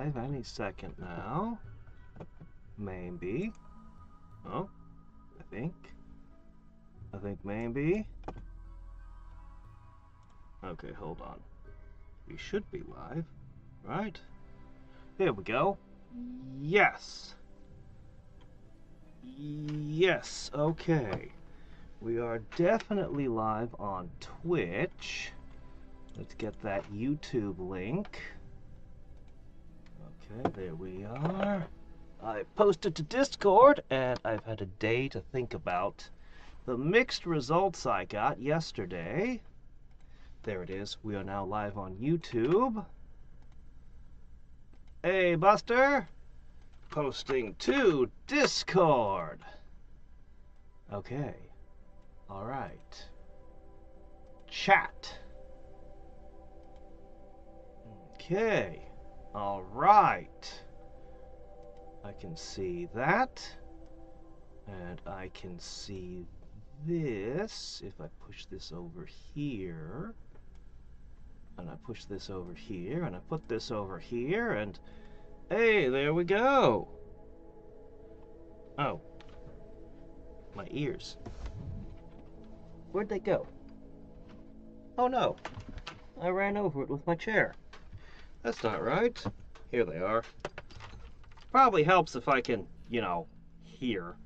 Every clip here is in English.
live any second now. Maybe. Oh, I think maybe. Okay, hold on. We should be live, right? Here we go. Yes. Yes, okay. We are definitely live on Twitch. Let's get that YouTube link. Okay, there we are. I posted to Discord, and I've had a day to think about the mixed results I got yesterday. There it is. We are now live on YouTube. Hey, Buster! Posting to Discord. Okay. Alright. Chat. Okay. Alright. I can see that. And I can see this. If I push this over here. And I push this over here. And I put this over here. And hey, there we go. Oh. My ears. Where'd they go? Oh no. I ran over it with my chair. That's not right. Here they are. Probably helps if I can, you know, hear.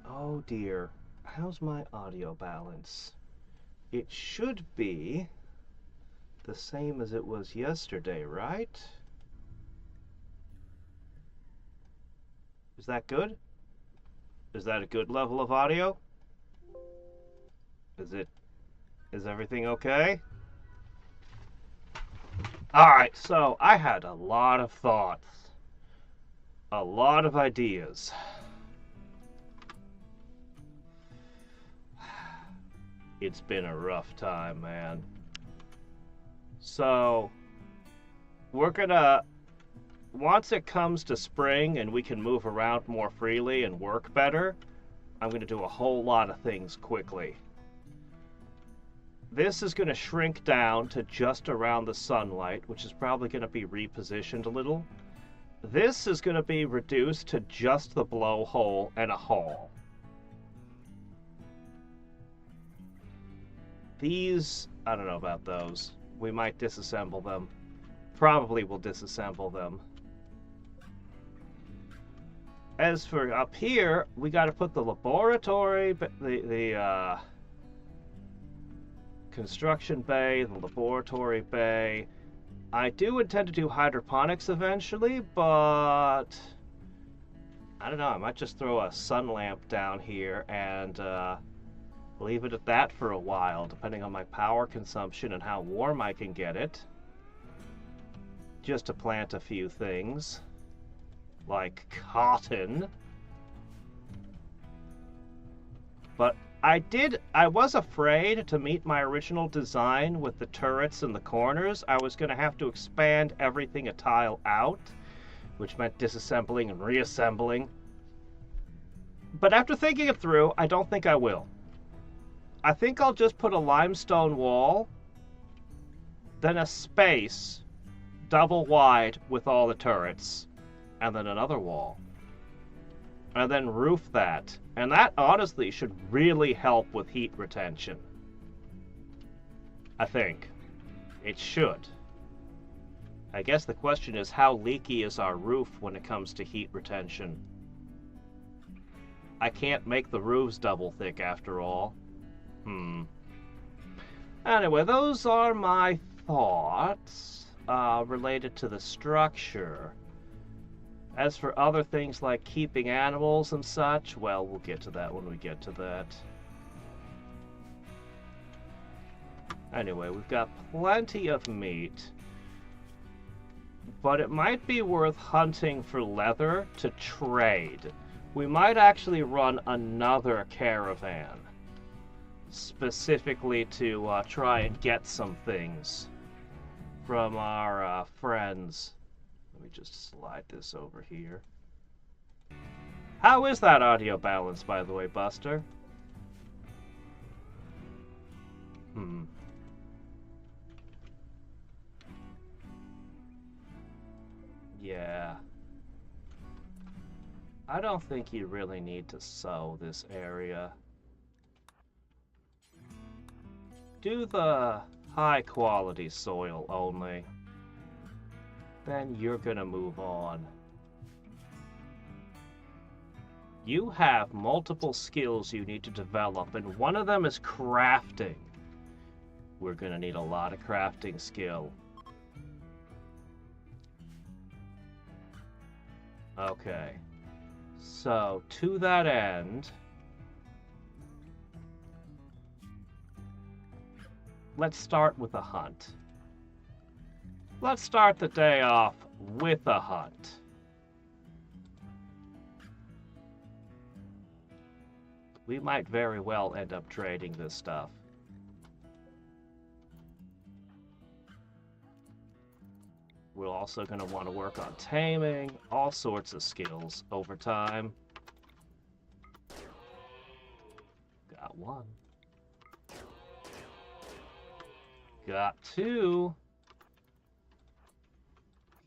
Oh dear. How's my audio balance? It should be the same as it was yesterday, right? Is that good? Is that a good level of audio? Is everything okay? Alright, so I had a lot of thoughts. A lot of ideas. It's been a rough time, man. So, we're gonna, once it comes to spring and we can move around more freely and work better, I'm gonna do a whole lot of things quickly. This is going to shrink down to just around the sunlight, which is probably going to be repositioned a little. This is going to be reduced to just the blowhole and a hole. These, I don't know about those. We might disassemble them. Probably will disassemble them. As for up here, we got to put the laboratory, the construction bay, the laboratory bay. I do intend to do hydroponics eventually, but I don't know, I might just throw a sun lamp down here and leave it at that for a while, depending on my power consumption and how warm I can get it. Just to plant a few things, like cotton. But I was afraid to meet my original design with the turrets in the corners. I was going to have to expand everything a tile out, which meant disassembling and reassembling. But after thinking it through, I don't think I will. I think I'll just put a limestone wall, then a space double wide with all the turrets, and then another wall. And then roof that. And that honestly should really help with heat retention. I think. It should. I guess the question is, how leaky is our roof when it comes to heat retention? I can't make the roofs double thick after all. Anyway, those are my thoughts related to the structure. As for other things like keeping animals and such, well, we'll get to that when we get to that. Anyway, we've got plenty of meat. But it might be worth hunting for leather to trade. We might actually run another caravan. Specifically to try and get some things from our friends. Let me just slide this over here. How is that audio balance, by the way, Buster? Yeah. I don't think you really need to sow this area. Do the high quality soil only. Then you're gonna move on. You have multiple skills you need to develop, and one of them is crafting. We're gonna need a lot of crafting skill. Okay. So, to that end, let's start with a hunt. Let's start the day off with a hunt. We might very well end up trading this stuff. We're also going to want to work on taming, all sorts of skills over time. Got one. Got two.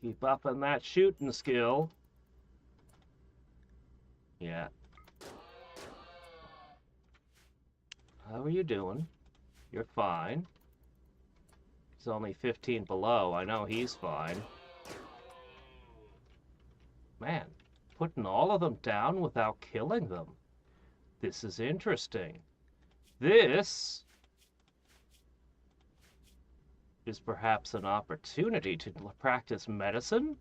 Keep up on that shooting skill. Yeah. How are you doing? You're fine. He's only 15 below. I know he's fine. Man, putting all of them down without killing them. This is interesting. This is perhaps an opportunity to practice medicine?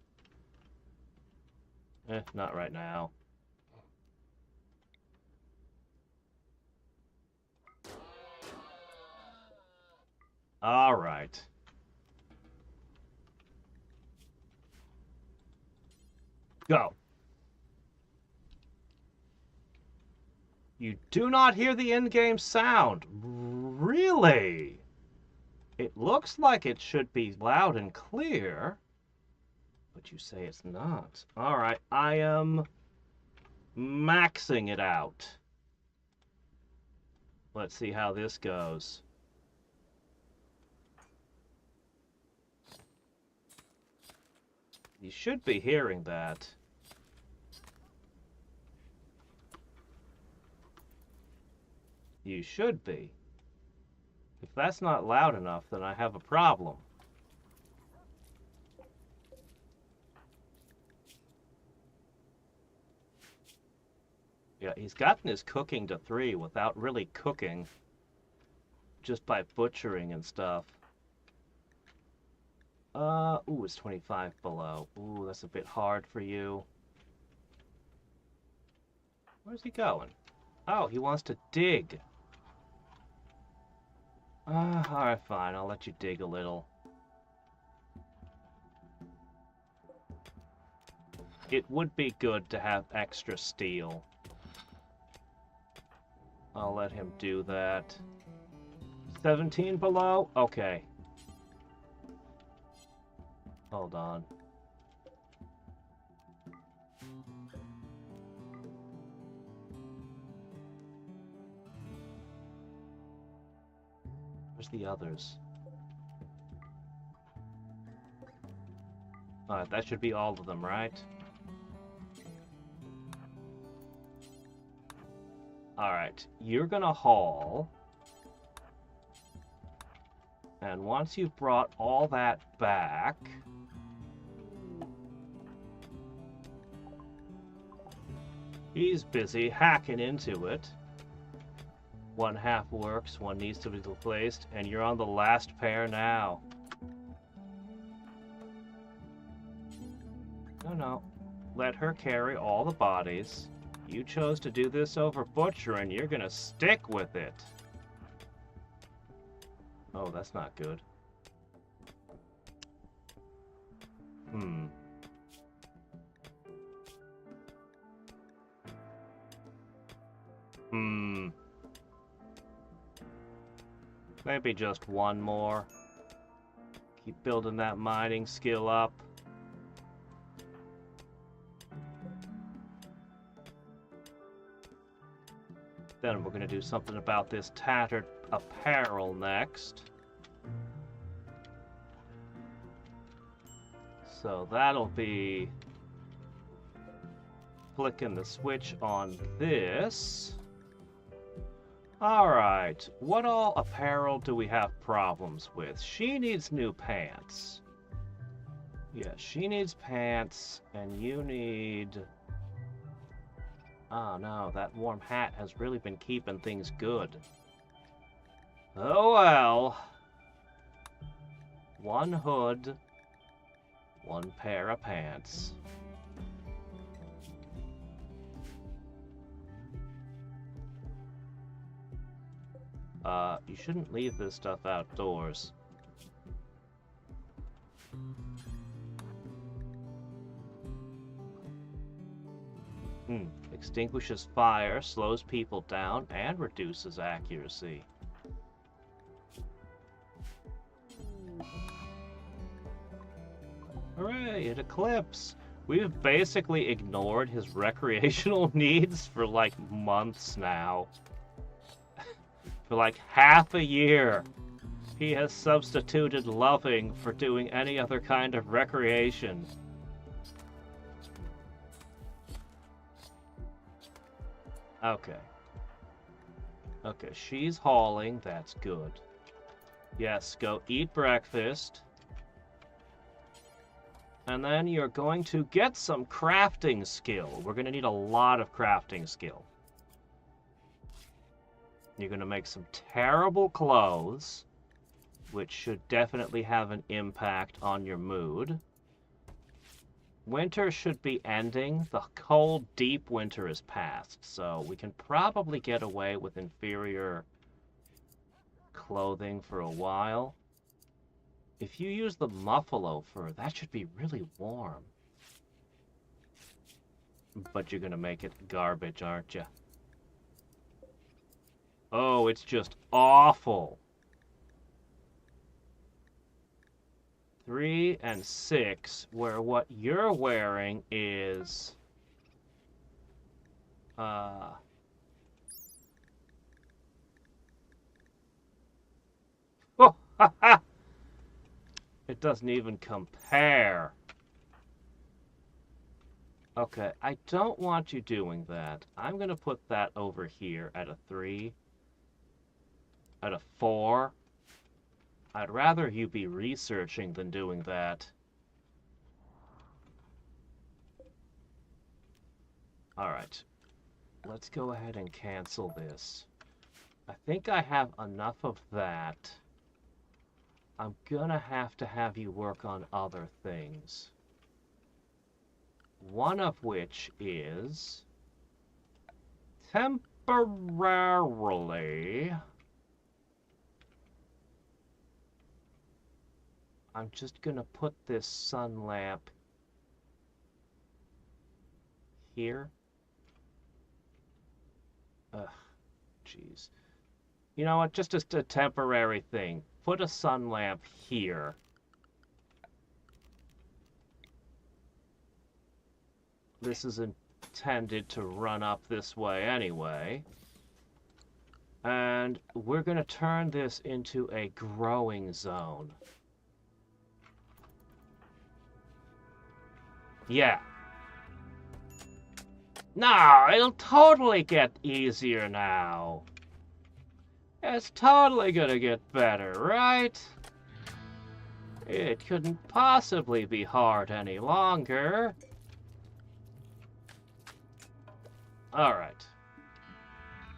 Not right now. All right. Go. You do not hear the in-game sound. Really? It looks like it should be loud and clear, but you say it's not. All right, I am maxing it out. Let's see how this goes. You should be hearing that. You should be. If that's not loud enough, then I have a problem. Yeah, he's gotten his cooking to 3 without really cooking. Just by butchering and stuff. Ooh, it's 25 below. Ooh, that's a bit hard for you. Where's he going? Oh, he wants to dig. Alright, fine. I'll let you dig a little. It would be good to have extra steel. I'll let him do that. 17 below? Okay. Hold on. Where's the others? Alright, that should be all of them, right? Alright, you're gonna haul. And once you've brought all that back... He's busy hacking into it. One half works, one needs to be replaced, and you're on the last pair now. No. Let her carry all the bodies. You chose to do this over butchering, you're gonna stick with it. Oh, that's not good. Maybe just one more. Keep building that mining skill up. Then we're going to do something about this tattered apparel next. So that'll be flicking the switch on this. Alright, what all apparel do we have problems with? She needs new pants. Yeah, she needs pants, and you need... Oh no, that warm hat has really been keeping things good. Oh well. One hood, one pair of pants. You shouldn't leave this stuff outdoors. Extinguishes fire, slows people down, and reduces accuracy. Hooray, an eclipse! We've basically ignored his recreational needs for like months now. For like half a year, he has substituted loving for doing any other kind of recreation. Okay. Okay, she's hauling, that's good. Yes, go eat breakfast. And then you're going to get some crafting skill. We're going to need a lot of crafting skill. You're going to make some terrible clothes, which should definitely have an impact on your mood. Winter should be ending. The cold, deep winter is past, so we can probably get away with inferior clothing for a while. If you use the muffalo fur, that should be really warm. But you're gonna make it garbage, aren't you? Oh, it's just awful. 3 and 6, where what you're wearing is... Oh, ha ha! It doesn't even compare. Okay, I don't want you doing that. I'm going to put that over here at a 3. At a 4. I'd rather you be researching than doing that. Alright. Let's go ahead and cancel this. I think I have enough of that. I'm gonna have you work on other things. One of which is temporarily... I'm just gonna put this sun lamp here. Ugh, jeez. You know what? Just a temporary thing. Put a sun lamp here. This is intended to run up this way anyway. And we're going to turn this into a growing zone. Yeah. No, it'll totally get easier now. It's totally gonna get better, right? It couldn't possibly be hard any longer. Alright.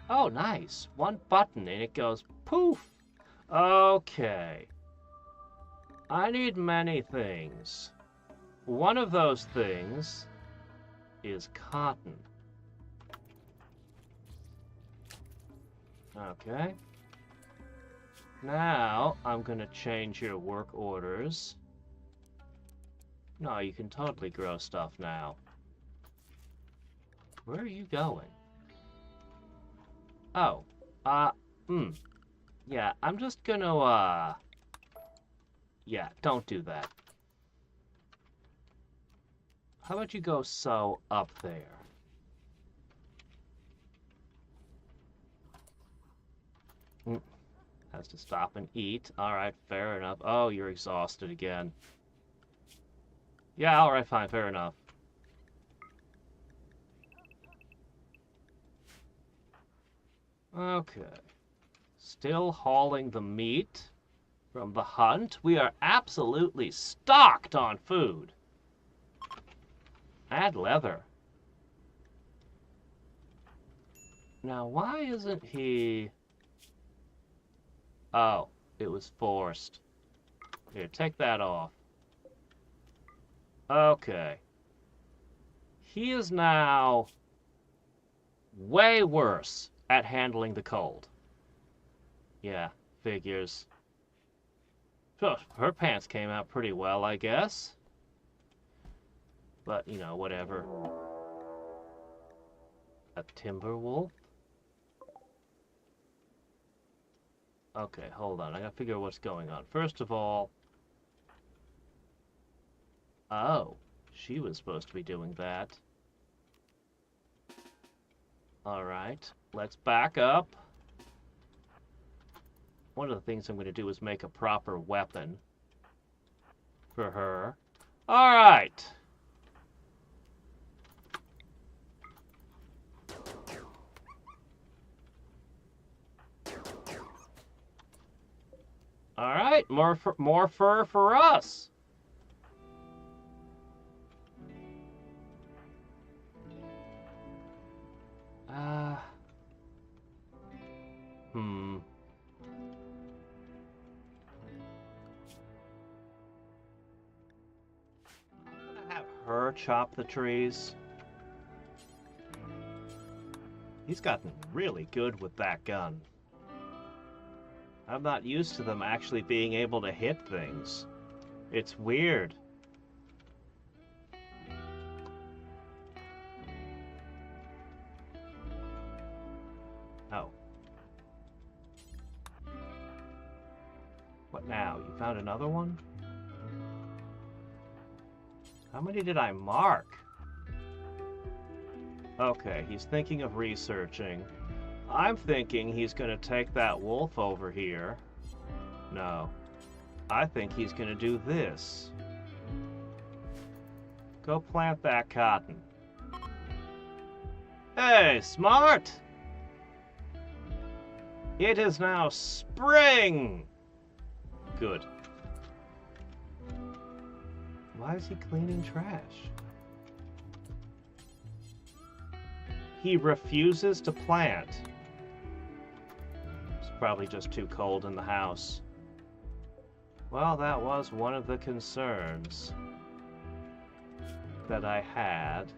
Oh, nice. One button and it goes poof. Okay. I need many things. One of those things is cotton. Okay. Now, I'm gonna change your work orders. No, you can totally grow stuff now. Where are you going? Oh, yeah, I'm just gonna, yeah, don't do that. How about you go sew up there? Has to stop and eat. Alright, fair enough. Oh, you're exhausted again. Yeah, alright, fine, fair enough. Okay. Still hauling the meat from the hunt. We are absolutely stocked on food. Add leather. Now, why isn't he... Oh, it was forced. Here, take that off. Okay. He is now way worse at handling the cold. Yeah, figures. So, her pants came out pretty well, I guess. But, you know, whatever. A timber wolf? Okay, hold on. I gotta figure out what's going on. First of all... Oh, she was supposed to be doing that. Alright, let's back up. One of the things I'm going to do is make a proper weapon for her. Alright! Alright, more fur for us! Hmm. I'm gonna have her chop the trees. He's gotten really good with that gun. I'm not used to them actually being able to hit things. It's weird. Oh. What now? You found another one? How many did I mark? Okay, he's thinking of researching. I'm thinking he's gonna take that wolf over here. No. I think he's gonna do this. Go plant that cotton. Hey, smart! It is now spring! Good. Why is he cleaning trash? He refuses to plant. It's probably just too cold in the house. Well, that was one of the concerns that I had.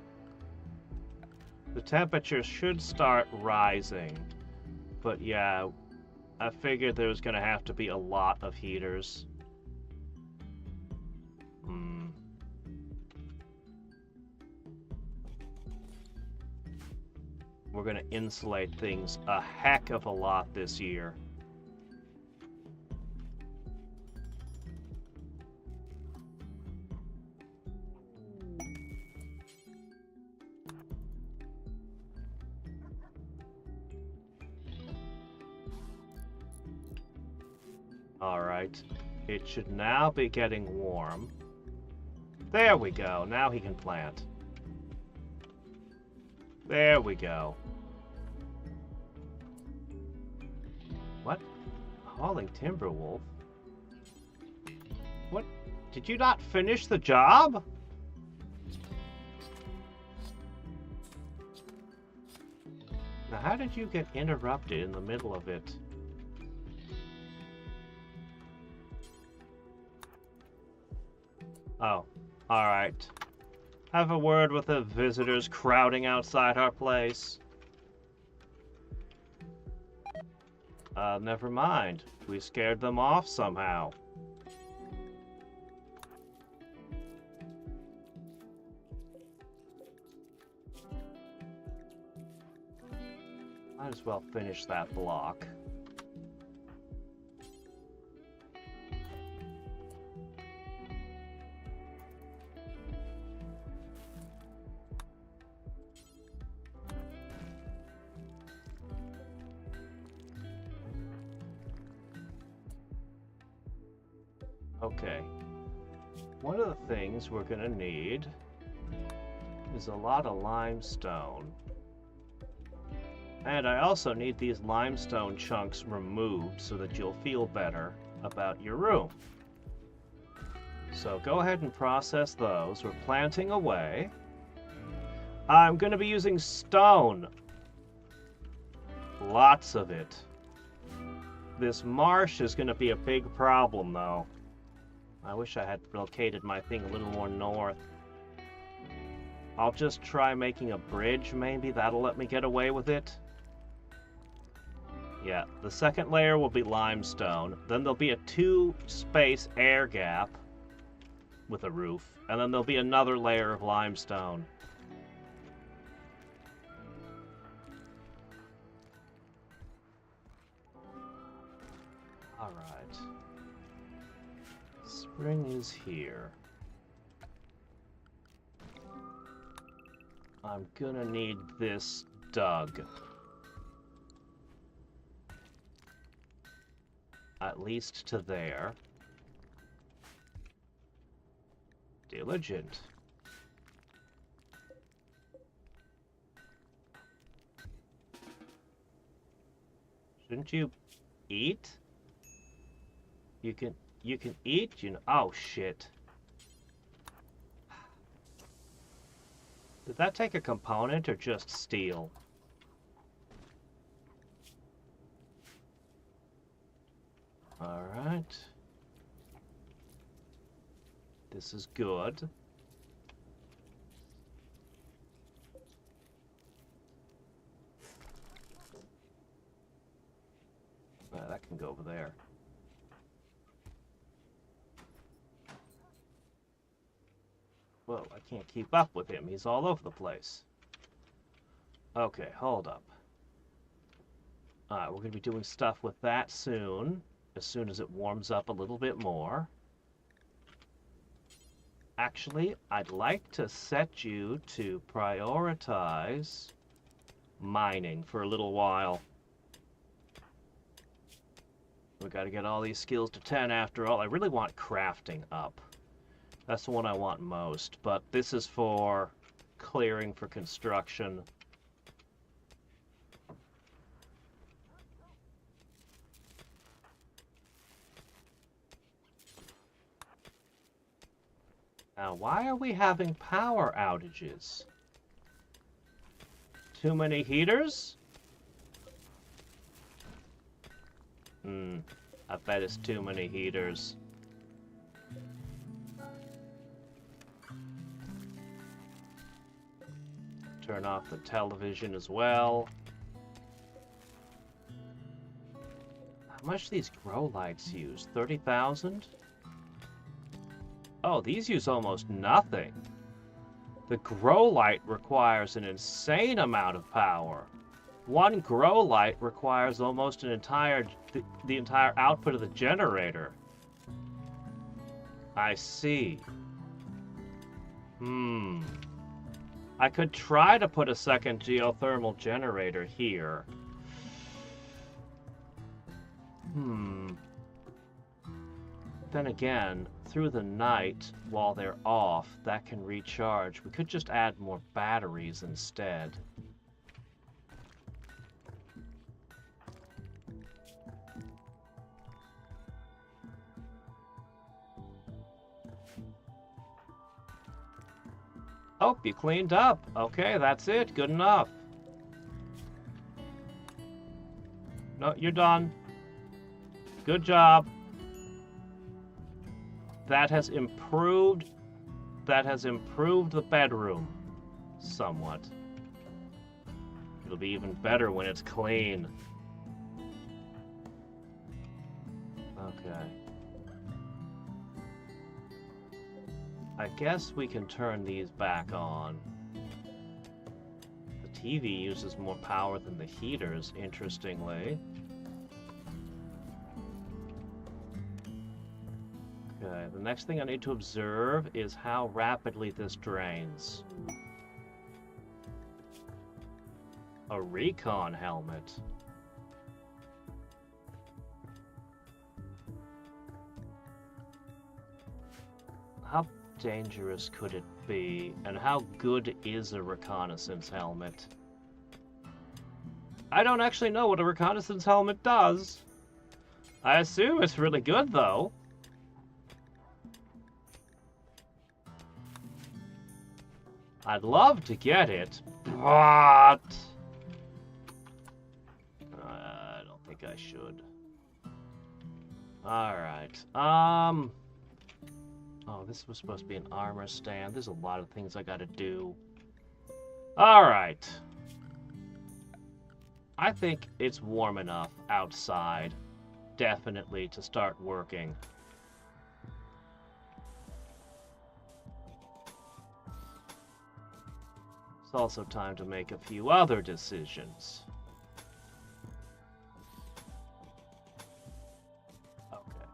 The temperature should start rising. But yeah, I figured there was going to have to be a lot of heaters. We're going to insulate things a heck of a lot this year. Alright, it should now be getting warm. There we go, now he can plant. There we go. What? Hauling timber, wolf? What? Did you not finish the job? Now, how did you get interrupted in the middle of it? Oh, alright. Have a word with the visitors crowding outside our place. Never mind. We scared them off somehow. Might as well finish that block. Okay. one of the things we're gonna need is a lot of limestone. And I also need these limestone chunks removed so that you'll feel better about your room. So go ahead and process those. We're planting away. I'm going to be using stone. Lots of it. This marsh is going to be a big problem, though. I wish I had located my thing a little more north. I'll just try making a bridge, maybe. That'll let me get away with it. Yeah, the second layer will be limestone. Then there'll be a 2-space air gap with a roof. And then there'll be another layer of limestone. Alright. Spring is here. I'm gonna need this dug. At least to there. Diligent. Shouldn't you eat? You can eat, you know. Oh shit. Did that take a component or just steel? Alright. This is good. That can go over there. Whoa, I can't keep up with him. He's all over the place. Okay, hold up. Alright, we're going to be doing stuff with that soon as it warms up a little bit more. Actually, I'd like to set you to prioritize mining for a little while. We got to get all these skills to 10 after all. I really want crafting up. That's the one I want most, but this is for clearing for construction. Now, why are we having power outages? Too many heaters? I bet it's too many heaters. Turn off the television as well. How much do these grow lights use? 30,000? Oh, these use almost nothing. The grow light requires an insane amount of power. One grow light requires almost the entire output of the generator. I see. I could try to put a second geothermal generator here. Then again, through the night, while they're off, that can recharge. We could just add more batteries instead. Oh, you cleaned up. Okay, that's it. Good enough. No, you're done. Good job. That has improved the bedroom somewhat. It'll be even better when it's clean. Okay. I guess we can turn these back on. The TV uses more power than the heaters, interestingly. Okay, the next thing I need to observe is how rapidly this drains. A recon helmet. How dangerous could it be? And how good is a reconnaissance helmet? I don't actually know what a reconnaissance helmet does. I assume it's really good, though. I'd love to get it, but... I don't think I should. Alright, Oh, this was supposed to be an armor stand. There's a lot of things I gotta do. Alright. I think it's warm enough outside, definitely, to start working. It's also time to make a few other decisions. Okay.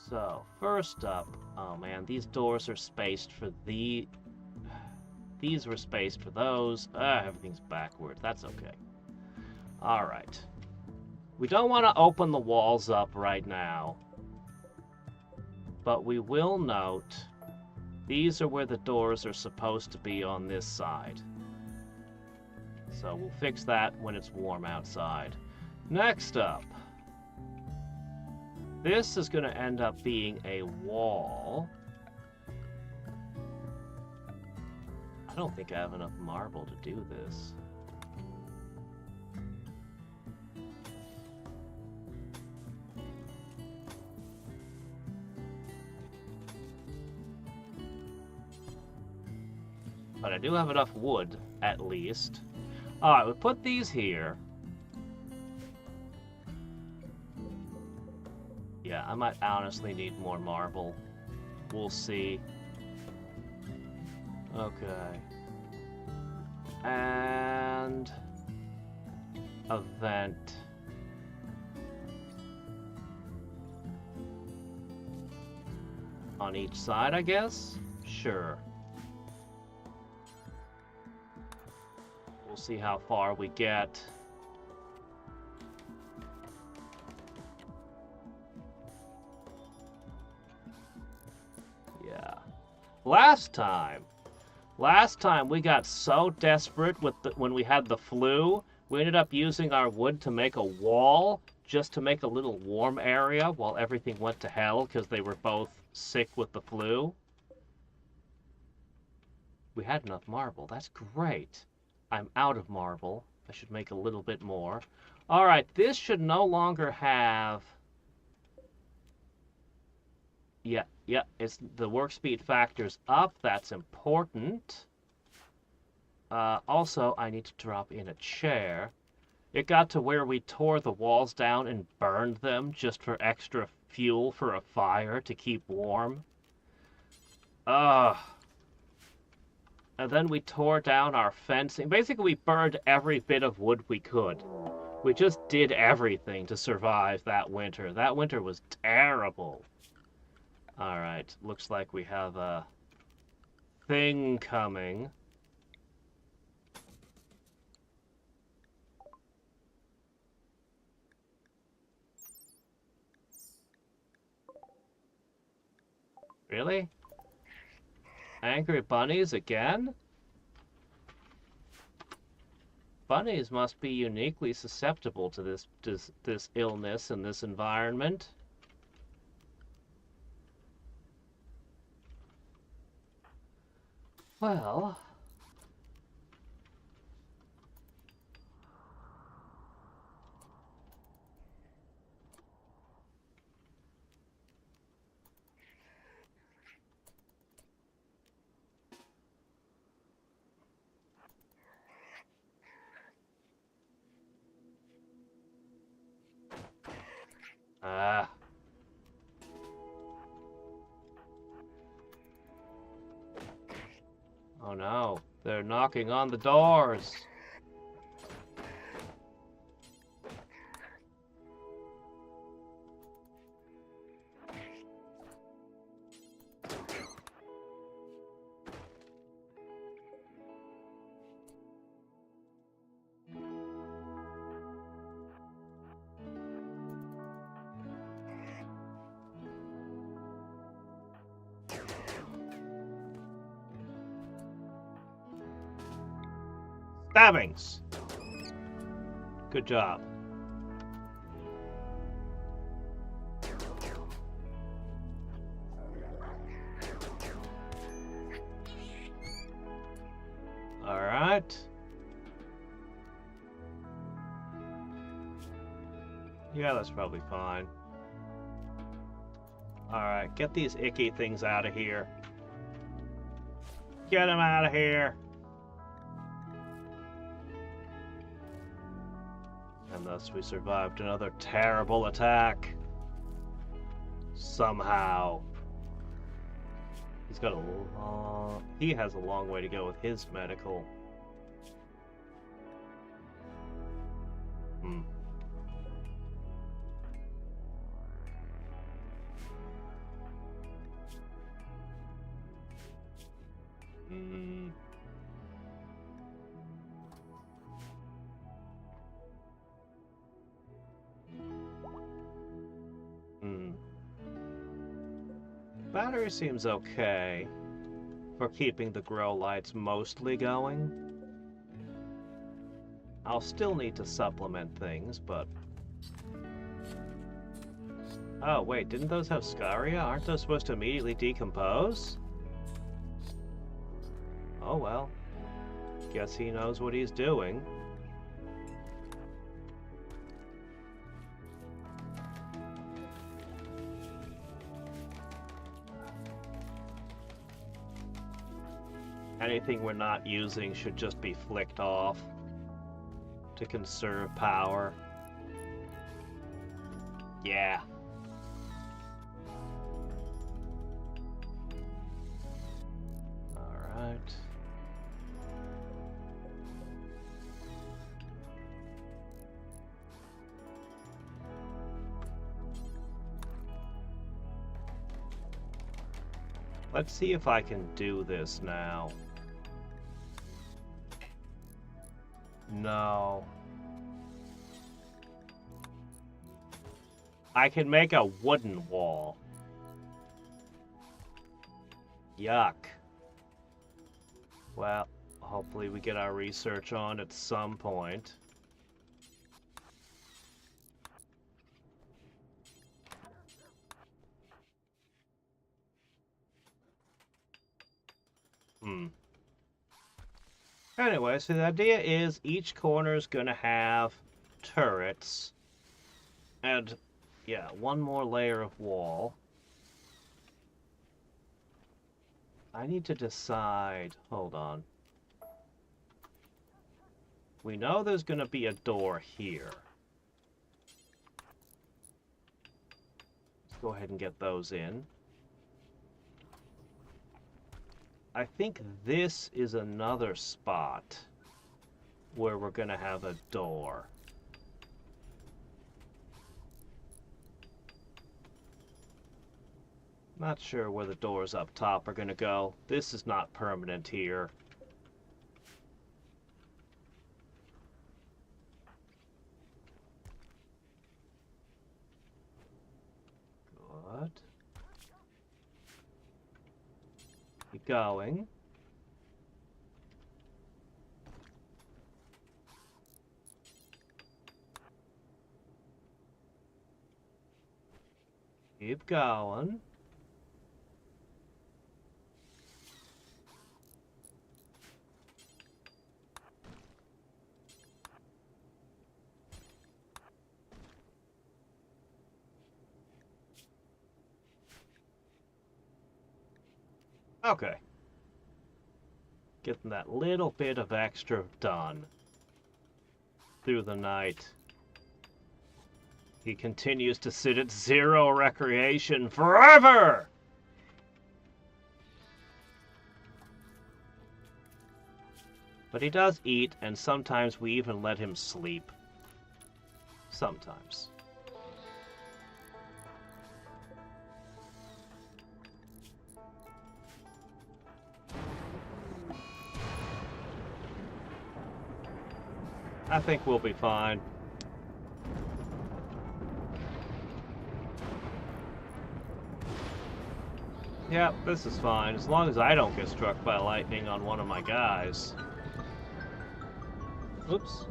So, first up, oh man, these doors are spaced for these were spaced for those. Everything's backwards. That's okay. Alright. We don't want to open the walls up right now. But we will note these are where the doors are supposed to be on this side. So we'll fix that when it's warm outside. Next up. This is going to end up being a wall. I don't think I have enough marble to do this. But I do have enough wood, at least. Alright, we'll put these here. Yeah, I might honestly need more marble. We'll see. Okay. And... a vent. On each side, I guess? Sure. We'll see how far we get. Yeah. Last time we got so desperate with when we had the flu, we ended up using our wood to make a wall just to make a little warm area while everything went to hell because they were both sick with the flu. We had enough marble. That's great. I'm out of marble. I should make a little bit more. Alright, this should no longer have... Yeah, it's the work speed factor's up. That's important. Also, I need to drop in a chair. It got to where we tore the walls down and burned them just for extra fuel for a fire to keep warm. Ugh. And then we tore down our fencing. Basically, we burned every bit of wood we could. We just did everything to survive that winter. That winter was terrible. Alright, looks like we have a thing coming. Really? Angry bunnies again? Bunnies must be uniquely susceptible to this illness in this environment. Well... Ah. Oh no, they're knocking on the doors. Stabbings! Good job. Alright. Yeah, that's probably fine. Alright, get these icky things out of here. Get them out of here! And thus we survived another terrible attack. Somehow. He's got a he has a long way to go with his medical. Hmm. Hmm. Hmm. Battery seems okay for keeping the grow lights mostly going. I'll still need to supplement things, but... Oh, wait, didn't those have scaria? Aren't those supposed to immediately decompose? Oh well. Guess he knows what he's doing. Anything we're not using should just be flicked off to conserve power. Yeah. Alright. Let's see if I can do this now. No. I can make a wooden wall. Yuck. Well, hopefully we get our research on at some point. Anyway, so the idea is each corner is going to have turrets. And, yeah, one more layer of wall. I need to decide... Hold on. We know there's going to be a door here. Let's go ahead and get those in. I think this is another spot where we're going to have a door. Not sure where the doors up top are going to go. This is not permanent here. Good. Keep going. Keep going. Okay. Getting that little bit of extra done through the night. He continues to sit at 0 recreation forever! But he does eat, and sometimes we even let him sleep. Sometimes. I think we'll be fine. Yeah, this is fine, as long as I don't get struck by lightning on one of my guys. Oops.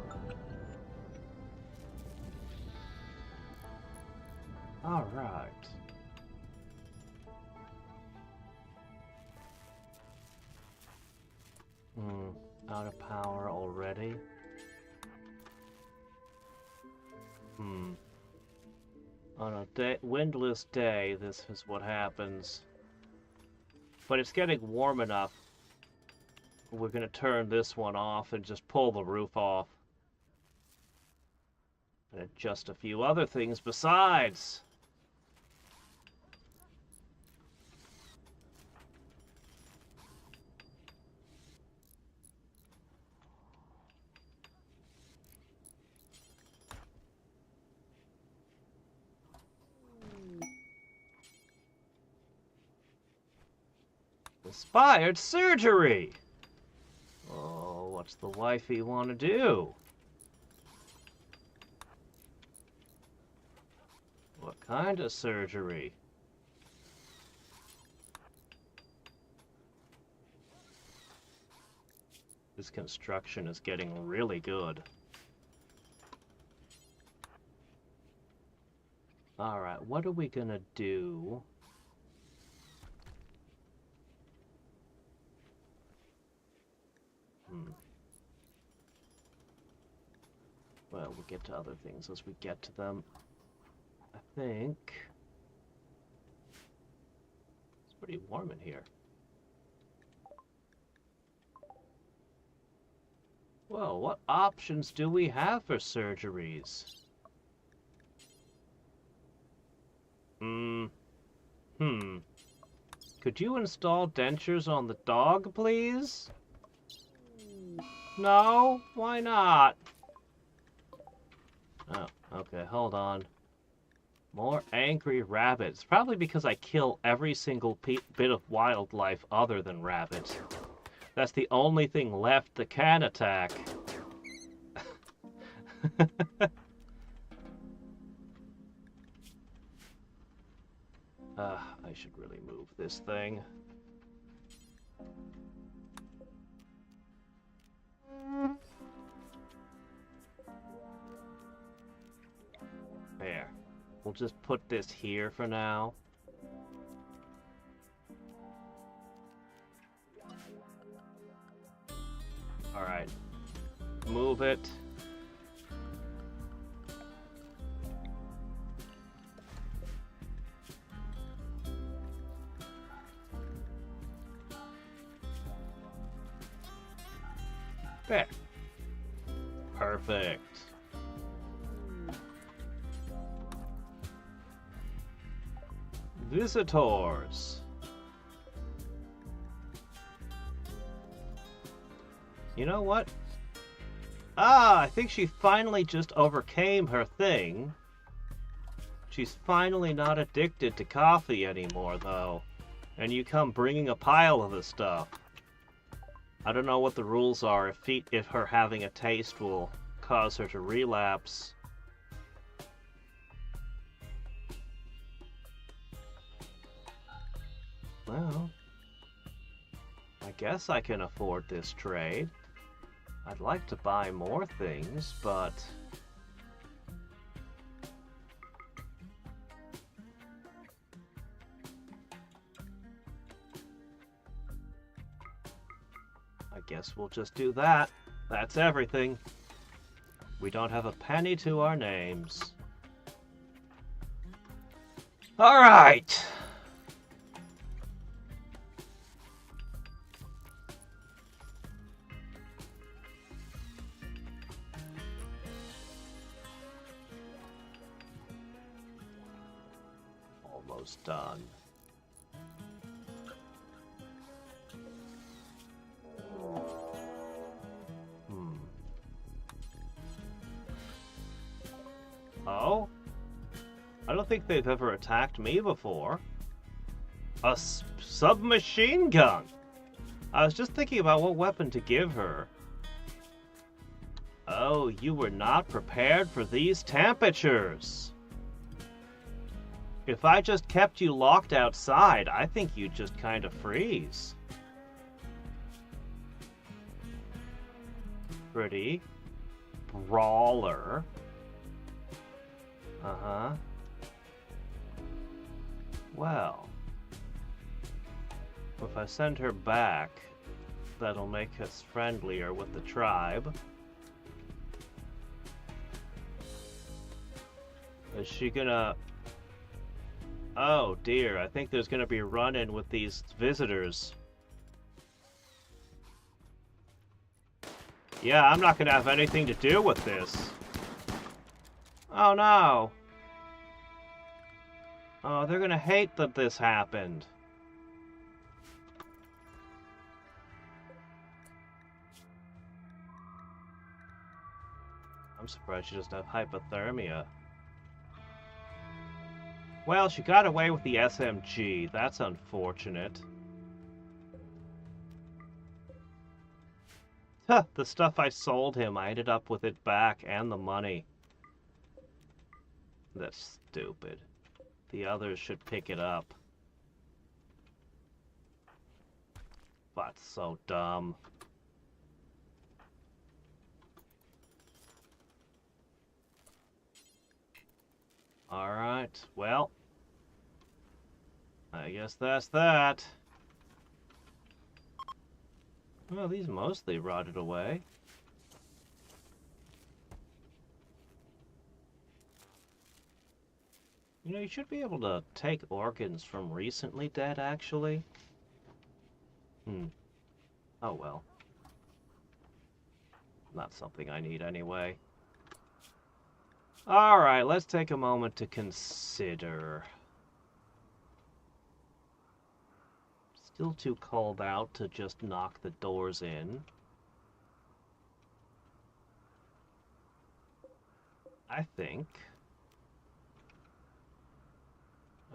All right. Out of power already. On a windless day, this is what happens. But it's getting warm enough. We're gonna turn this one off and just pull the roof off. And just a few other things besides. Inspired surgery! Oh, what's the wifey want to do? What kind of surgery? This construction is getting really good. Alright, what are we gonna do? Well, we'll get to other things as we get to them. I think it's pretty warm in here. Well, what options do we have for surgeries? Could you install dentures on the dog, please? No? Why not? Oh, okay, hold on. More angry rabbits. Probably because I kill every single bit of wildlife other than rabbits. That's the only thing left that can attack. I should really move this thing. There. We'll just put this here for now. Alright. Move it. There. Perfect. Visitors. You know what? I think she finally just overcame her thing. She's finally not addicted to coffee anymore, though. And you come bringing a pile of this stuff. I don't know what the rules are, if her having a taste will cause her to relapse. Well, I guess I can afford this trade. I'd like to buy more things, but I guess we'll just do that. That's everything. We don't have a penny to our names. All right. Almost done. Oh? I don't think they've ever attacked me before. A submachine gun! I was just thinking about what weapon to give her. Oh, you were not prepared for these temperatures. If I just kept you locked outside, I think you'd just kind of freeze. Pretty. brawler. Uh-huh. Well, if I send her back, that'll make us friendlier with the tribe. Is she gonna... Oh dear, I think there's gonna be a run-in with these visitors. Yeah, I'm not gonna have anything to do with this. Oh no. Oh, they're gonna hate that this happened. I'm surprised she doesn't have hypothermia. Well, she got away with the SMG. That's unfortunate. Huh, the stuff I sold him, I ended up with it back and the money. That's stupid. The others should pick it up. That's so dumb. Alright, well, I guess that's that. Well, these mostly rotted away. You know, you should be able to take organs from recently dead, actually. Oh well. Not something I need anyway. Alright, let's take a moment to consider. Still too cold out to just knock the doors in. I think...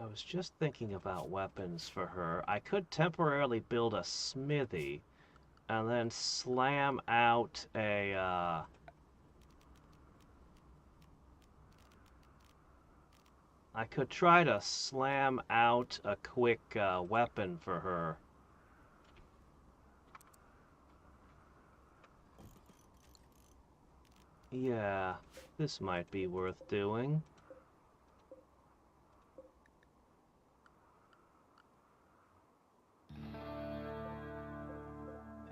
I was just thinking about weapons for her. I could temporarily build a smithy and then slam out a, I could try to slam out a quick weapon for her. Yeah, this might be worth doing.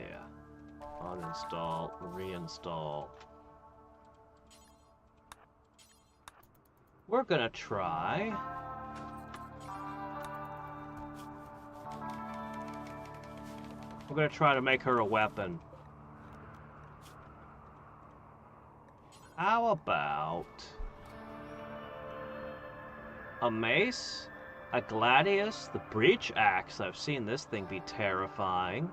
Yeah. Uninstall, reinstall. We're gonna try. We're gonna try to make her a weapon. How about a mace, a gladius, the breach axe? I've seen this thing be terrifying.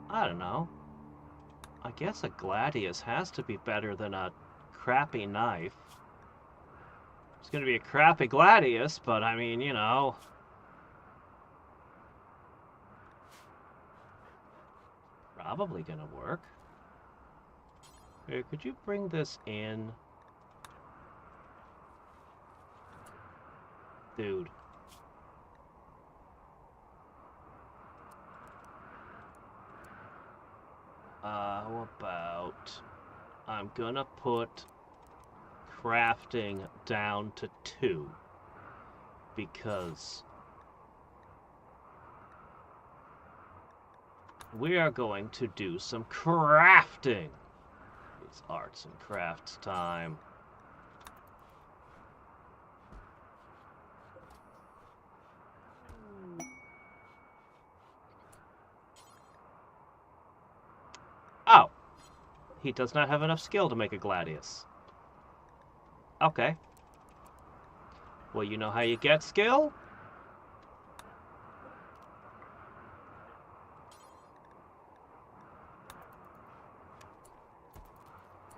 I don't know. I guess a gladius has to be better than a crappy knife. It's gonna be a crappy gladius, but I mean, you know. Probably gonna work. Here, could you bring this in? Dude. How about... I'm gonna put crafting down to 2. Because we are going to do some crafting. It's arts and crafts time. Oh! He does not have enough skill to make a gladius. Okay. Well, you know how you get skill?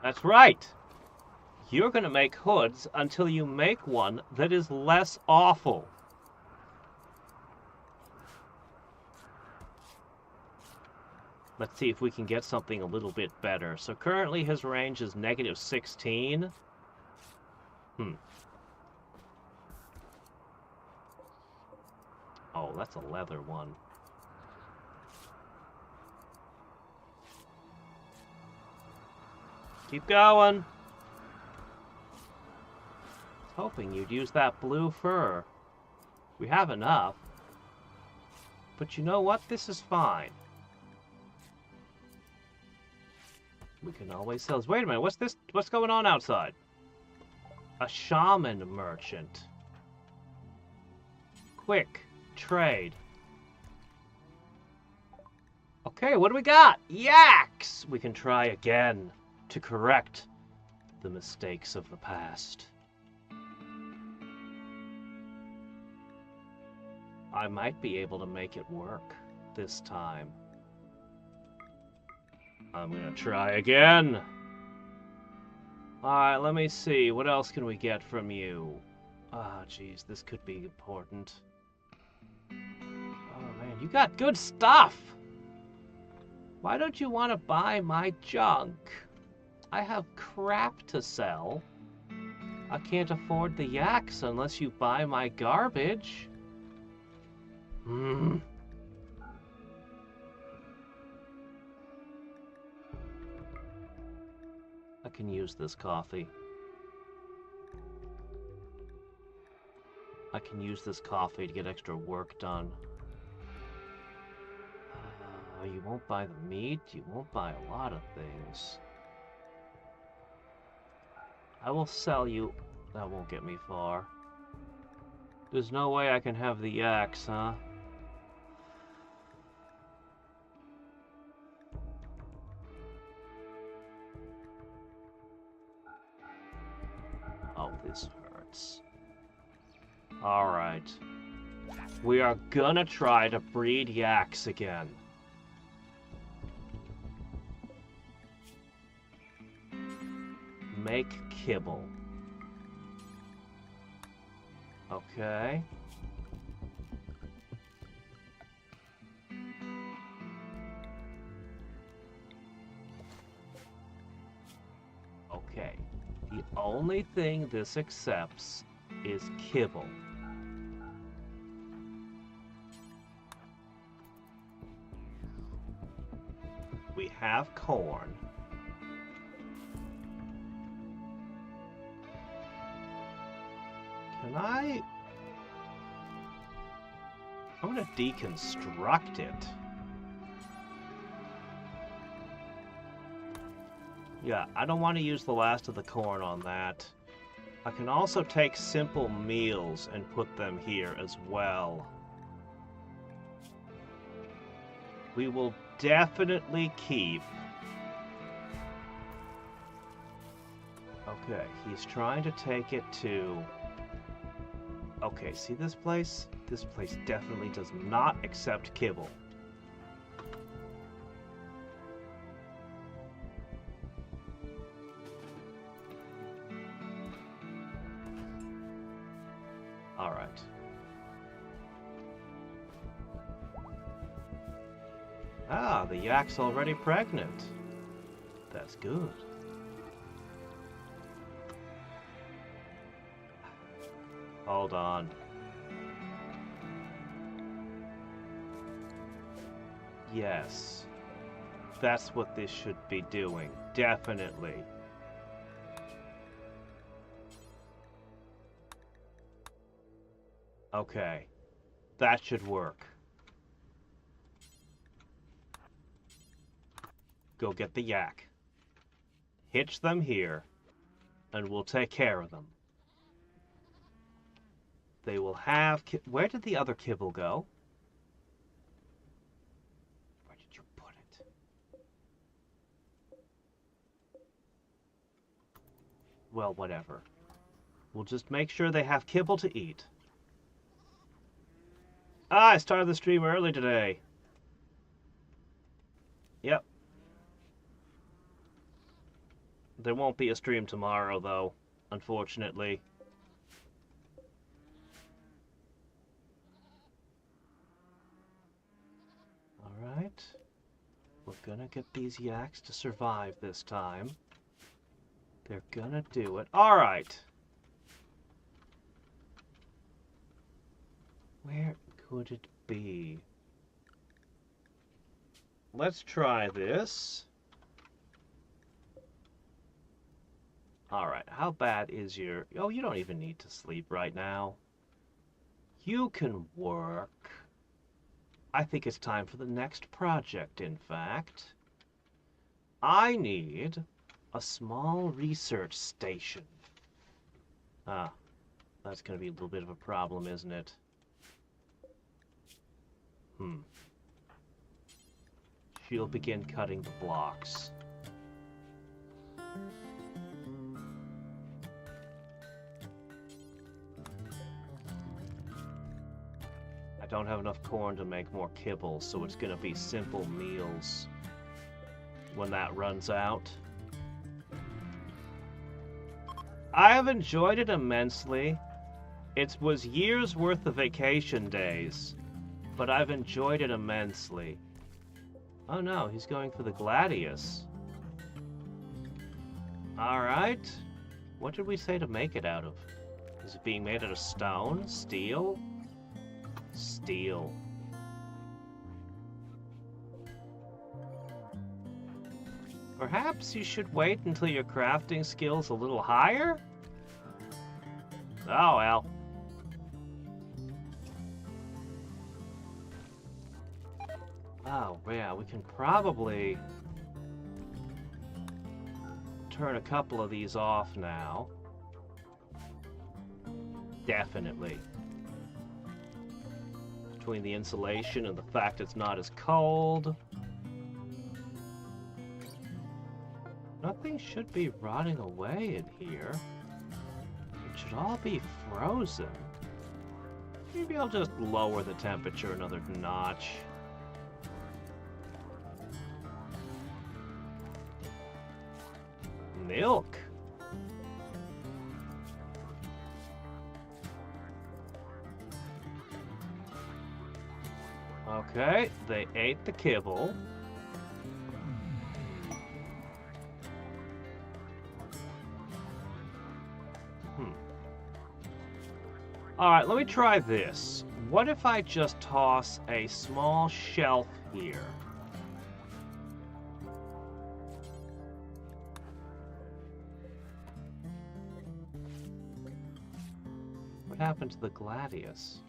That's right. You're gonna make hoods until you make one that is less awful. Let's see if we can get something a little bit better. So currently his range is -16. Oh, that's a leather one. Keep going. I was hoping you'd use that blue fur. We have enough. But you know what? This is fine. We can always sell. Wait a minute. What's this? What's going on outside? A shaman merchant. Quick. Trade. Okay, what do we got? Yaks! We can try again to correct the mistakes of the past. I might be able to make it work this time. I'm gonna try again. Alright, let me see. What else can we get from you? Ah, jeez, this could be important. Oh man, you got good stuff! Why don't you want to buy my junk? I have crap to sell. I can't afford the yaks unless you buy my garbage. I can use this coffee. I can use this coffee to get extra work done. You won't buy the meat, you won't buy a lot of things. I will sell you... That won't get me far. There's no way I can have the yaks, huh? Oh, this hurts. Alright. We are gonna try to breed yaks again. Make kibble. Okay. Okay. The only thing this accepts is kibble. We have corn. Can I... I'm gonna deconstruct it. Yeah, I don't want to use the last of the corn on that. I can also take simple meals and put them here as well. We will definitely keep... Okay, he's trying to take it to... Okay, see this place? This place definitely does not accept kibble. Alright. Ah, the yak's already pregnant. That's good. Hold on. Yes. That's what this should be doing. Definitely. Okay. That should work. Go get the yak. Hitch them here, and we'll take care of them. They will have... Where did the other kibble go? Where did you put it? Well, whatever. We'll just make sure they have kibble to eat. Ah, I started the stream early today. Yep. There won't be a stream tomorrow, though, unfortunately. Alright. We're gonna get these yaks to survive this time. They're gonna do it. Alright. Where could it be? Let's try this. Alright, how bad is your... Oh, you don't even need to sleep right now. You can work. I think it's time for the next project, in fact. I need a small research station. Ah, that's going to be a little bit of a problem, isn't it? She'll begin cutting the blocks. I don't have enough corn to make more kibble, so it's going to be simple meals when that runs out. I have enjoyed it immensely. It was years worth of vacation days, but I've enjoyed it immensely. Oh no, he's going for the gladius. Alright. What did we say to make it out of? Is it being made out of stone? Steel? Steel. Perhaps you should wait until your crafting skill's a little higher? Oh well. Oh yeah, we can probably turn a couple of these off now. Definitely. Between the insulation and the fact it's not as cold. Nothing should be rotting away in here. It should all be frozen. Maybe I'll just lower the temperature another notch. Milk. Okay, they ate the kibble. Alright, let me try this. What if I just toss a small shelf here? What happened to the gladius?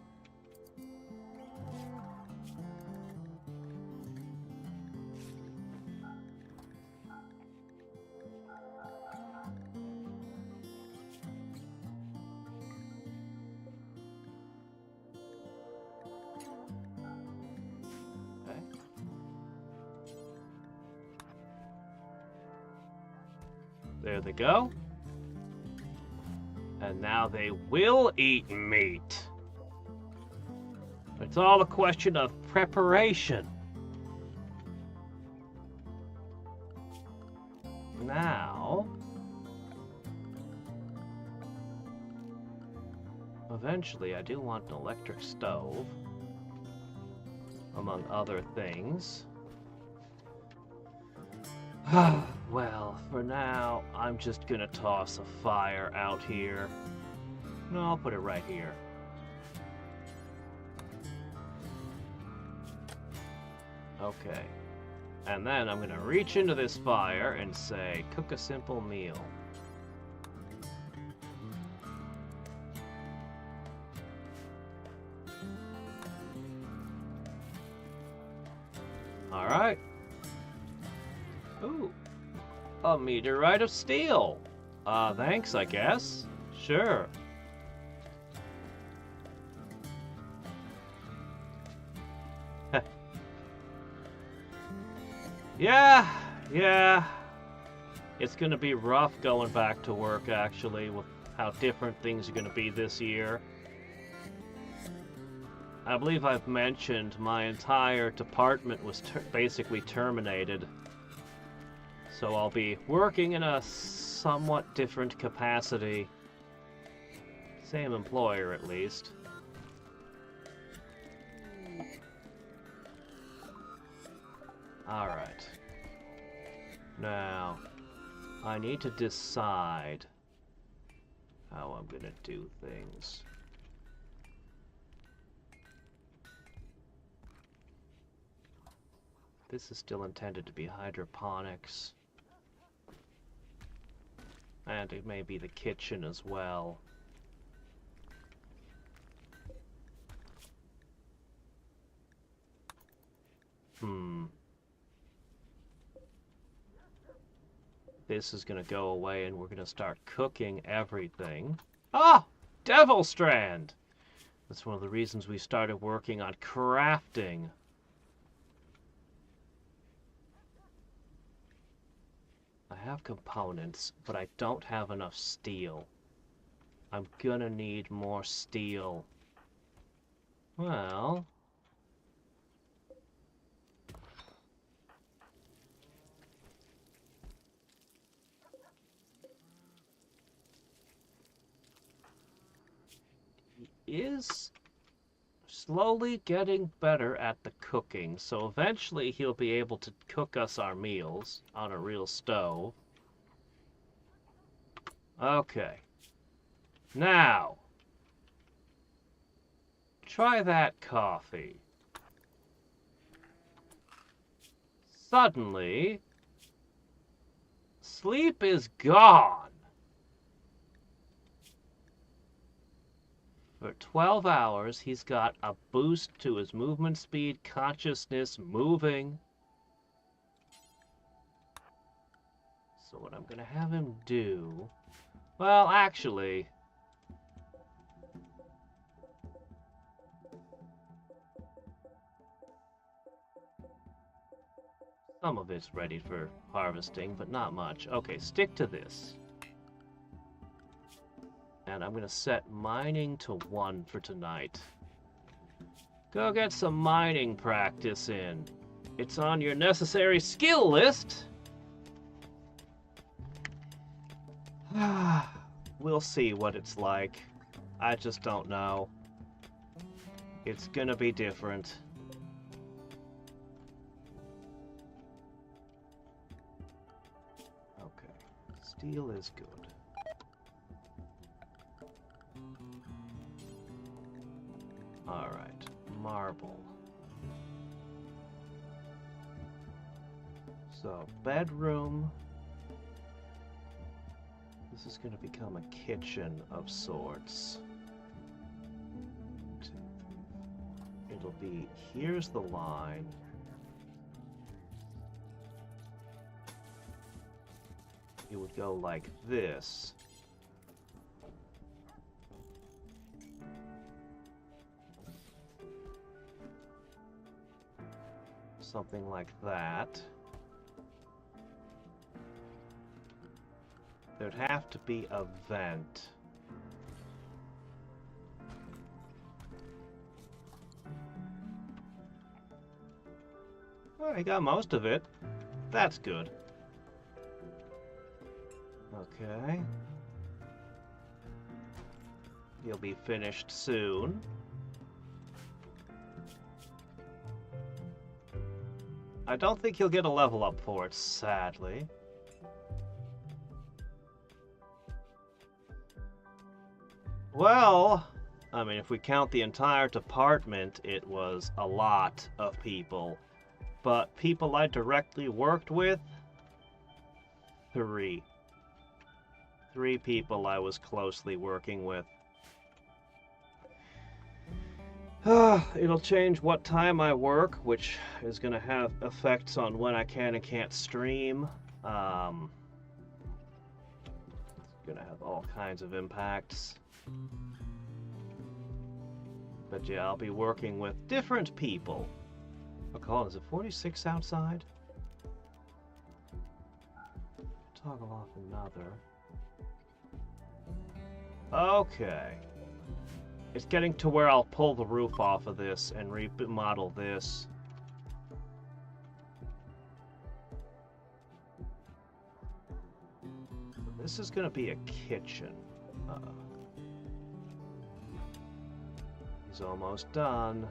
There they go. And now they will eat meat. It's all a question of preparation. Now, eventually I do want an electric stove, among other things. Well, for now, I'm just gonna toss a fire out here. No, I'll put it right here. Okay. And then I'm gonna reach into this fire and say, cook a simple meal. Alright. Ooh. A meteorite of steel. Thanks, I guess. Sure. Yeah. It's gonna be rough going back to work, actually, with how different things are gonna be this year. I believe I've mentioned my entire department was basically terminated. So I'll be working in a somewhat different capacity. Same employer, at least. Alright. Now, I need to decide how I'm gonna do things. This is still intended to be hydroponics. And it may be the kitchen as well. This is gonna go away and we're gonna start cooking everything. Ah! Devil Strand! That's one of the reasons we started working on crafting. I have components, but I don't have enough steel. I'm gonna need more steel. Well... is slowly getting better at the cooking, so eventually he'll be able to cook us our meals on a real stove. Okay. Now, try that coffee. Suddenly, sleep is gone. For 12 hours, he's got a boost to his movement speed, consciousness, moving. So what I'm gonna have him do... Well, actually... Some of it's ready for harvesting, but not much. Okay, stick to this. And I'm gonna set mining to 1 for tonight. Go get some mining practice in. It's on your necessary skill list. We'll see what it's like. I just don't know. It's gonna be different. Okay, steel is good. Alright, marble. So, bedroom. This is going to become a kitchen of sorts. It'll be, here's the line. It would go like this. Something like that. There'd have to be a vent. Well, I got most of it. That's good. Okay. You'll be finished soon. I don't think he'll get a level up for it, sadly. Well, I mean, if we count the entire department, it was a lot of people. But people I directly worked with, 3. 3 people I was closely working with. It'll change what time I work, which is going to have effects on when I can and can't stream. It's going to have all kinds of impacts. But yeah, I'll be working with different people. Oh, is it 46 outside? Toggle off another. Okay. It's getting to where I'll pull the roof off of this and remodel this. This is going to be a kitchen. He's almost done.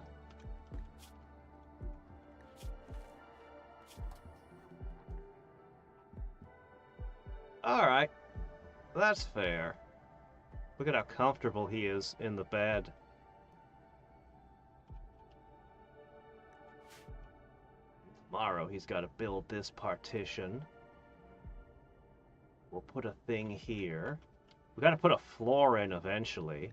Alright. That's fair. Look at how comfortable he is in the bed. Tomorrow he's got to build this partition. We'll put a thing here. We gotta put a floor in eventually.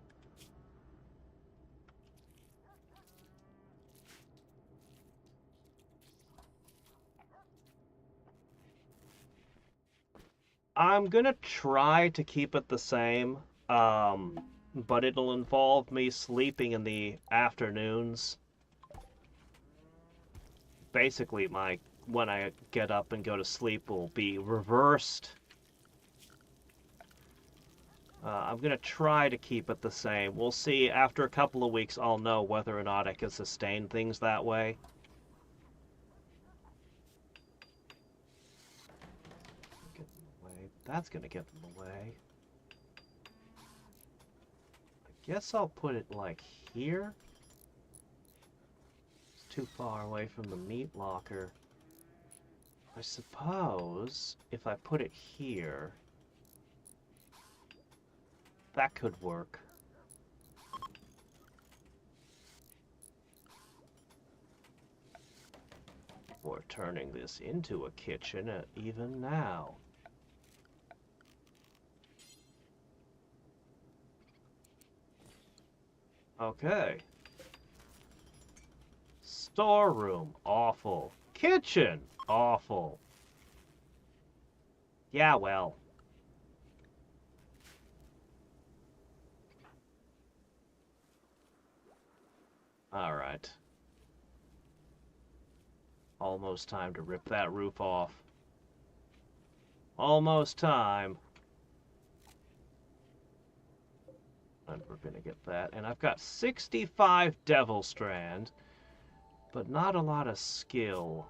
I'm gonna try to keep it the same, but it'll involve me sleeping in the afternoons. Basically, when I get up and go to sleep will be reversed. I'm gonna try to keep it the same. We'll see. After a couple of weeks, I'll know whether or not I can sustain things that way. Get in the way. That's gonna get in the way. I guess I'll put it like here. It's too far away from the meat locker. I suppose if I put it here, that could work. Or turning this into a kitchen even now. Okay. Storeroom, awful. Kitchen, awful. Yeah, well. Alright. Almost time to rip that roof off. Almost time. And we're gonna get that. And I've got 65 Devil Strand, but not a lot of skill.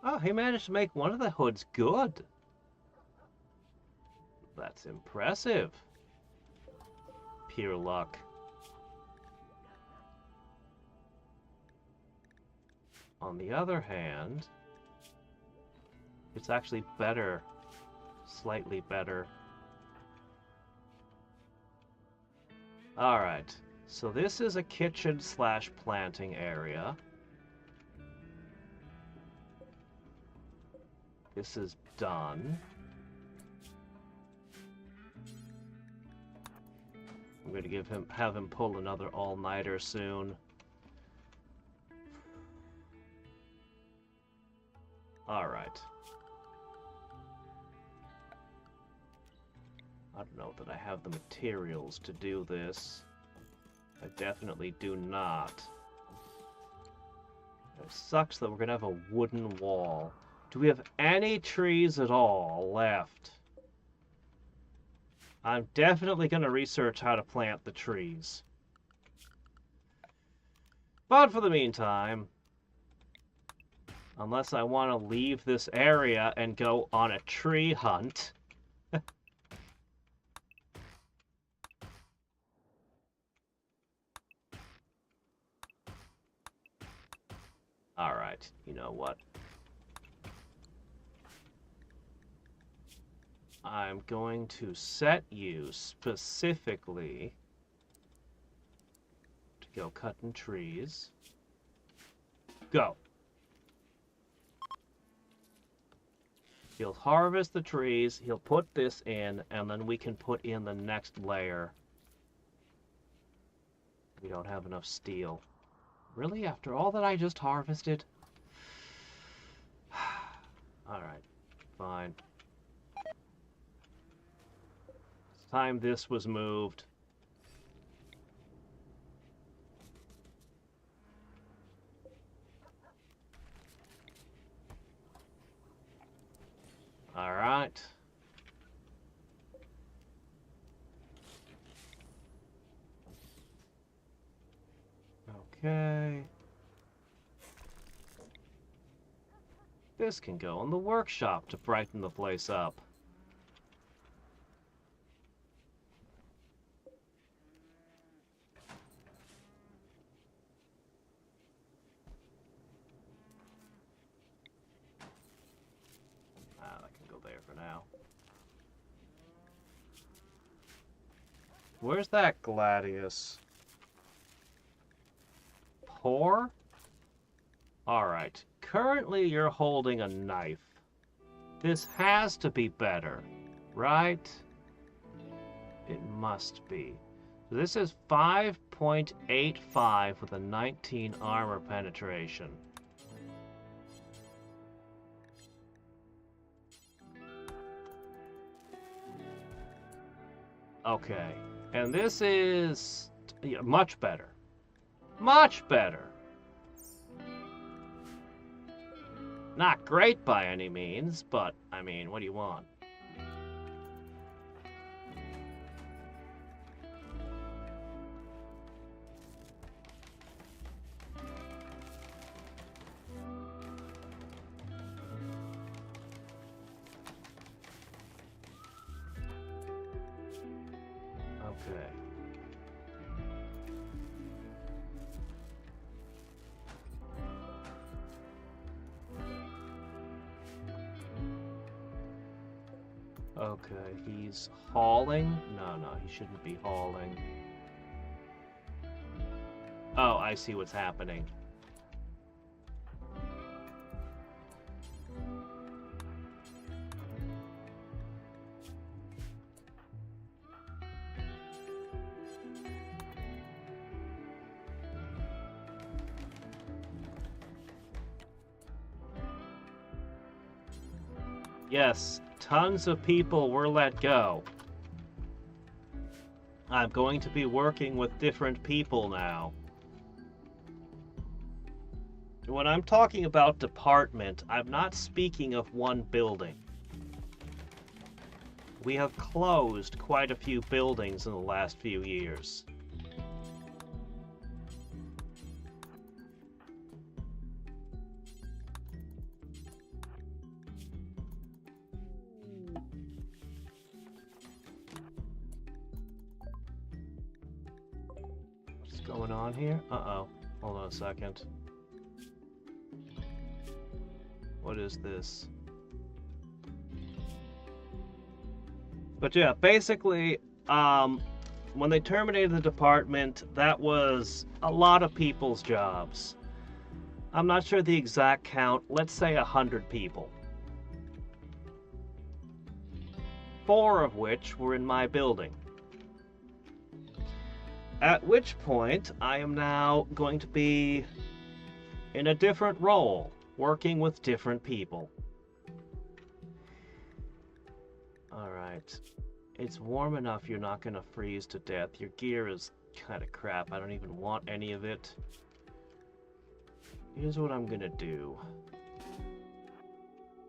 Oh, he managed to make one of the hoods good. That's impressive. Pure luck. On the other hand, it's actually better. Slightly better. Alright, so this is a kitchen / planting area. This is done. I'm going to have him pull another all-nighter soon. Alright. I don't know that I have the materials to do this. I definitely do not. It sucks that we're going to have a wooden wall. Do we have any trees at all left? I'm definitely going to research how to plant the trees. But for the meantime, unless I want to leave this area and go on a tree hunt. Alright, you know what? I'm going to set you specifically to go cutting trees. Go. He'll harvest the trees, he'll put this in, and then we can put in the next layer. We don't have enough steel. Really? After all that I just harvested? Alright, fine. It's time this was moved. Alright. Okay. This can go in the workshop to brighten the place up. That can go there for now. Where's that Gladius? Pour? Alright. Currently, you're holding a knife. This has to be better, right? It must be. So this is 5.85 with a 19 armor penetration. Okay, and this is much better. Much better. Not great by any means, but, I mean, what do you want? Okay. Okay, he's hauling? No, he shouldn't be hauling. Oh, I see what's happening. Yes, tons of people were let go. I'm going to be working with different people now. When I'm talking about department, I'm not speaking of one building. We have closed quite a few buildings in the last few years. What's going on here? Uh-oh. Hold on a second. What is this? But yeah, basically, when they terminated the department, that was a lot of people's jobs. I'm not sure the exact count. Let's say 100 people. 4 of which were in my building. At which point, I am now going to be in a different role, working with different people. Alright. It's warm enough you're not gonna freeze to death. Your gear is kind of crap. I don't even want any of it. Here's what I'm gonna do.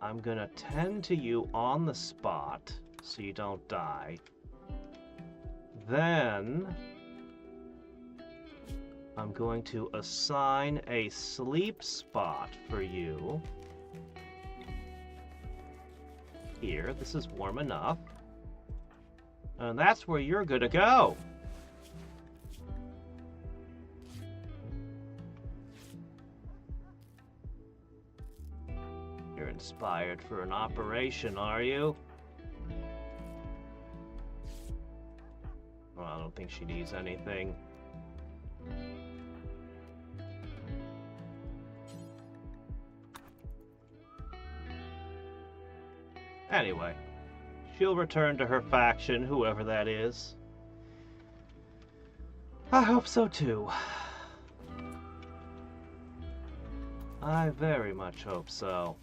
I'm gonna tend to you on the spot so you don't die. Then I'm going to assign a sleep spot for you. Here, this is warm enough. And that's where you're gonna go. You're inspired for an operation, are you? Well, I don't think she needs anything. Anyway, she'll return to her faction, whoever that is. I hope so too. I very much hope so.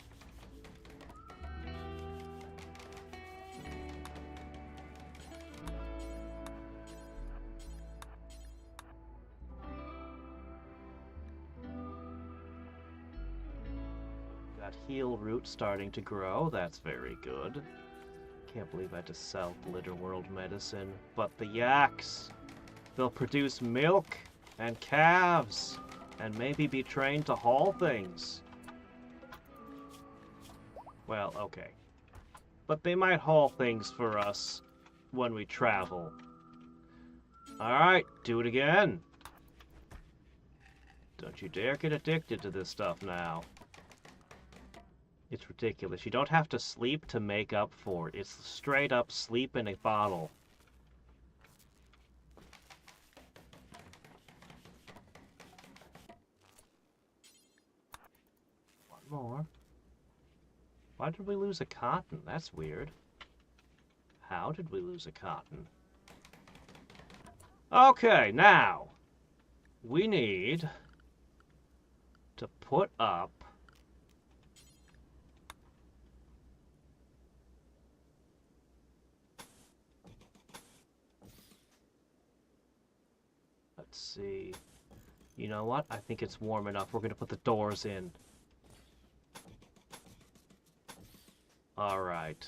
Got heal root starting to grow, that's very good. Can't believe I had to sell Liveworld medicine. But the yaks, they'll produce milk and calves and maybe be trained to haul things. Well, okay. But they might haul things for us when we travel. Alright, do it again. Don't you dare get addicted to this stuff now. It's ridiculous. You don't have to sleep to make up for it. It's straight up sleep in a bottle. One more. Why did we lose a cotton? That's weird. How did we lose a cotton? Okay, now we need to put up let's see. You know what? I think it's warm enough. We're going to put the doors in. All right.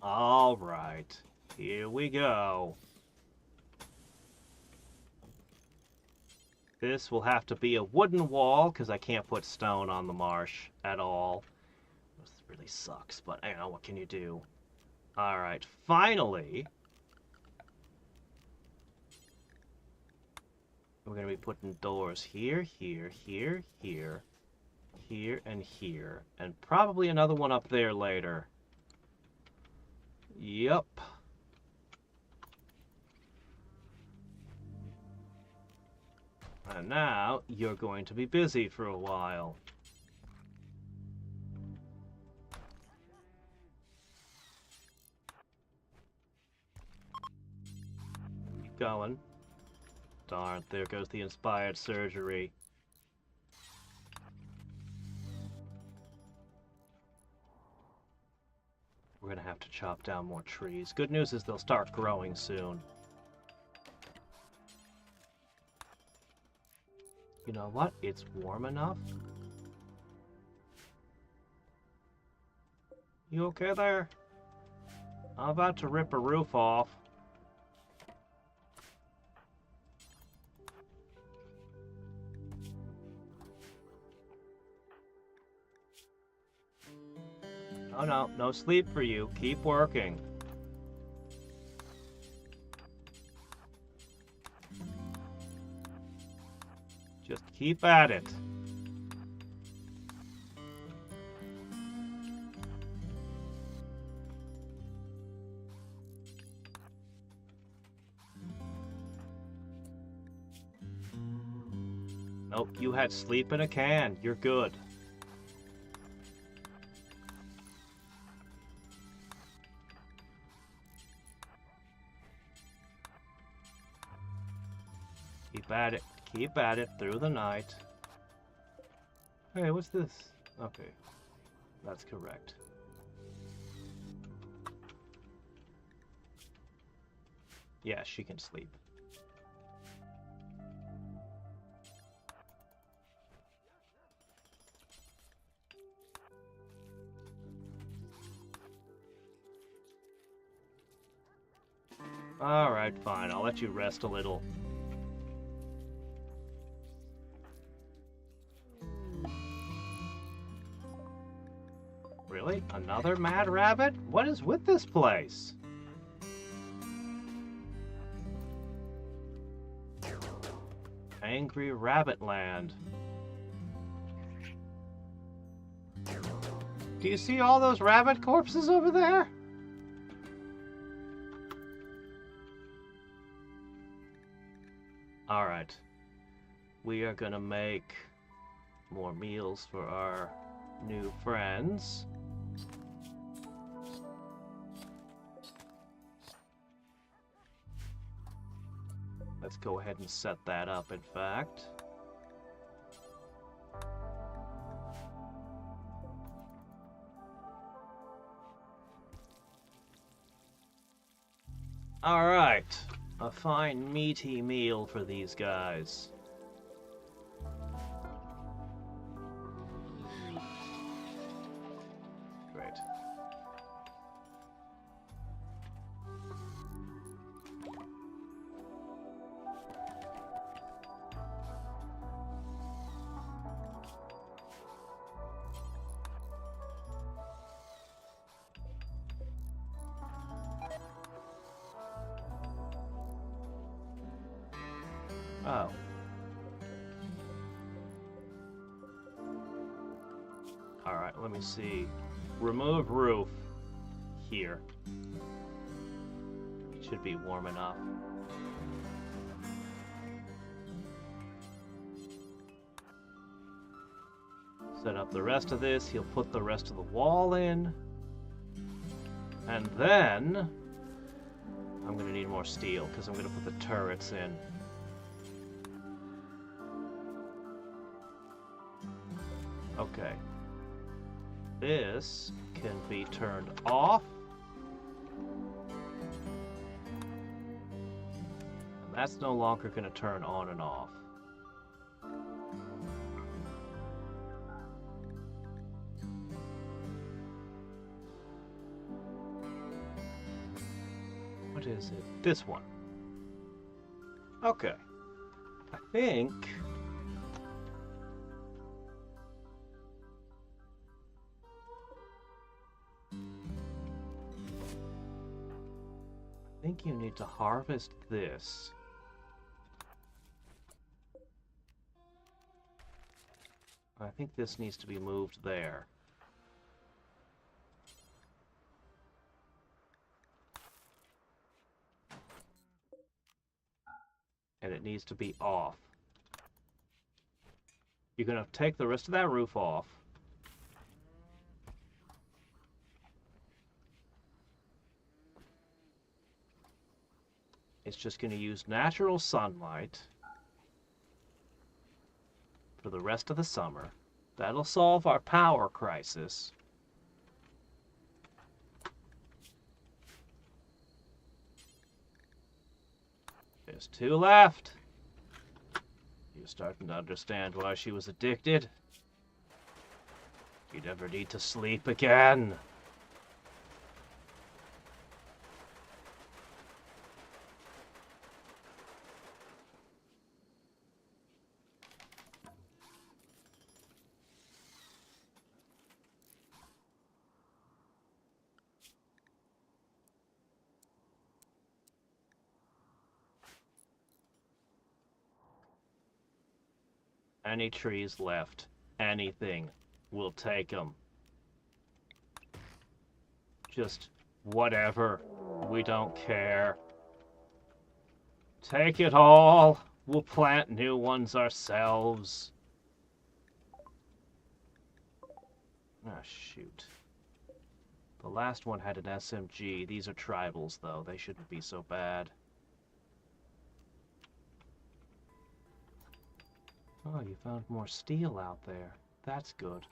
All right. Here we go. This will have to be a wooden wall because I can't put stone on the marsh at all. This really sucks, but I don't know, what can you do? All right, finally, we're going to be putting doors here, here, here, here, here, and here, and probably another one up there later. Yup. And now you're going to be busy for a while. Keep going. Darn, there goes the inspired surgery. We're gonna have to chop down more trees. Good news is they'll start growing soon. You know what? It's warm enough. You okay there? I'm about to rip a roof off. Oh no, no sleep for you. Keep working. Just keep at it. Nope, you had sleep in a can. You're good. Keep at it. Keep at it through the night. Hey, what's this? Okay. That's correct. Yeah, she can sleep. Alright, fine. I'll let you rest a little. Really? Another mad rabbit? What is with this place? Angry Rabbit Land. Do you see all those rabbit corpses over there? Alright. We are gonna make more meals for our new friends. Let's go ahead and set that up, in fact. Alright, a fine meaty meal for these guys. Great. Oh. Alright, let me see. Remove roof. Here. Should be warm enough. Set up the rest of this. He'll put the rest of the wall in. And then I'm going to need more steel because I'm going to put the turrets in. Okay. This can be turned off. And that's no longer going to turn on and off. What is it? This one. Okay. I think... you need to harvest this. I think this needs to be moved there. And it needs to be off. You're going to take the rest of that roof off. It's just going to use natural sunlight for the rest of the summer. That'll solve our power crisis. There's 2 left. You're starting to understand why she was addicted. You never need to sleep again. Any trees left, anything, we'll take them. Just whatever, we don't care. Take it all, we'll plant new ones ourselves. Ah, shoot. The last one had an SMG. These are tribals, though. They shouldn't be so bad. Oh, you found more steel out there. That's good.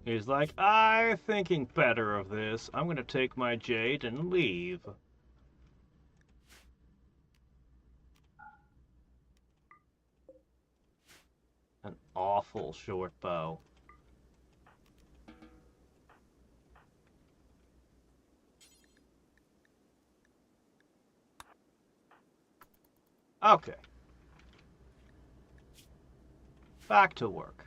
He's like, I'm thinking better of this. I'm going to take my jade and leave. An awful short bow. Okay. Back to work.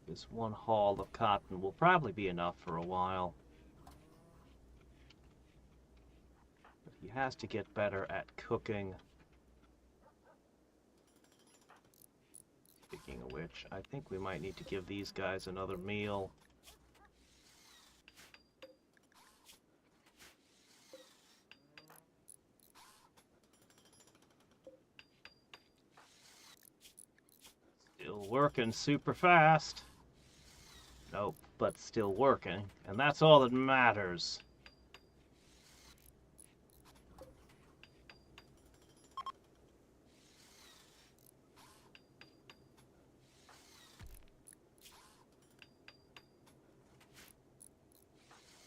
This one haul of cotton will probably be enough for a while. But he has to get better at cooking. Speaking of which, I think we might need to give these guys another meal. Still working super fast. Nope, but still working, and that's all that matters.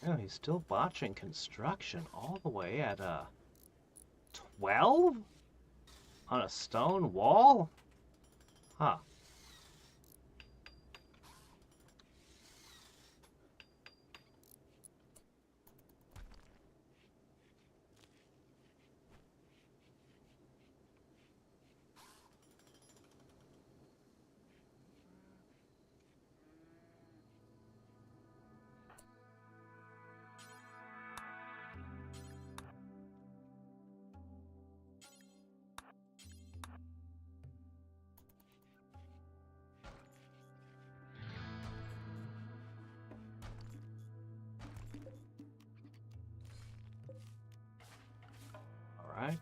Oh, he's still botching construction all the way at 12? On a stone wall? Huh. All right.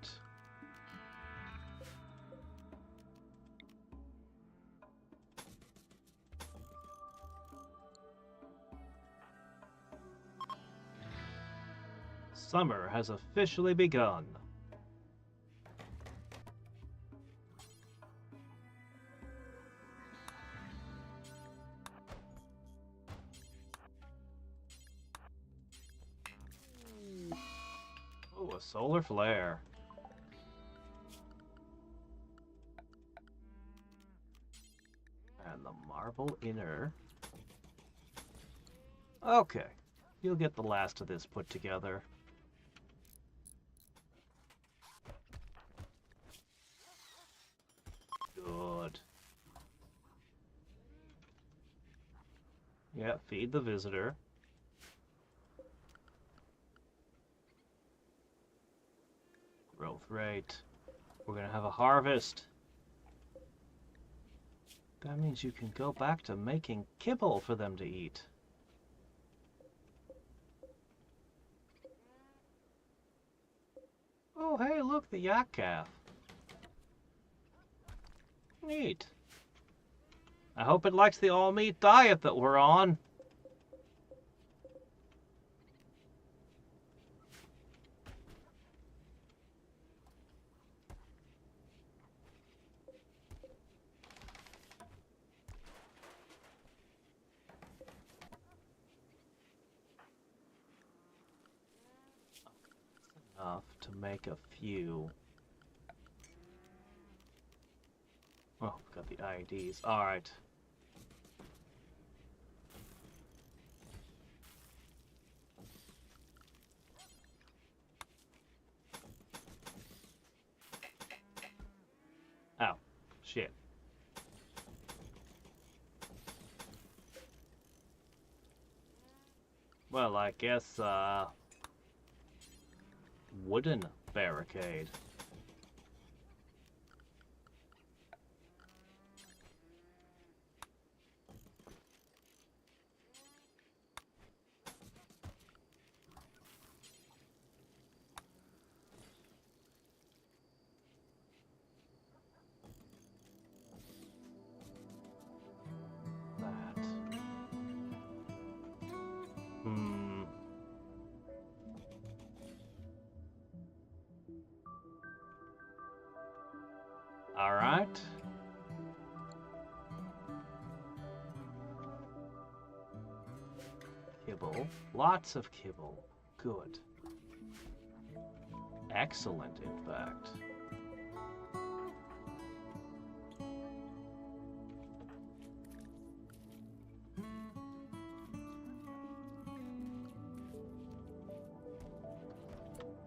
Summer has officially begun. Oh, a solar flare. And the marble inner. Okay, you'll get the last of this put together. Good. Yeah, feed the visitor. Growth rate. We're gonna have a harvest. That means you can go back to making kibble for them to eat. Oh, hey, look, the yak calf. Neat. I hope it likes the all-meat diet that we're on. Enough to make a few. Oh, got the IDs. All right. Ow. Shit. Well, I guess, wooden barricade. That. All right. Kibble. Lots of kibble. Good. Excellent, in fact.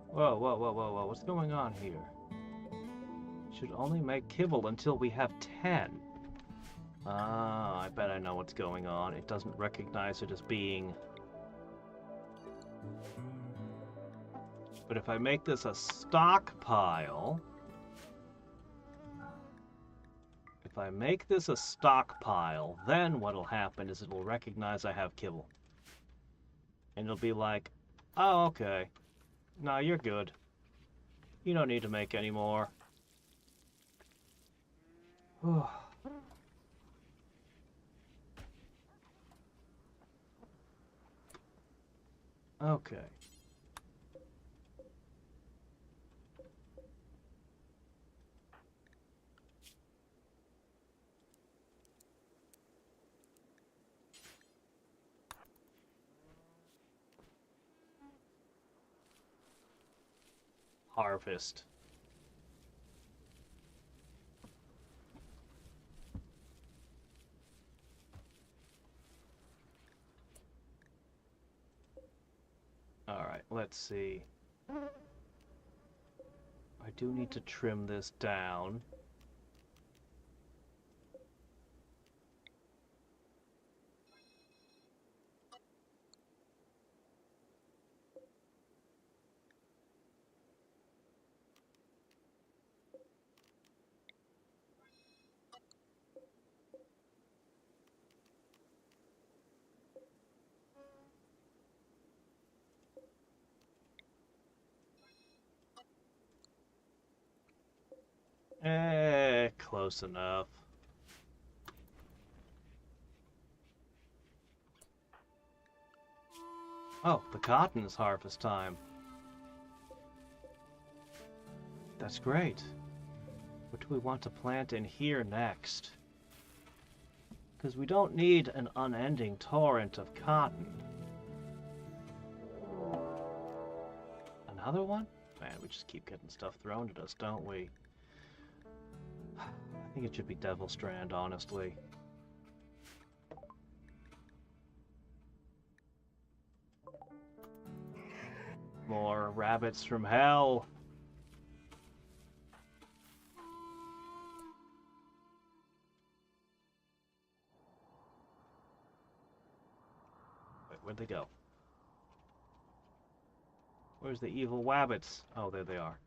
Whoa, whoa, whoa, whoa, whoa. What's going on here? Should only make kibble until we have 10. Ah, I bet I know what's going on. It doesn't recognize it as being... But if I make this a stockpile... If I make this a stockpile, then what'll happen is it'll recognize I have kibble. And it'll be like, oh, okay. No, you're good. You don't need to make any more. Okay. Harvest. Alright, let's see. I do need to trim this down. Close enough. Oh, the cotton is harvest time. That's great. What do we want to plant in here next? Because we don't need an unending torrent of cotton. Another one? Man, we just keep getting stuff thrown at us, don't we? I think it should be Devil Strand, honestly. More rabbits from hell. Wait, where'd they go? Where's the evil wabbits? Oh, there they are.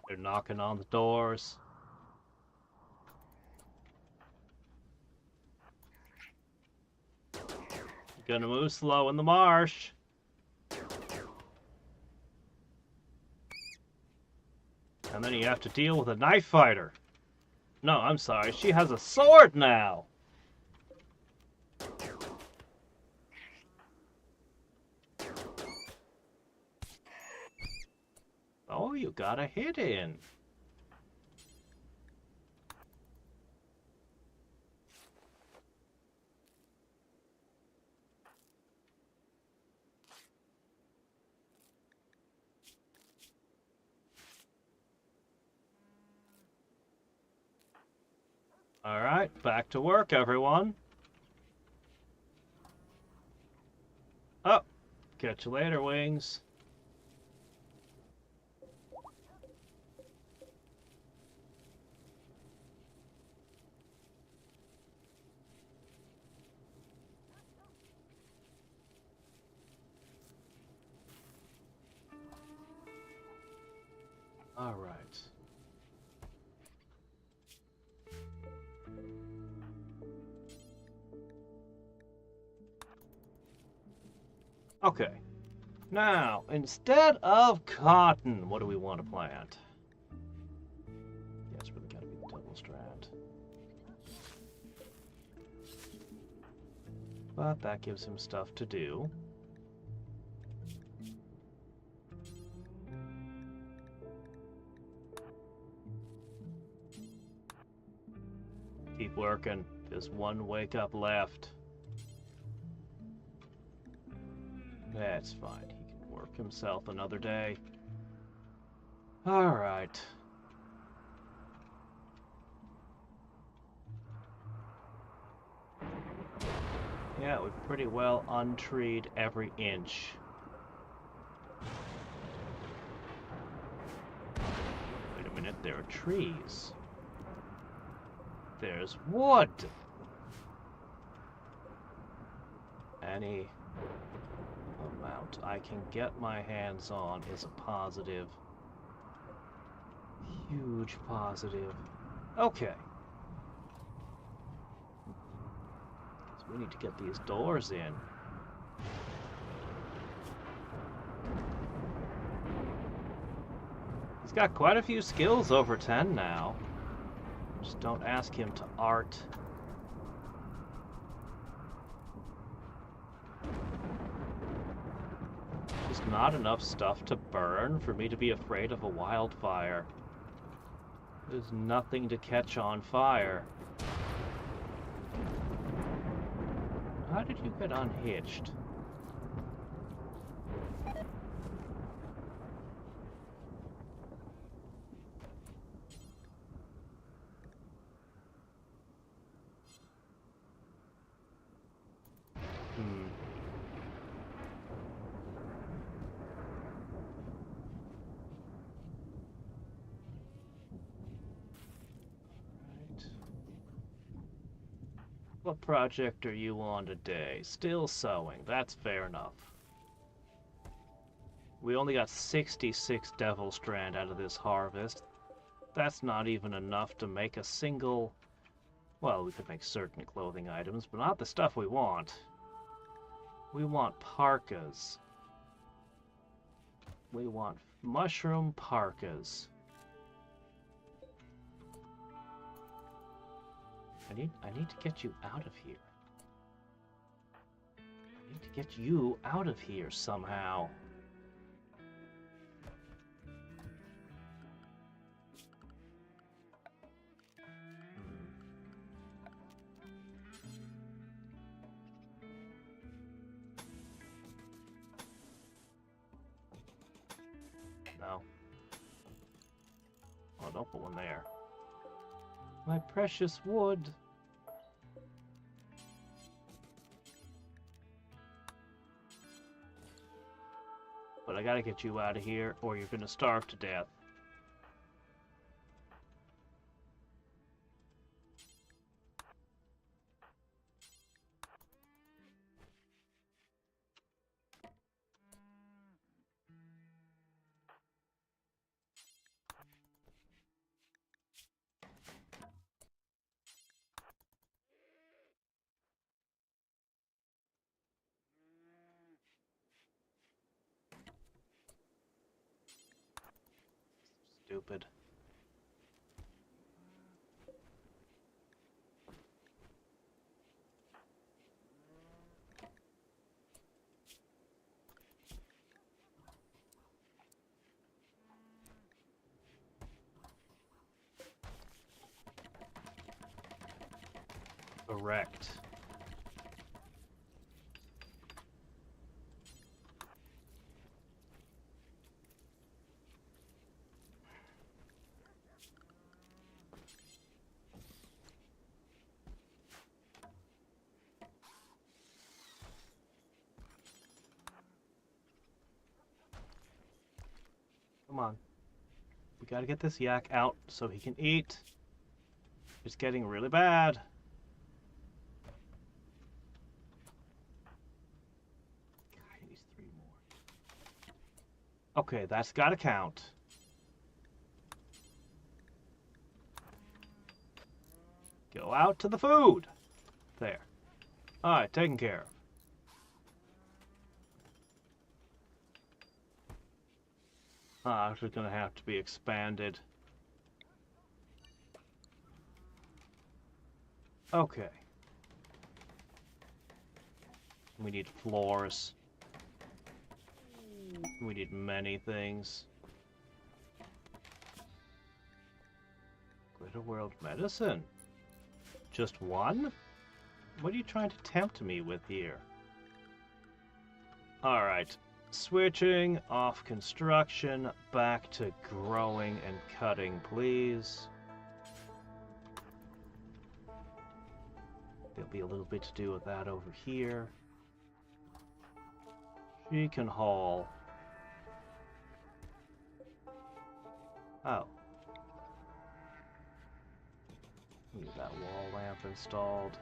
They're knocking on the doors. You're gonna move slow in the marsh. And then you have to deal with a knife fighter. No, I'm sorry, she has a sword now. Oh, you got a hit in. All right, back to work, everyone. Oh, catch you later, Wings. All right. Okay. Now, instead of cotton, what do we want to plant? Yeah, it's really got to be the Devil Strand. But that gives him stuff to do. Keep working. There's one wake up left. That's fine. He can work himself another day. Alright. Yeah, we've pretty well untreed every inch. Wait a minute, there are trees. There's wood. Any... amount I can get my hands on is a positive. Huge positive. Okay. So we need to get these doors in. He's got quite a few skills over 10 now. Just don't ask him to art. Just not enough stuff to burn for me to be afraid of a wildfire. There's nothing to catch on fire. How did you get unhitched? What project are you on today? Still sewing. That's fair enough. We only got 66 Devil Strand out of this harvest. That's not even enough to make a single... Well, we could make certain clothing items, but not the stuff we want. We want parkas. We want mushroom parkas. I need to get you out of here. I need to get you out of here somehow. No. Oh, don't put one there. My precious wood. But I gotta get you out of here, or you're gonna starve to death. Stupid. Correct. Come on. We gotta get this yak out so he can eat. It's getting really bad. God, he needs 3 more. Okay, that's gotta count. Go out to the food. There. Alright, taken care of. Actually gonna have to be expanded. Okay. We need floors. We need many things. Greater World Medicine. Just one? What are you trying to tempt me with here? Alright. Switching off construction, back to growing and cutting, please. There'll be a little bit to do with that over here. She can haul. Oh. Need that wall lamp installed.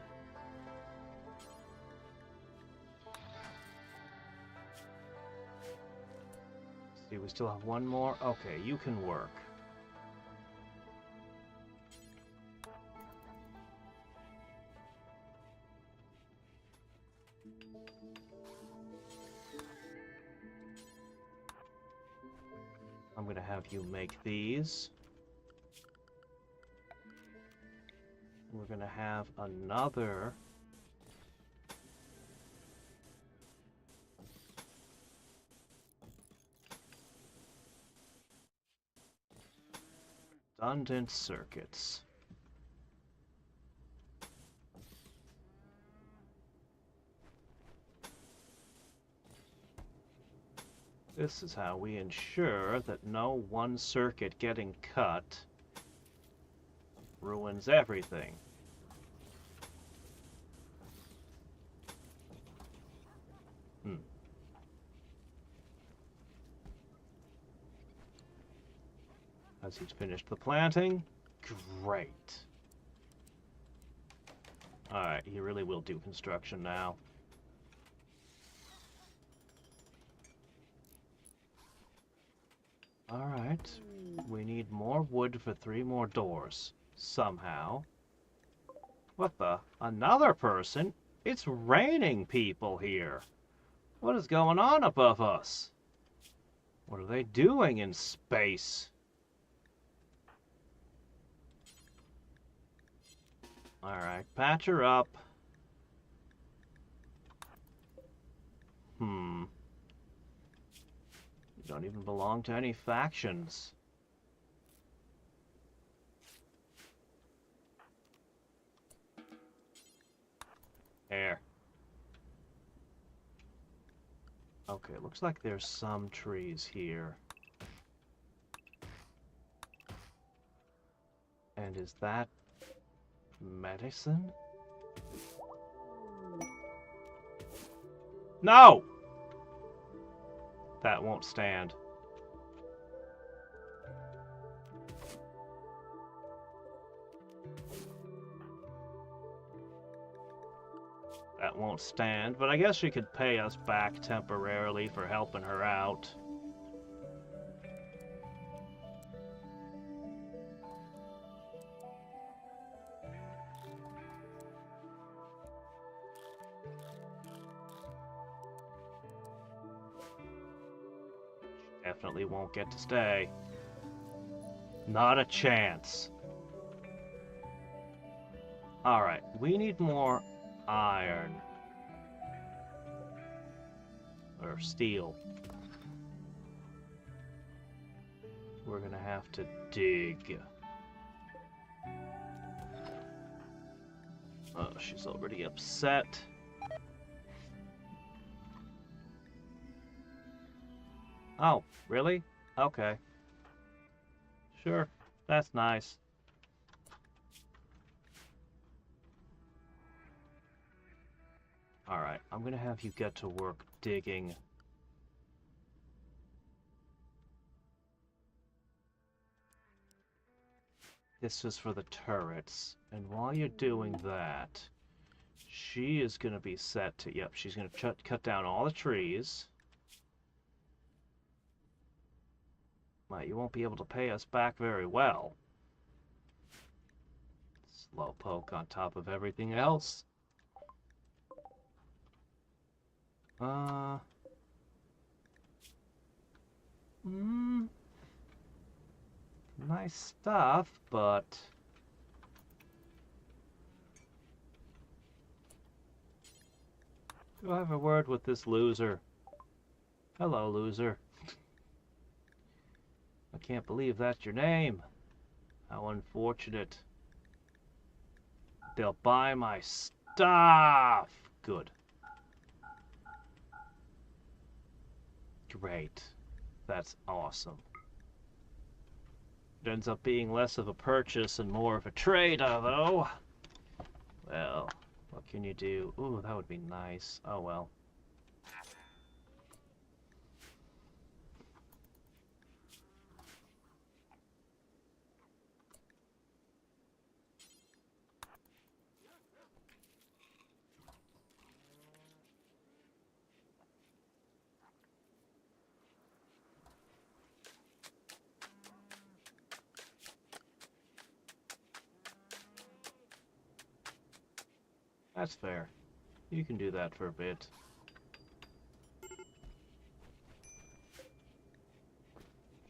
See, we still have one more. Okay, you can work. I'm gonna have you make these. We're gonna have another. Redundant circuits. This is how we ensure that no one circuit getting cut ruins everything. As he's finished the planting. Great. Alright, he really will do construction now. Alright. We need more wood for 3 more doors. Somehow. What the? Another person? It's raining people here. What is going on above us? What are they doing in space? Alright, patch her up. You don't even belong to any factions. There. Okay, looks like there's some trees here. And is that medicine? No! That won't stand. That won't stand, but I guess she could pay us back temporarily for helping her out. Definitely won't get to stay. Not a chance. Alright, we need more iron. Or steel. We're gonna have to dig. Oh, she's already upset. Oh, really? Okay. Sure, that's nice. Alright, I'm gonna have you get to work digging. This is for the turrets. And while you're doing that, she is gonna be set to... Yep, she's gonna cut down all the trees. Well, you won't be able to pay us back very well. Slowpoke on top of everything else. Nice stuff, but... Go have a word with this loser. Hello, loser. I can't believe that's your name. How unfortunate. They'll buy my stuff. Good. Great. That's awesome. It ends up being less of a purchase and more of a trade, though. Well, what can you do? Ooh, that would be nice. Oh, well. That's fair. You can do that for a bit.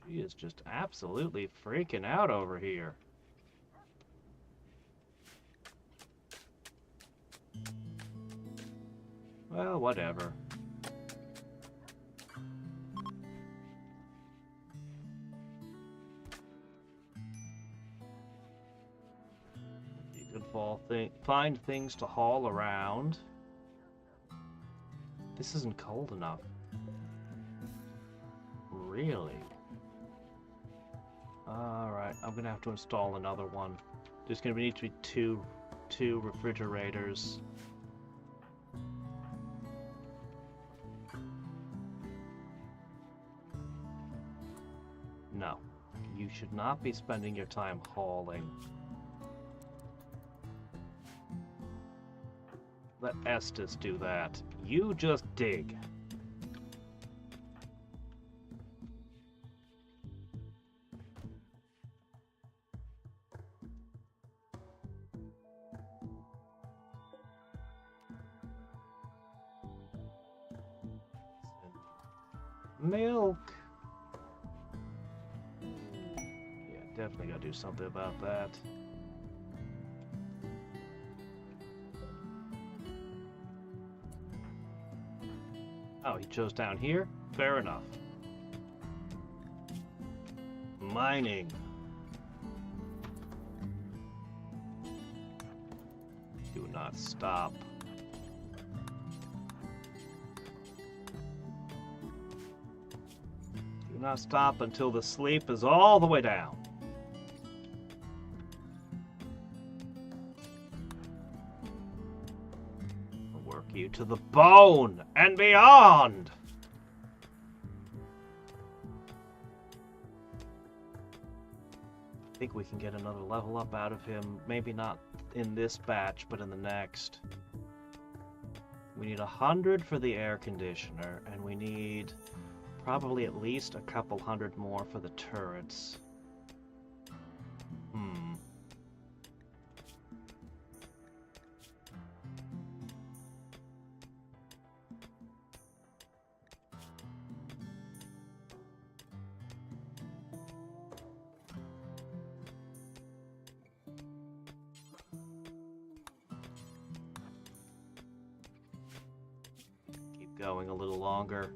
She is just absolutely freaking out over here. Well, whatever. You can find things to haul around. This isn't cold enough. Really? Alright, I'm gonna have to install another one. There's gonna need to be two refrigerators. No, you should not be spending your time hauling. Let Estes do that. You just dig. Milk. Yeah, definitely gotta do something about that. Oh, he chose down here? Fair enough. Mining. Do not stop. Do not stop until the sleep is all the way down. Work you to the bone and beyond. I think we can get another level up out of him. Maybe not in this batch, but in the next. We need 100 for the air conditioner, and we need probably at least a couple hundred more for the turrets. Keep going a little longer.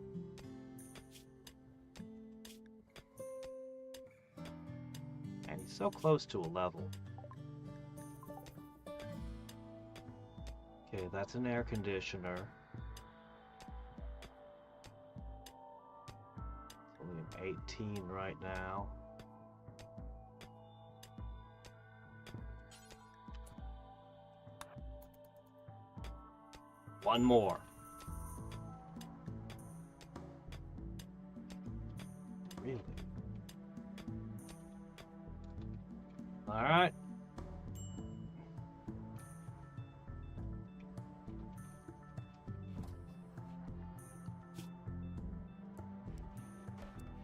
And he's so close to a level. Okay, that's an air conditioner. It's only an 18 right now. One more. Really? All right.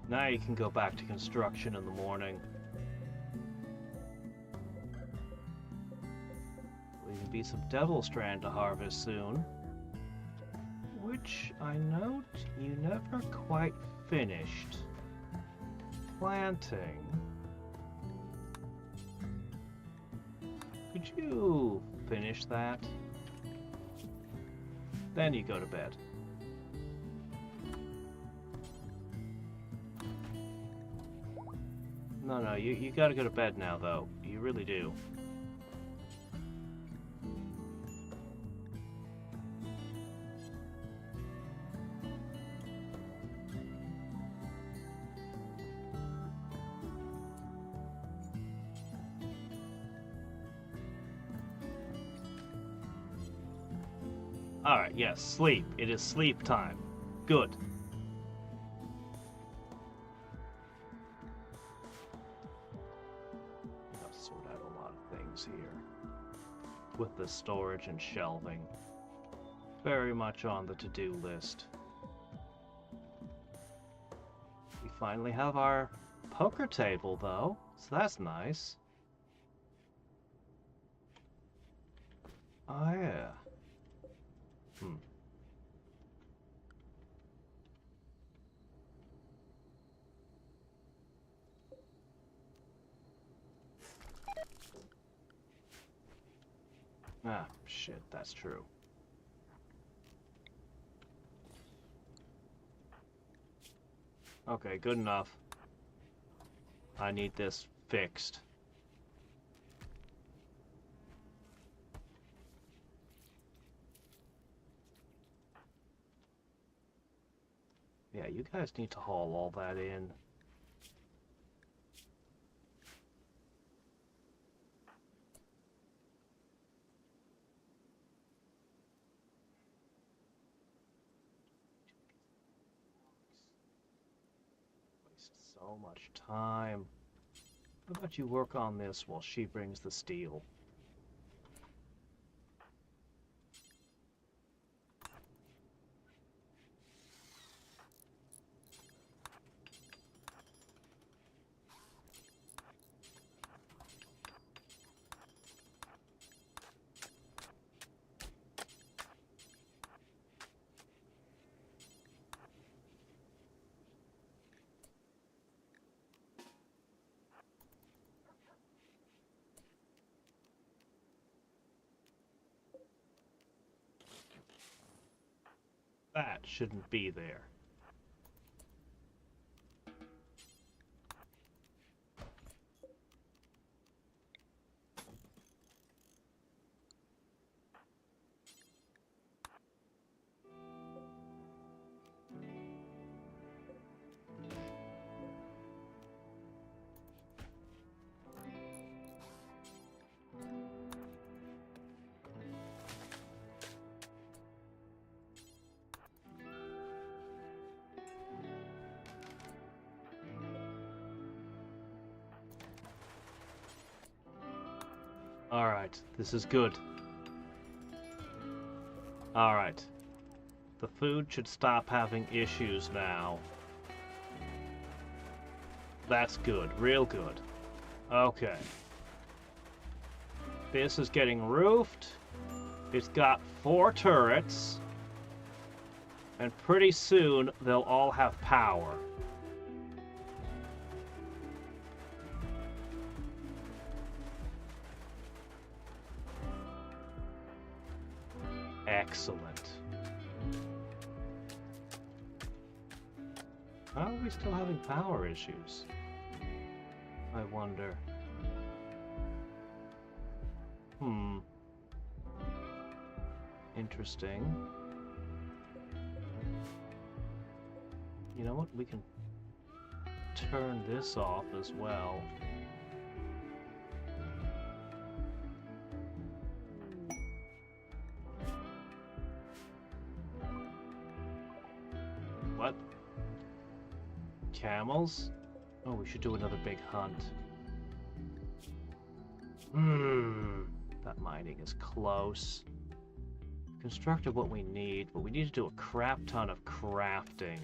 Now you can go back to construction in the morning. There'll even be some Devil Strand to harvest soon. Which I note you never quite finished planting. Could you finish that? Then you go to bed. No, you gotta go to bed now, though. You really do. Alright, yes, sleep. It is sleep time. Good. I'll sort out a lot of things here. With the storage and shelving. Very much on the to-do list. We finally have our poker table, though, so that's nice. Oh, yeah. Ah, shit, that's true. Okay, good enough. I need this fixed. Yeah, you guys need to haul all that in. Waste so much time. How about you work on this while she brings the steel? That shouldn't be there. Alright, this is good. Alright. The food should stop having issues now. That's good, real good. Okay. This is getting roofed. It's got 4 turrets. And pretty soon, they'll all have power. Excellent. How are we still having power issues? I wonder. Interesting. You know what? We can turn this off as well. What? Camels? Oh, we should do another big hunt. That mining is close. Constructed what we need, but we need to do a crap ton of crafting.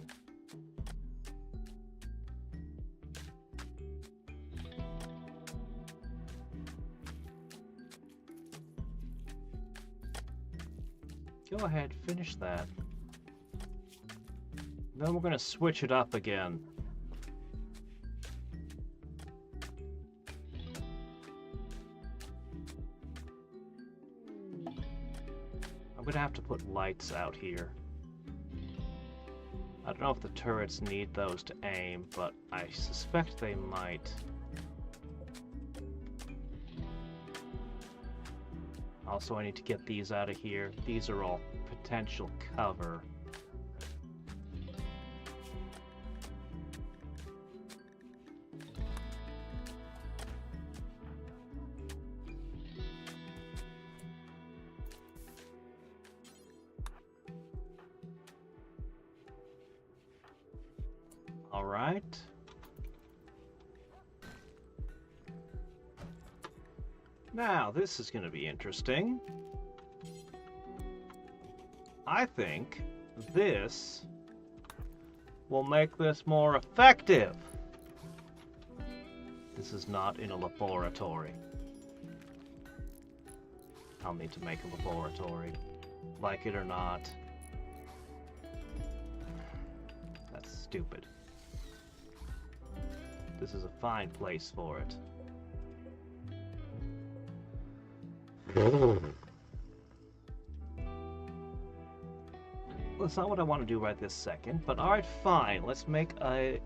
Go ahead, finish that. Then we're going to switch it up again. I'm going to have to put lights out here. I don't know if the turrets need those to aim, but I suspect they might. Also, I need to get these out of here. These are all potential cover. All right. Now, this is going to be interesting. I think this will make this more effective. This is not in a laboratory. I'll need to make a laboratory, like it or not. That's stupid. This is a fine place for it. That's not what I want to do right this second, but alright, fine. Let's make a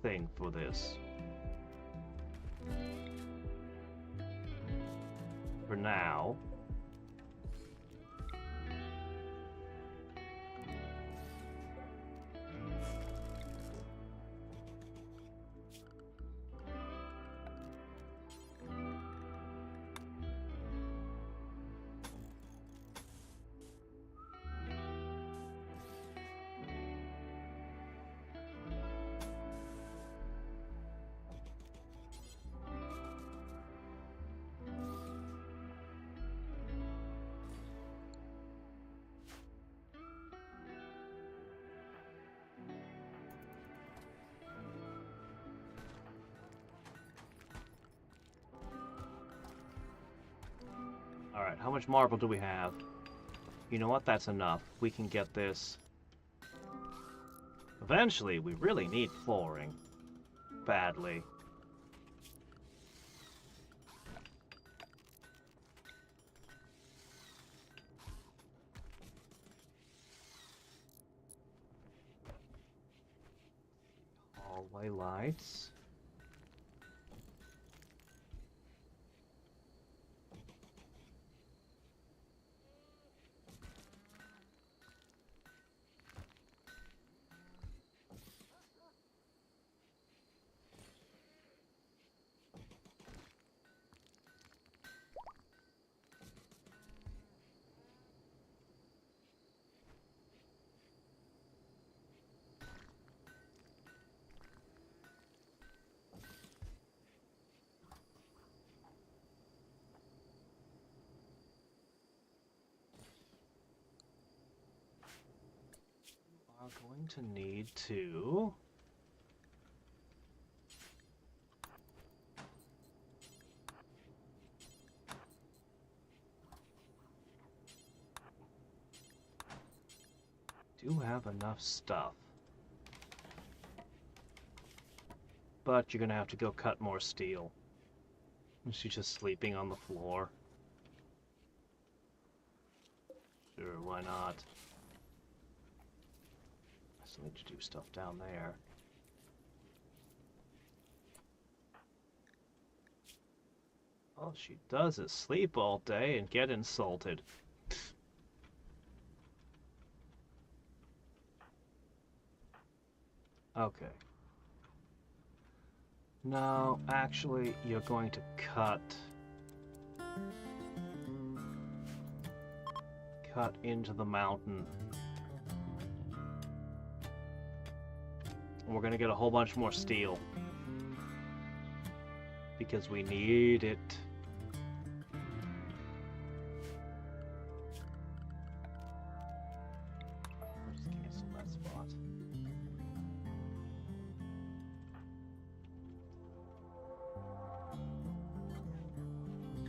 thing for this. For now. Alright, how much marble do we have? You know what? That's enough. We can get this. Eventually, we really need flooring. Badly. Hallway lights. Going to need to have enough stuff, but you're gonna have to go cut more steel. She's just sleeping on the floor. Sure, why not? I need to do stuff down there. All she does is sleep all day and get insulted. Okay. No, actually, you're going to cut into the mountain. And we're gonna get a whole bunch more steel. Because we need it. Let's cancel that spot.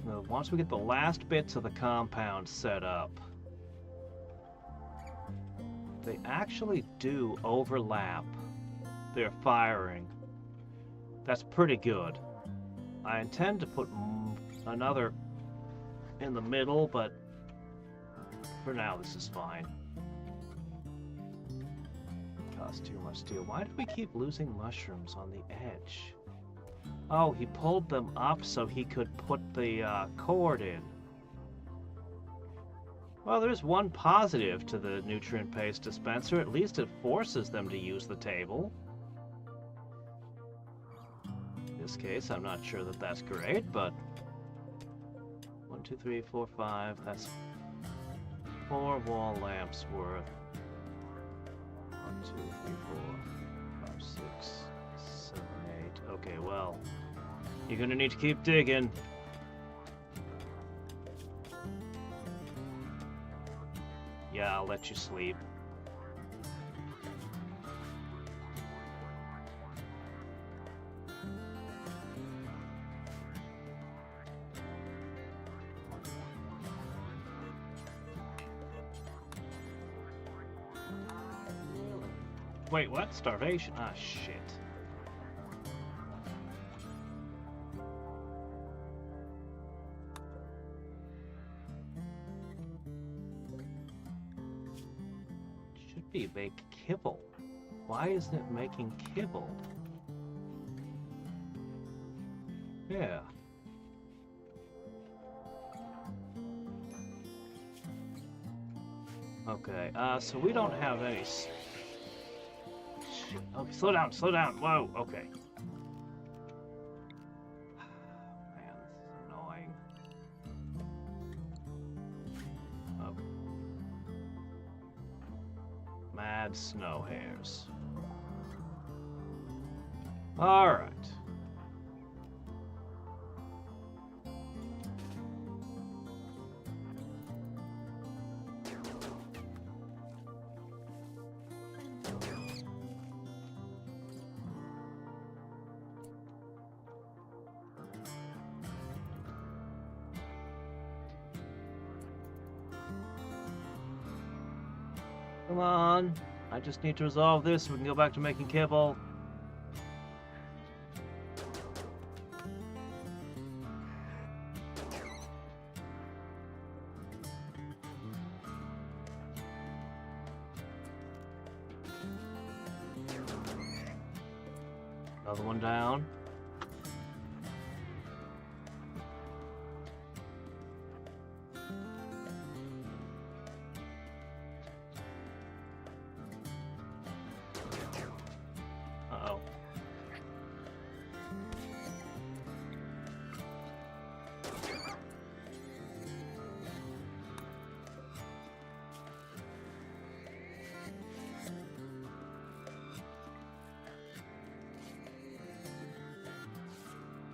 Now, once we get the last bits of the compound set up, they actually do overlap their firing. That's pretty good. I intend to put another in the middle, but for now this is fine. Costs too much steel. Why do we keep losing mushrooms on the edge? Oh, he pulled them up so he could put the cord in. Well, there's one positive to the nutrient paste dispenser. At least it forces them to use the table. In this case, I'm not sure that that's great, but 1, 2, 3, 4, 5. That's 4 wall lamps worth. 1, 2, 3, 4, 5, 6, 7, 8. Okay, well, you're gonna need to keep digging. Yeah, I'll let you sleep. Wait, what? Starvation? Ah, shit. You make kibble. Why isn't it making kibble? Yeah. Okay, so we don't have any... Shit. Okay, slow down, slow down. Whoa, okay. Man, this is annoying. Oh. Mad snow hares. Alright. Come on. I just need to resolve this so we can go back to making kibble. Another one down. Uh-oh.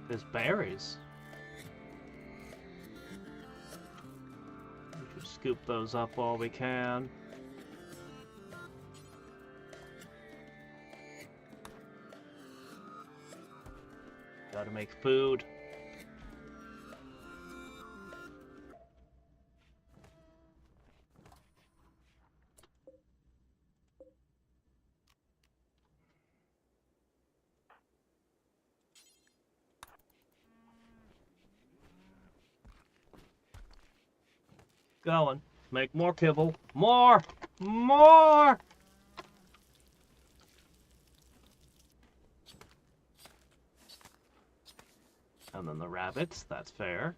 There's berries. We should scoop those up while we can. Gotta make food. Going. Make more kibble. More! More! And then the rabbits, that's fair.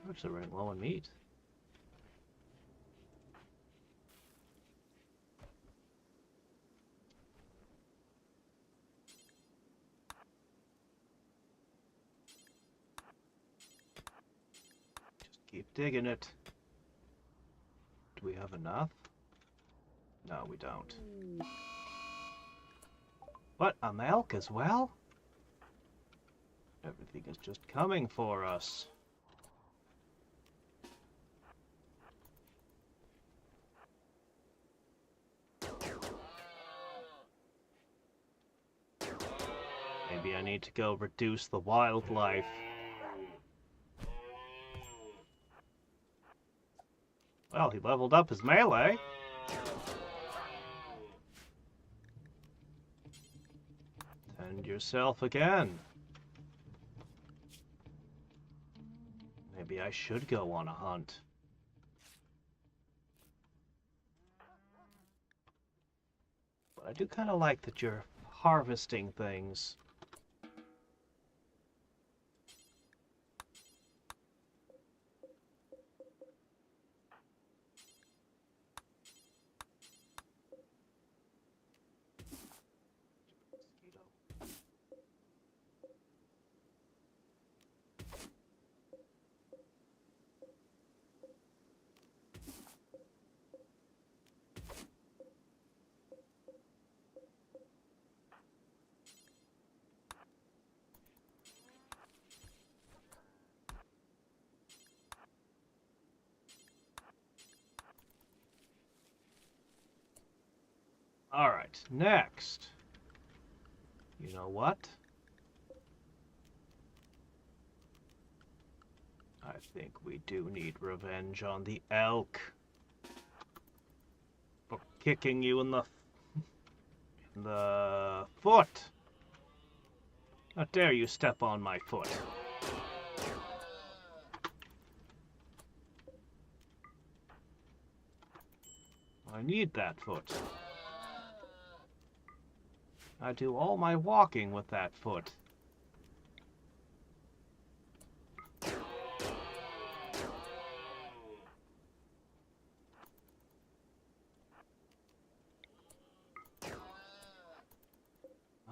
We're actually running low on meat. Keep digging it. Do we have enough? No, we don't. What? A milk as well? Everything is just coming for us. Maybe I need to go reduce the wildlife. Well, he leveled up his melee. Tend yourself again. Maybe I should go on a hunt. But I do kind of like that you're harvesting things. Alright, next. You know what? I think we do need revenge on the elk. For kicking you in the foot. How dare you step on my foot? I need that foot. I do all my walking with that foot.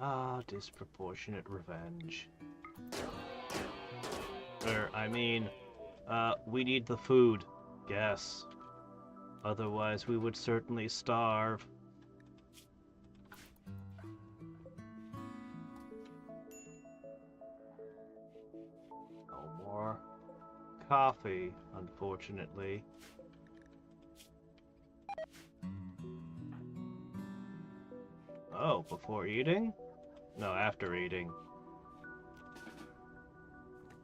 Ah, disproportionate revenge. We need the food. Yes. Otherwise, we would certainly starve. No more coffee, unfortunately. Oh, before eating? No, after eating.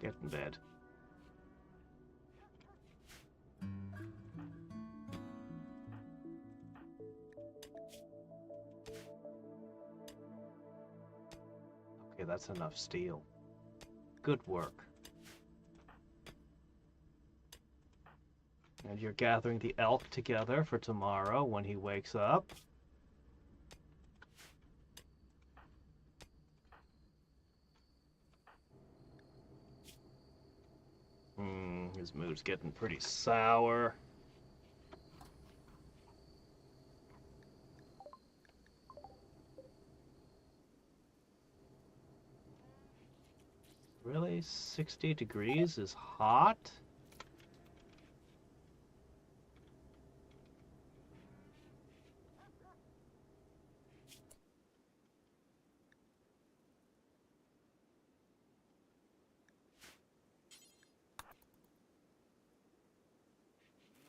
Get in bed. Okay, that's enough steel. Good work. And you're gathering the elk together for tomorrow when he wakes up. His mood's getting pretty sour. Really? 60 degrees is hot?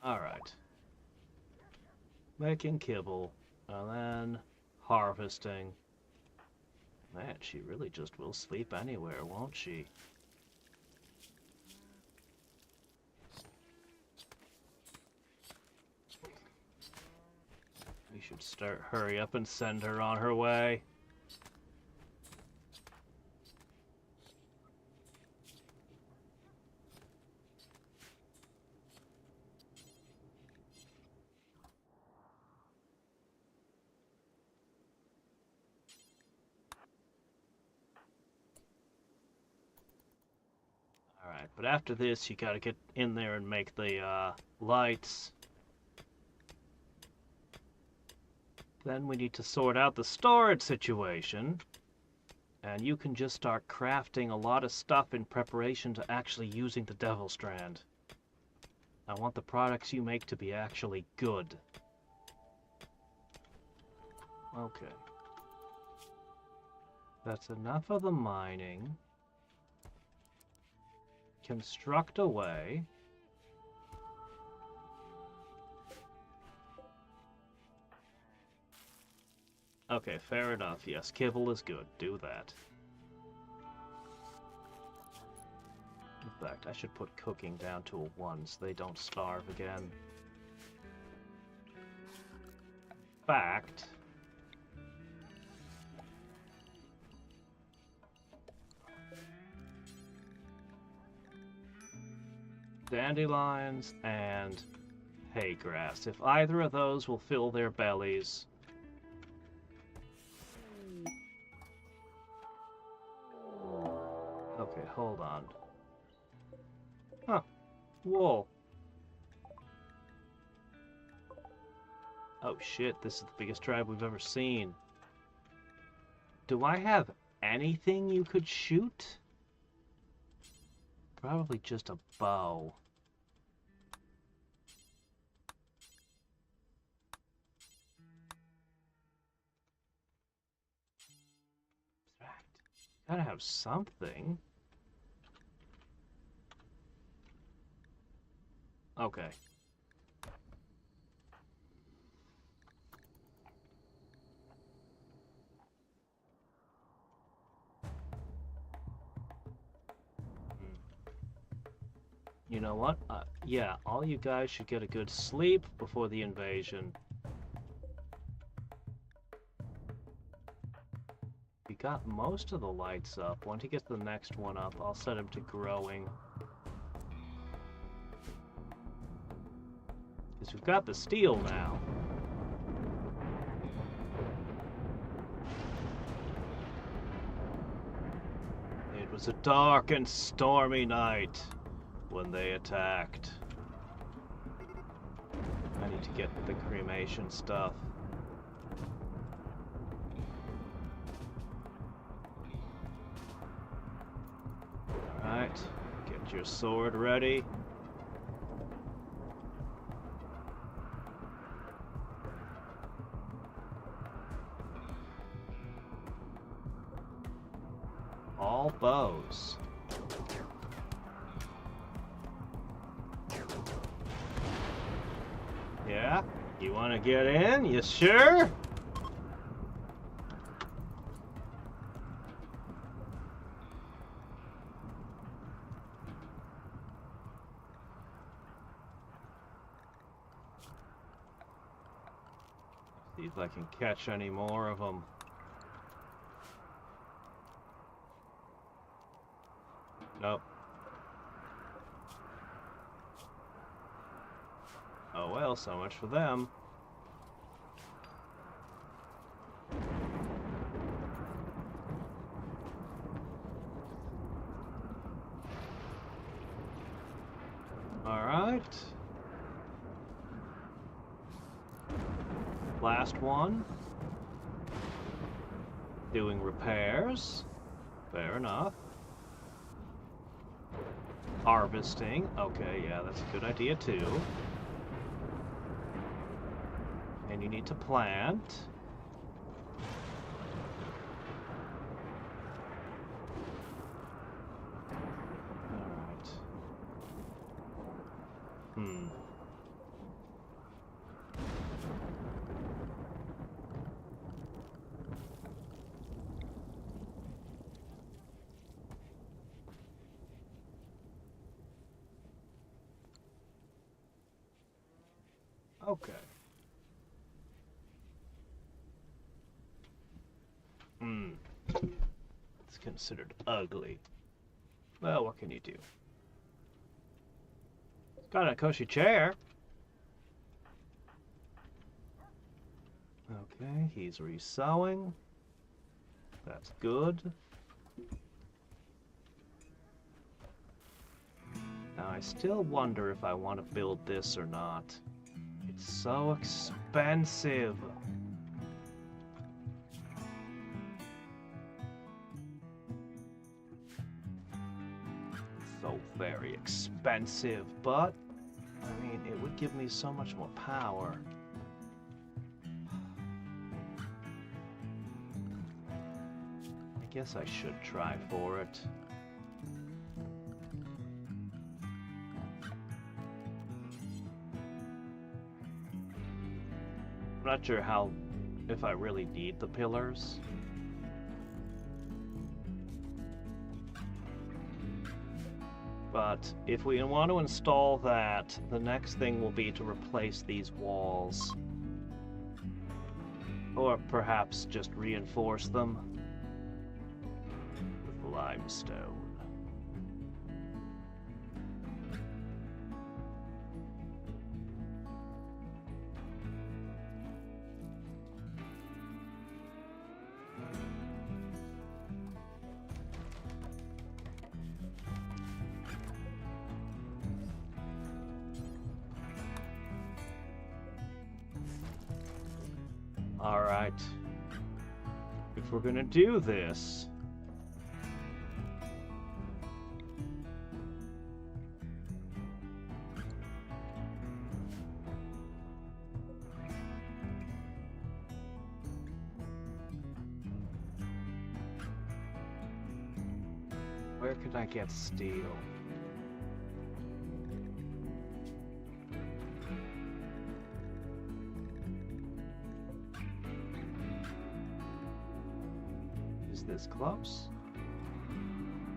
Alright. Making kibble, and then harvesting. Man, she really just will sleep anywhere, won't she? We should hurry up and send her on her way. Alright, but after this, you gotta get in there and make the lights. Then we need to sort out the storage situation. And you can just start crafting a lot of stuff in preparation to actually using the Devil Strand. I want the products you make to be actually good. Okay. That's enough of the mining. Construct away. Okay, fair enough. Yes, kibble is good. Do that. In fact, I should put cooking down to a 1 so they don't starve again. Fact. Dandelions and hay grass. If either of those will fill their bellies. Okay, hold on. Huh. Wool. Oh shit, this is the biggest tribe we've ever seen. Do I have anything you could shoot? Probably just a bow. Gotta have something. Okay. You know what? Yeah, all you guys should get a good sleep before the invasion. We got most of the lights up. Once he gets the next one up, I'll set him to growing. Because we've got the steel now. was a dark and stormy night when they attacked. I need to get the cremation stuff. Alright, get your sword ready. All bows. Yeah? You want to get in? You sure? See if I can catch any more of them. Nope. Oh well, so much for them. Alright. Last one. Doing repairs. Fair enough. Harvesting. Okay, yeah, that's a good idea too. And you need to plant. Alright. Okay. It's considered ugly. Well, what can you do? It's got a cushy chair. Okay, he's resewing. That's good. Now, I still wonder if I want to build this or not. It's so expensive. So very expensive, but I mean, it would give me so much more power. I guess I should try for it. I'm not sure if I really need the pillars. But if we want to install that, the next thing will be to replace these walls. Or perhaps just reinforce them with limestone. Alright, if we're gonna do this, where could I get steel? This close?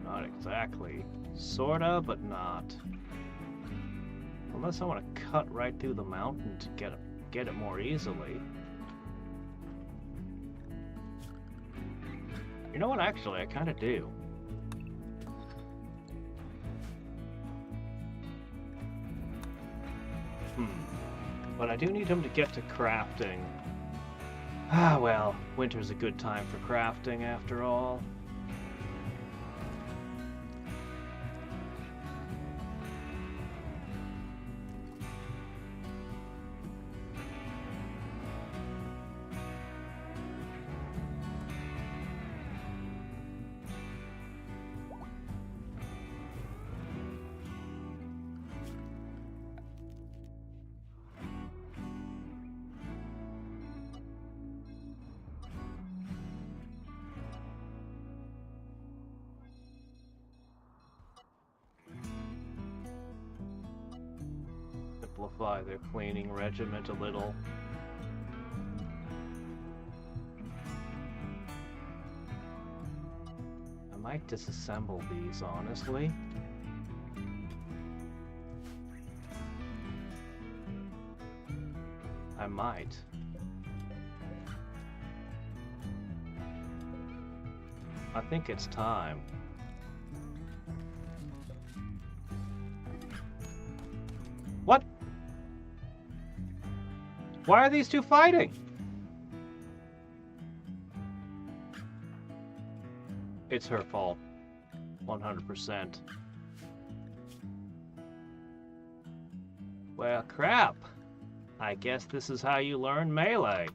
Not exactly. Sorta, but not. Unless I want to cut right through the mountain to get it more easily. You know what? Actually, I kind of do. But I do need him to get to crafting. Ah, well, winter's a good time for crafting after all. simplify their cleaning regiment a little. I might disassemble these, honestly. I might. I think it's time. What? Why are these two fighting? It's her fault. 100%. Well, crap. I guess this is how you learn melee.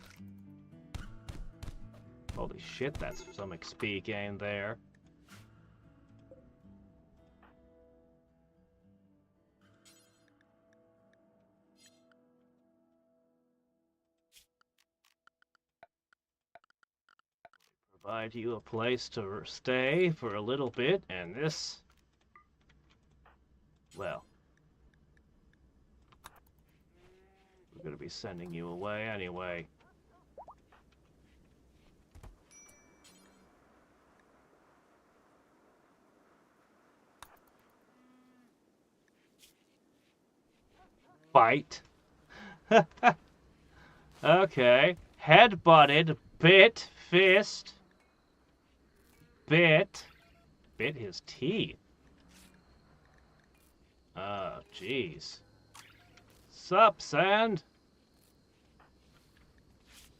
Holy shit, that's some XP gain there. Provide you a place to stay for a little bit, and this... well... we're gonna be sending you away anyway. Fight. Okay. Head-butted, bit, fist, bit his teeth. Oh, jeez. Sup, Sand?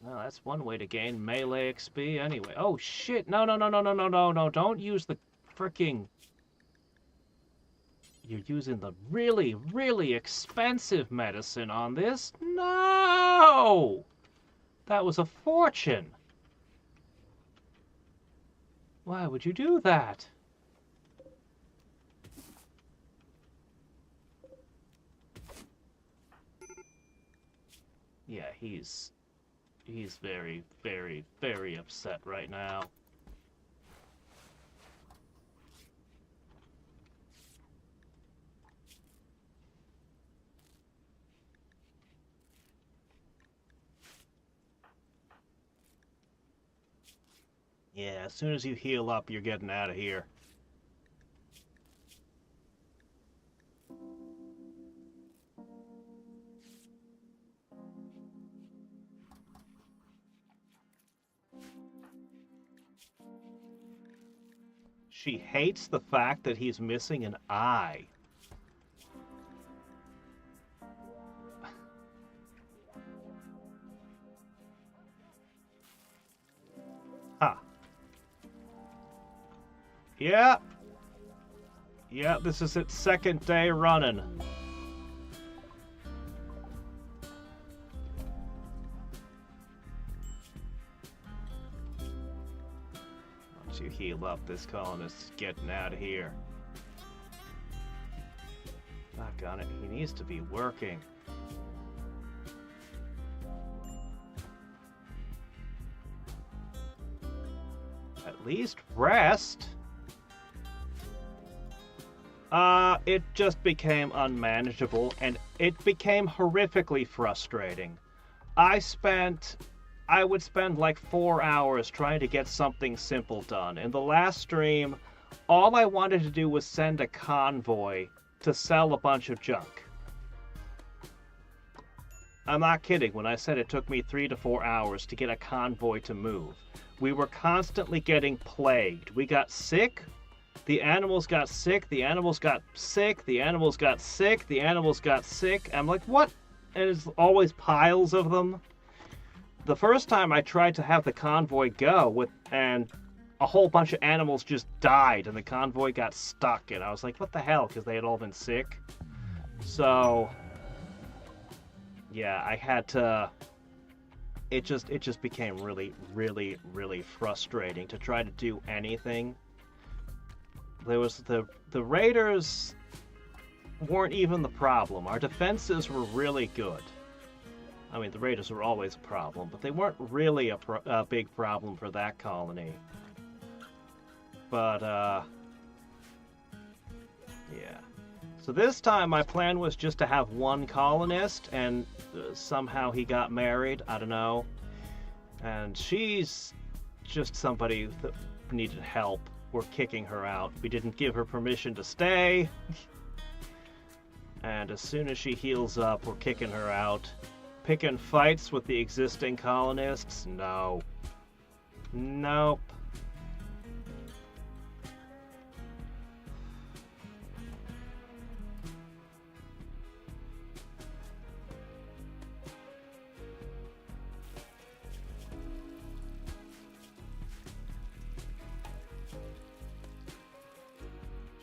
Well, that's one way to gain melee XP anyway. Oh, shit. No, no, no, no, no, no, no, no. Don't use the fricking... You're using the really, really expensive medicine on this? No! That was a fortune. Why would you do that? Yeah, he's very, very, very upset right now. Yeah, as soon as you heal up, you're getting out of here. She hates the fact that he's missing an eye. Huh. Yeah. Yeah, this is its second day running. Once you heal up, this colonist's getting out of here. Doggone it, he needs to be working. At least rest. It just became unmanageable, and it became horrifically frustrating. I would spend like 4 hours trying to get something simple done. In the last stream, all I wanted to do was send a convoy to sell a bunch of junk. I'm not kidding when I said it took me 3 to 4 hours to get a convoy to move. We were constantly getting plagued. We got sick. The animals got sick. The animals got sick. The animals got sick. The animals got sick. I'm like, what? And it's always piles of them. The first time I tried to have the convoy go, and a whole bunch of animals just died, and the convoy got stuck. And I was like, what the hell? Because they had all been sick. So, yeah, I had to... It just became really, really, really frustrating to try to do anything. There was the raiders weren't even the problem. Our defenses were really good. I mean, the raiders were always a problem, but they weren't really a big problem for that colony. But, yeah. So this time my plan was just to have one colonist, and somehow he got married. I don't know. And she's just somebody that needed help. We're kicking her out. We didn't give her permission to stay. And as soon as she heals up, we're kicking her out. Picking fights with the existing colonists? No. Nope.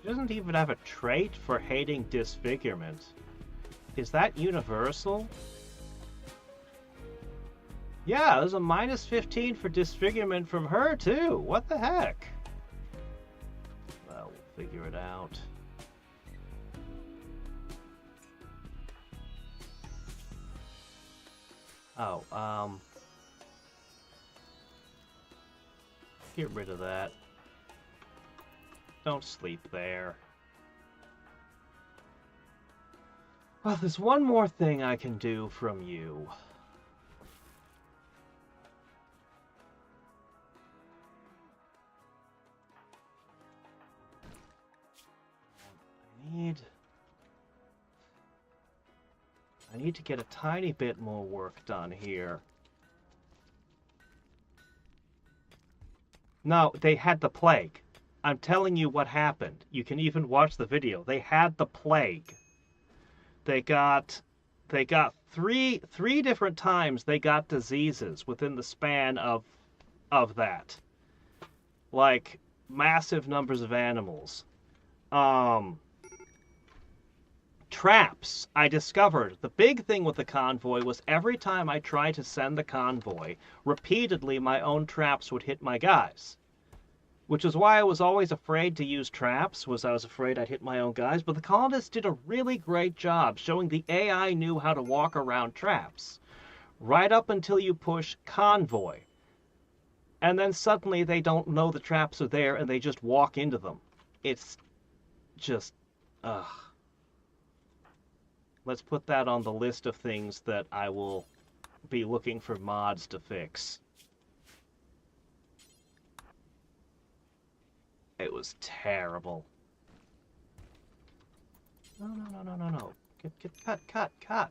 She doesn't even have a trait for hating disfigurement. Is that universal? Yeah, there's a minus 15 for disfigurement from her, too. What the heck? Well, we'll figure it out. Oh, get rid of that. Don't sleep there. Well, there's one more thing I can do from you. I need to get a tiny bit more work done here. No, they had the plague. I'm telling you what happened. You can even watch the video. They had the plague. They got three different times they got diseases within the span of that. Like massive numbers of animals. Traps. I discovered the big thing with the convoy was every time I tried to send the convoy, repeatedly my own traps would hit my guys. Which is why I was always afraid to use traps, was I was afraid I'd hit my own guys. But the colonists did a really great job showing the AI knew how to walk around traps. Right up until you push convoy. And then suddenly they don't know the traps are there and they just walk into them. It's just... ugh. Let's put that on the list of things that I will be looking for mods to fix. It was terrible. No. Cut.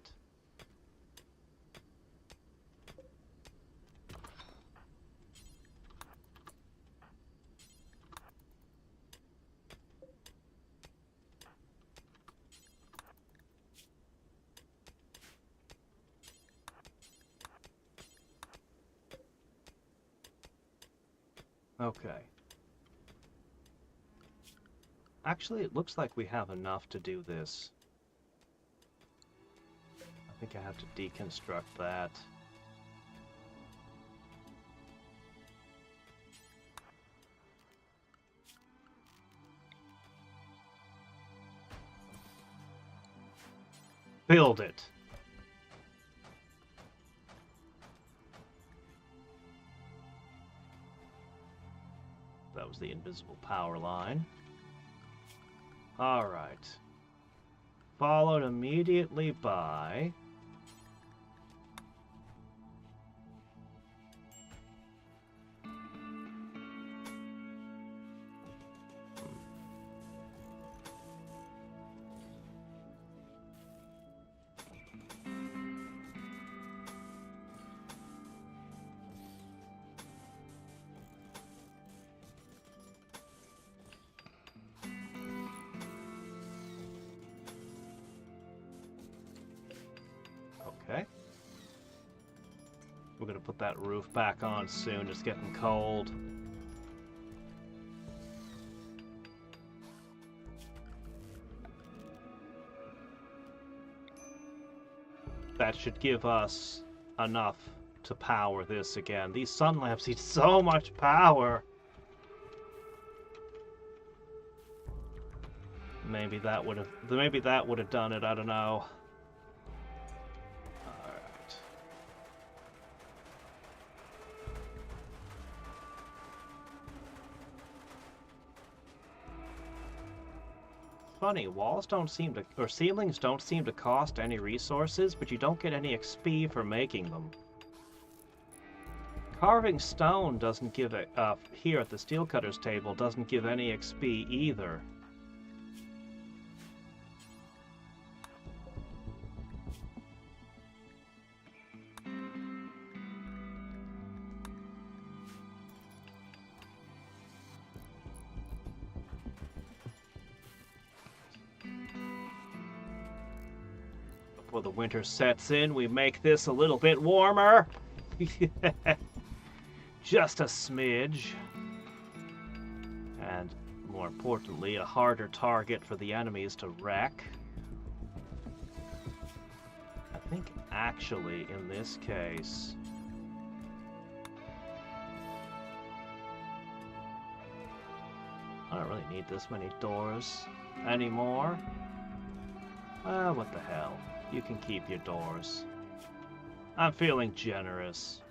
Okay. Actually, it looks like we have enough to do this. I think I have to deconstruct that. Build it. That was the invisible power line. All right. Followed immediately by... Okay. We're gonna put that roof back on soon. It's getting cold. That should give us enough to power this again. These sun lamps need so much power. Maybe that would have done it. I don't know. funny. Walls don't seem to, or ceilings don't seem to cost any resources, but you don't get any XP for making them. Carving stone doesn't give it, here at the steelcutter's table, doesn't give any XP either. Before the winter sets in, we make this a little bit warmer. Just a smidge. And more importantly, a harder target for the enemies to wreck. I think actually in this case, I don't really need this many doors anymore. What the hell. You can keep your doors. I'm feeling generous.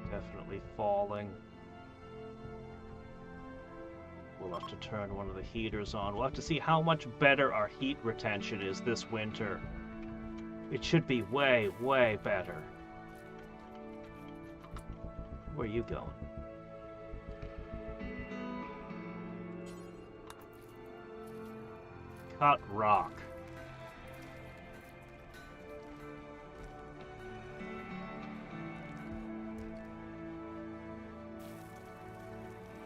Definitely falling. We'll have to turn one of the heaters on. We'll have to see how much better our heat retention is this winter. It should be way, way better. Where are you going? Cut rock.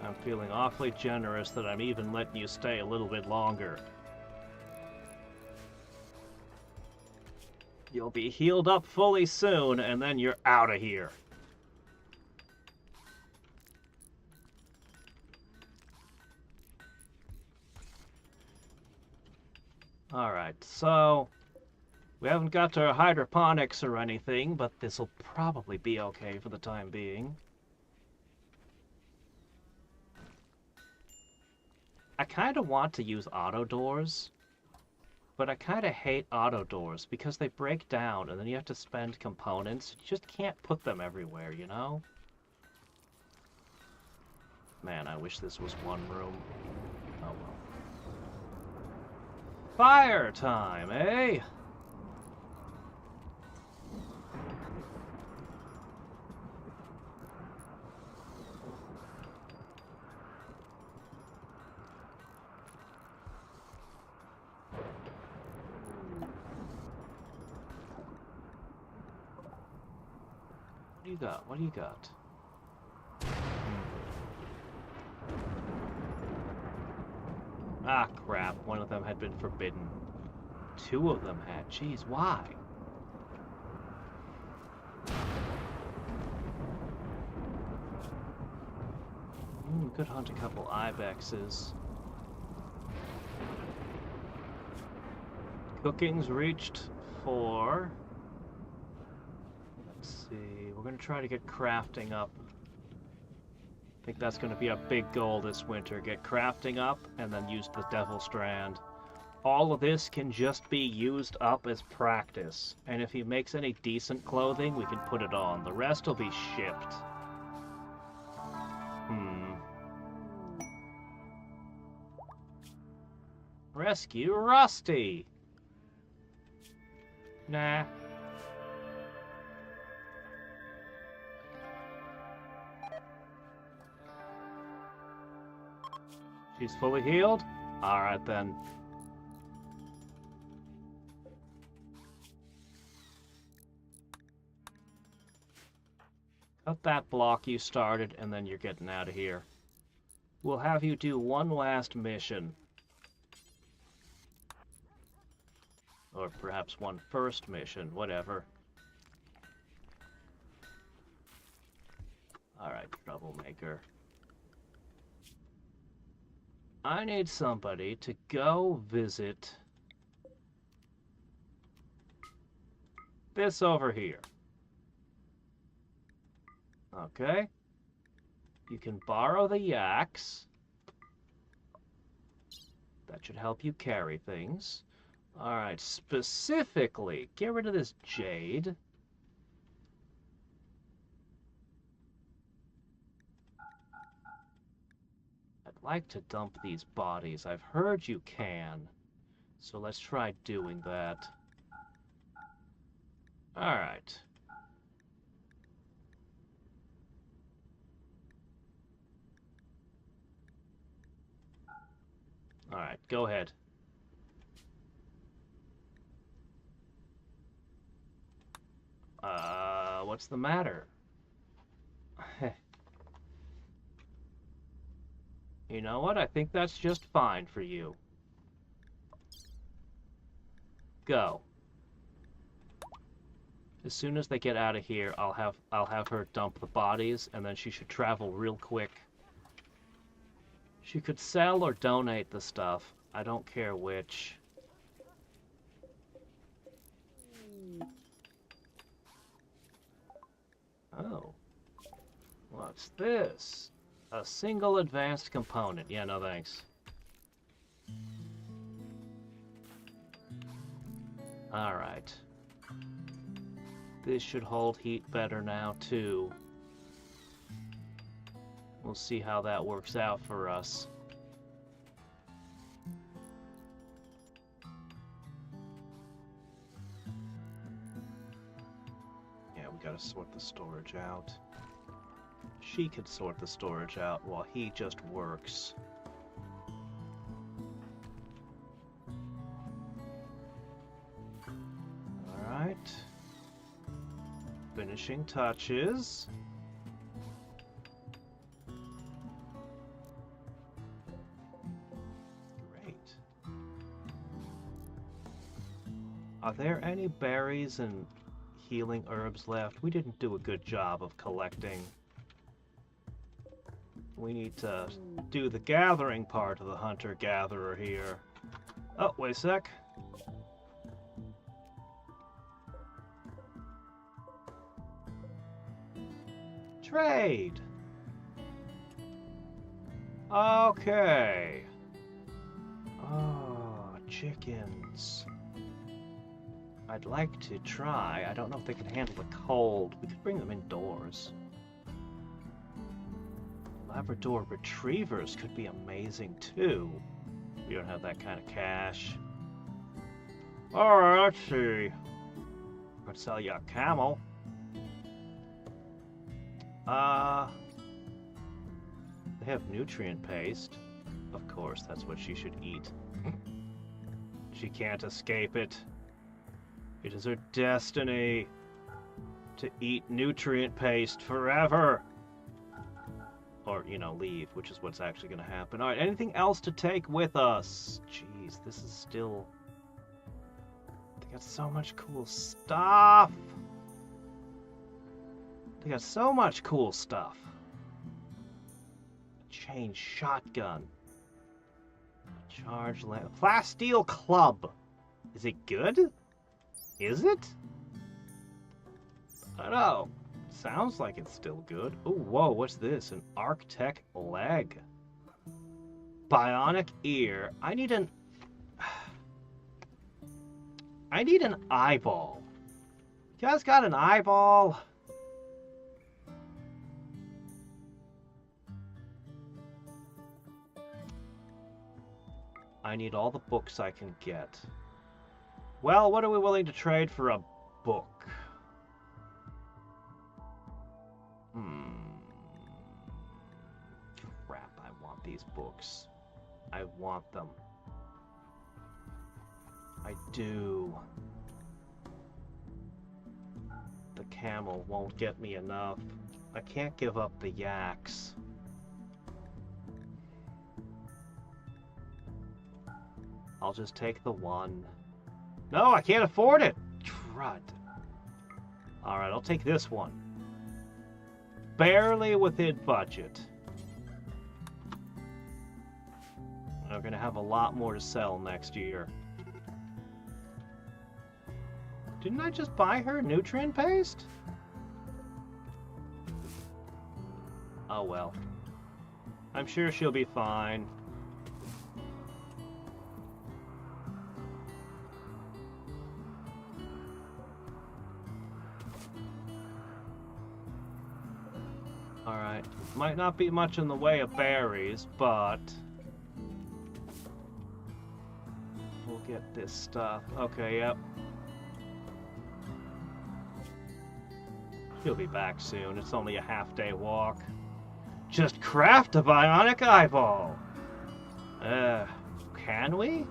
I'm feeling awfully generous that I'm even letting you stay a little bit longer. You'll be healed up fully soon, and then you're out of here. Alright, so we haven't got to hydroponics or anything, but this'll probably be okay for the time being. I kind of want to use auto doors, but I kind of hate auto doors because they break down and then you have to spend components. You just can't put them everywhere, you know? Man, I wish this was one room. Oh well. Fire time, eh? What do you got? What do you got? Ah, crap. One of them had been forbidden. Two of them had. Jeez, why? We could hunt a couple ibexes. Cooking's reached 4. Let's see. We're going to try to get crafting up. I think that's going to be a big goal this winter. Get crafting up and then use the Devil Strand. All of this can just be used up as practice. And if he makes any decent clothing, we can put it on. The rest will be shipped. Rescue Rusty! Nah. She's fully healed? Alright then. Cut that block you started, and then you're getting out of here. We'll have you do one last mission. Or perhaps one first mission, whatever. Alright, troublemaker. I need somebody to go visit this over here. Okay? You can borrow the yaks. That should help you carry things. Alright, specifically, get rid of this jade. I'd like to dump these bodies. I've heard you can. So let's try doing that. Alright. Alright, go ahead. What's the matter? You know what? I think that's just fine for you. Go. As soon as they get out of here, I'll have her dump the bodies, and then she should travel real quick. She could sell or donate the stuff. I don't care which. Oh. What's this? A single advanced component. Yeah, no thanks. Alright. This should hold heat better now, too. We'll see how that works out for us. Yeah, we gotta sort the storage out. She could sort the storage out while he just works. Alright. Finishing touches. Great. Are there any berries and healing herbs left? We didn't do a good job of collecting. We need to do the gathering part of the hunter-gatherer here. Oh, wait a sec. Trade! Okay. Oh, chickens. I'd like to try. I don't know if they can handle the cold. We could bring them indoors. Labrador retrievers could be amazing too. We don't have that kind of cash. Alright, let's see. Let's sell you a camel. They have nutrient paste. Of course, that's what she should eat. She can't escape it. It is her destiny to eat nutrient paste forever. Or, you know, leave, which is what's actually going to happen. Alright, anything else to take with us? Jeez, this is still... They got so much cool stuff! They got so much cool stuff. Chain shotgun. Charge lamp. Plasteel club. Is it good? Is it? I don't know. Sounds like it's still good. Oh, whoa, what's this? An Arctech leg. Bionic ear. I need an eyeball. You guys got an eyeball? I need all the books I can get. Well, what are we willing to trade for a book? Crap, I want these books. I want them. I do. The camel won't get me enough. I can't give up the yaks. I'll just take the one. No, I can't afford it! Crud. Alright, I'll take this one. Barely within budget. We're gonna have a lot more to sell next year. Didn't I just buy her nutrient paste? Oh well. I'm sure she'll be fine. Alright. Might not be much in the way of berries, but we'll get this stuff. Okay, yep. She'll be back soon. It's only a half-day walk. Just craft a bionic eyeball! Can we?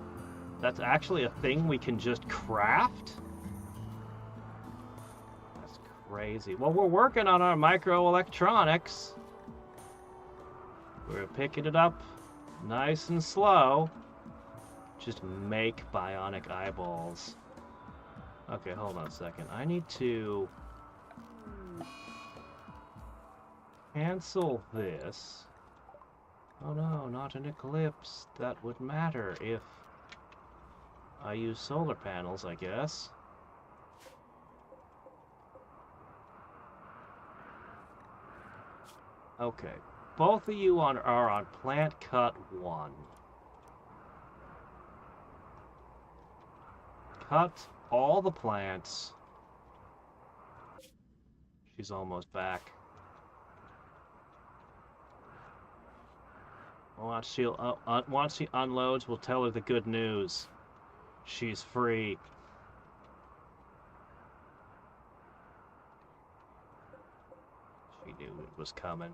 That's actually a thing we can just craft? That's crazy. Well, we're working on our microelectronics. We're picking it up nice and slow. Just make bionic eyeballs. Okay, hold on a second. I need to cancel this. Oh no, not an eclipse. That would matter if I use solar panels, I guess. Okay, both of you are on plant cut 1. Cut all the plants. She's almost back. Once she unloads, we'll tell her the good news. She's free. She knew it was coming.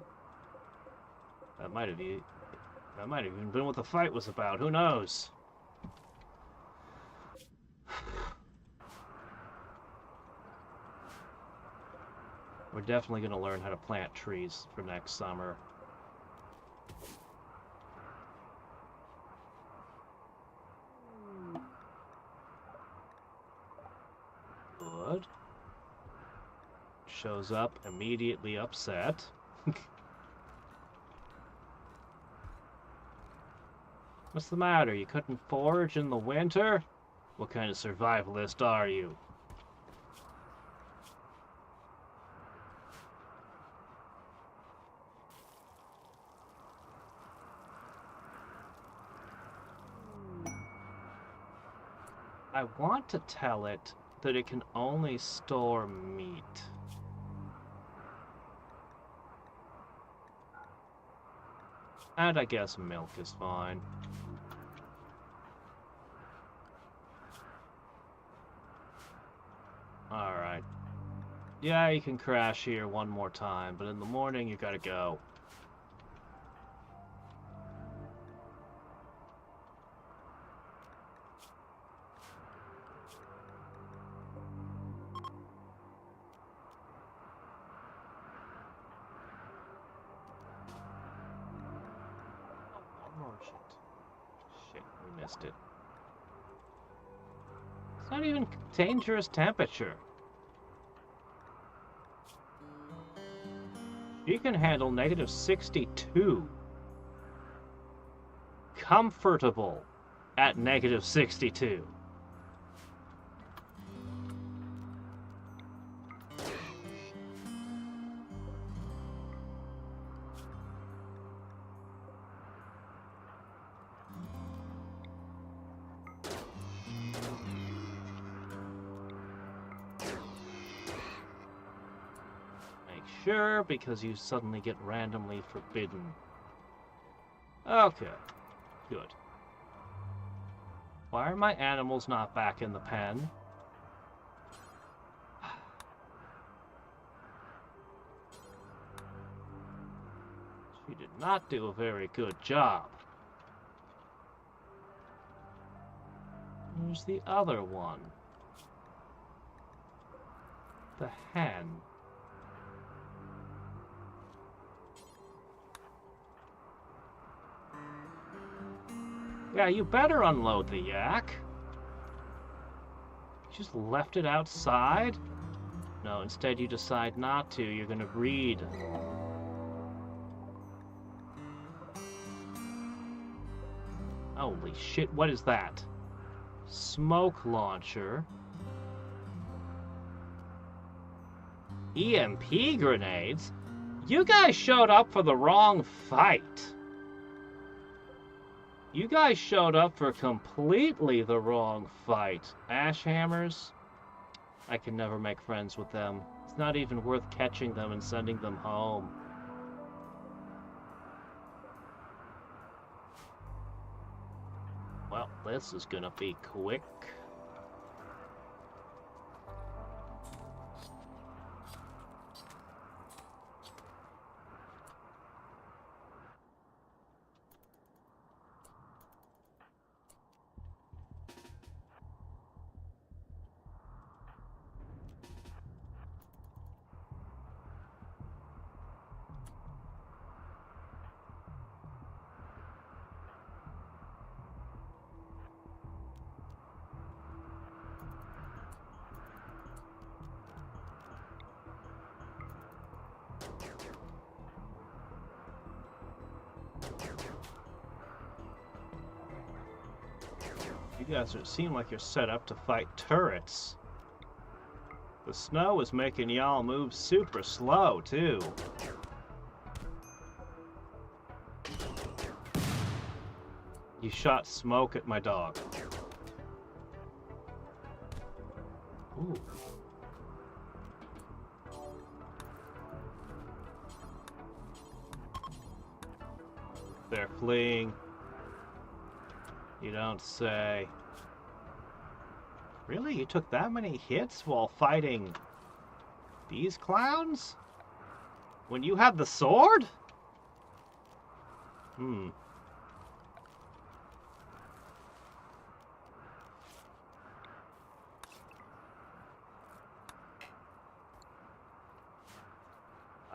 That might have even been what the fight was about. Who knows? We're definitely going to learn how to plant trees for next summer. Good. Shows up immediately upset. What's the matter? You couldn't forage in the winter? What kind of survivalist are you? I want to tell it that it can only store meat. And I guess milk is fine. Alright. Yeah, you can crash here one more time, but in the morning you gotta go. Shit, we missed it. It's not even dangerous temperature. You can handle negative 62. Comfortable at negative 62. Sure, because you suddenly get randomly forbidden. Okay, good. Why are my animals not back in the pen? She did not do a very good job. Where's the other one? The hen. Yeah, you better unload the yak. You just left it outside? No, instead you decide not to. You're gonna breed. Holy shit, what is that? Smoke launcher. EMP grenades? You guys showed up for the wrong fight. You guys showed up for completely the wrong fight. Ash hammers? I can never make friends with them. It's not even worth catching them and sending them home. Well, this is gonna be quick. You guys seem like you're set up to fight turrets. The snow is making y'all move super slow, too. You shot smoke at my dog. Ooh. They're fleeing. You don't say. Really? You took that many hits while fighting these clowns? When you had the sword?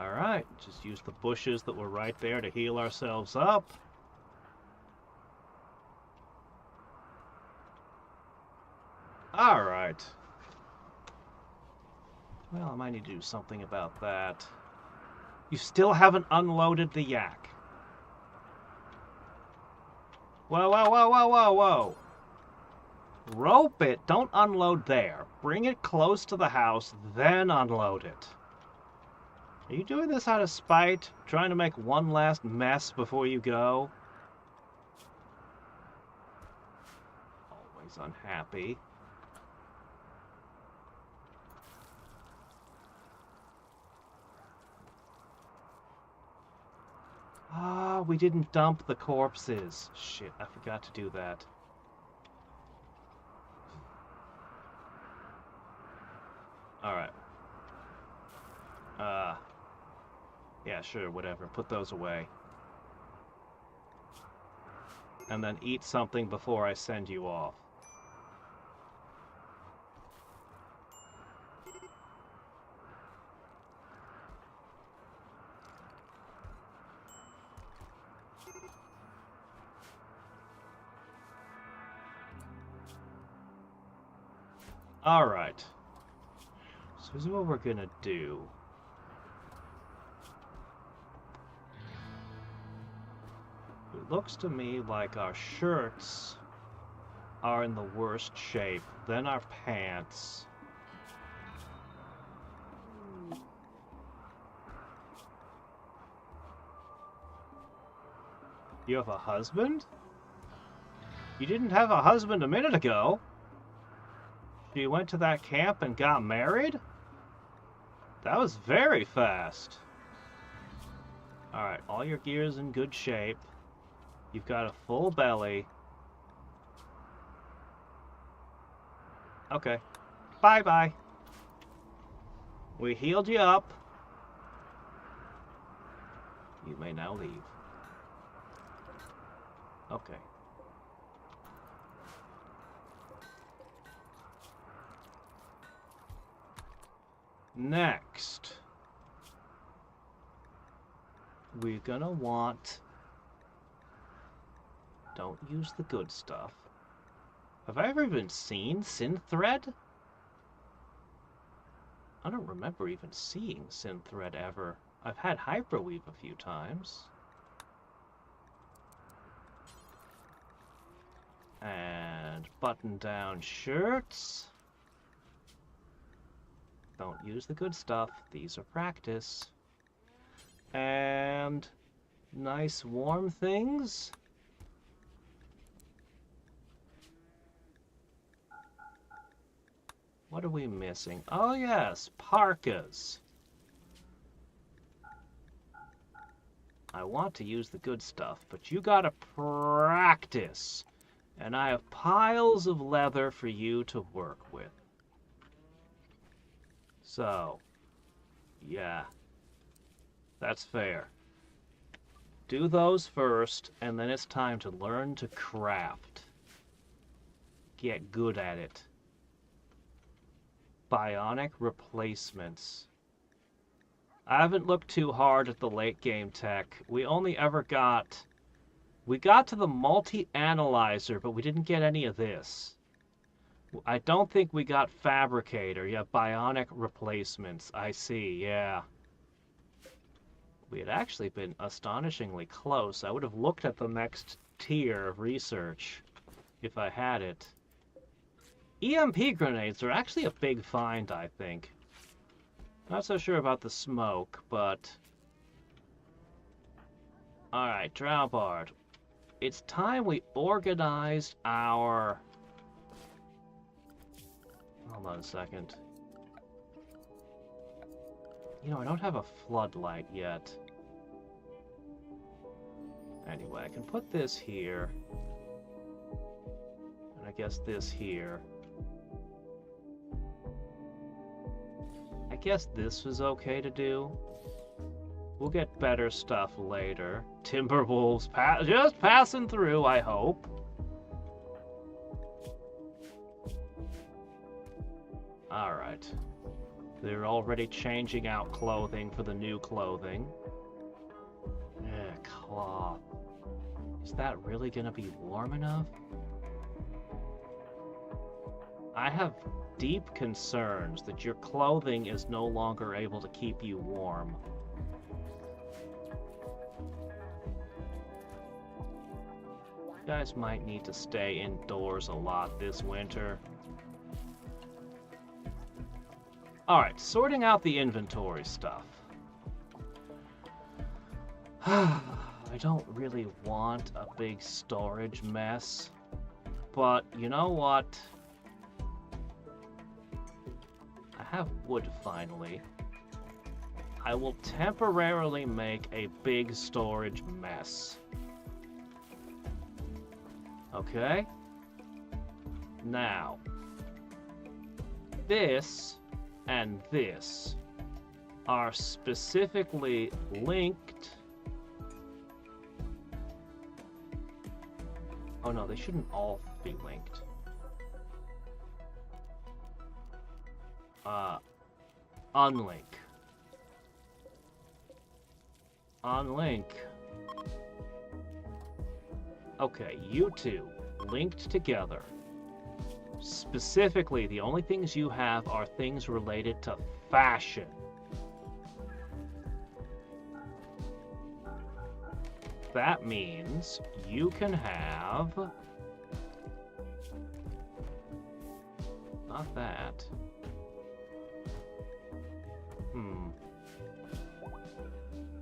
Alright, just use the bushes that were right there to heal ourselves up. Alright. Well, I might need to do something about that. You still haven't unloaded the yak. Whoa, whoa, whoa, whoa, whoa, whoa. Rope it. Don't unload there. Bring it close to the house, then unload it. Are you doing this out of spite? Trying to make one last mess before you go? Always unhappy. Ah, we didn't dump the corpses. Shit, I forgot to do that. Alright. Yeah, sure, whatever. Put those away. And then eat something before I send you off. Alright. So this is what we're gonna do. It looks to me like our shirts are in the worst shape, then our pants. You have a husband? You didn't have a husband a minute ago. You went to that camp and got married? That was very fast. Alright, all your gear's in good shape. You've got a full belly. Okay. Bye-bye. We healed you up. You may now leave. Okay. Next, we're gonna want... Don't use the good stuff. Have I ever even seen Synthread? I don't remember even seeing Synthread ever. I've had Hyperweave a few times. And button-down shirts. Don't use the good stuff. These are practice. And nice warm things. What are we missing? Oh, yes, parkas. I want to use the good stuff, but you gotta practice. And I have piles of leather for you to work with. So, yeah, that's fair. Do those first, and then it's time to learn to craft. Get good at it. Bionic replacements. I haven't looked too hard at the late game tech. We got to the multi-analyzer, but we didn't get any of this. I don't think we got fabricator. Yeah, bionic replacements. I see, yeah. We had actually been astonishingly close. I would have looked at the next tier of research if I had it. EMP grenades are actually a big find, I think. Not so sure about the smoke, but... Alright, Drowbard. It's time we organized our... Hold on a second. You know, I don't have a floodlight yet. Anyway, I can put this here. And I guess this here. I guess this was okay to do. We'll get better stuff later. Timberwolves just passing through, I hope. Alright. They're already changing out clothing for the new clothing. Cloth. Is that really gonna be warm enough? I have deep concerns that your clothing is no longer able to keep you warm. You guys might need to stay indoors a lot this winter. Alright, sorting out the inventory stuff. I don't really want a big storage mess, but you know what? I have wood finally. I will temporarily make a big storage mess. Okay? Now, this and this are specifically linked. Oh no, they shouldn't all be linked. Unlink. Unlink. Okay, you two, linked together. Specifically, the only things you have are things related to fashion. That means you can have... Not that.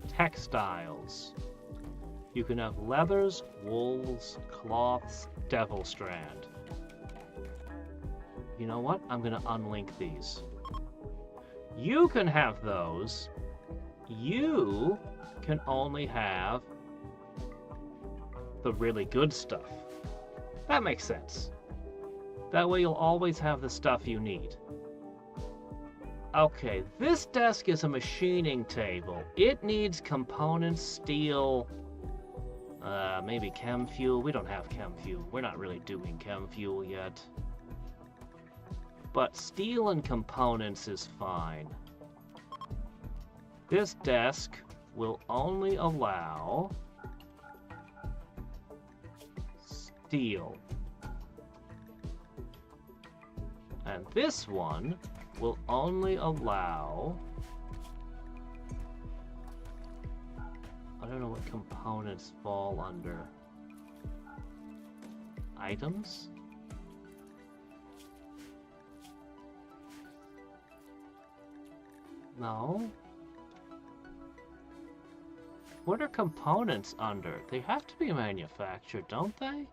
Textiles. You can have leathers, wools, cloths, devil strand. You know what? I'm gonna unlink these. You can have those. You can only have the really good stuff. That makes sense. That way you'll always have the stuff you need. Okay, this desk is a machining table. It needs components, steel, maybe chem fuel. We don't have chem fuel. We're not really doing chem fuel yet. But steel and components is fine. This desk will only allow steel. And this one will only allow... I don't know what components fall under. Items? No. What are components under? They have to be manufactured, don't they?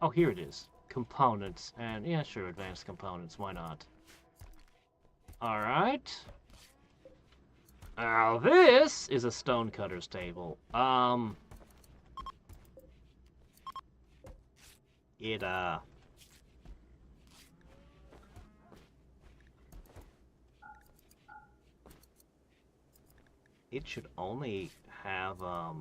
Oh, here it is. Components. And yeah, sure, advanced components. Why not? Alright. Now this is a stonecutter's table. It should only have, what?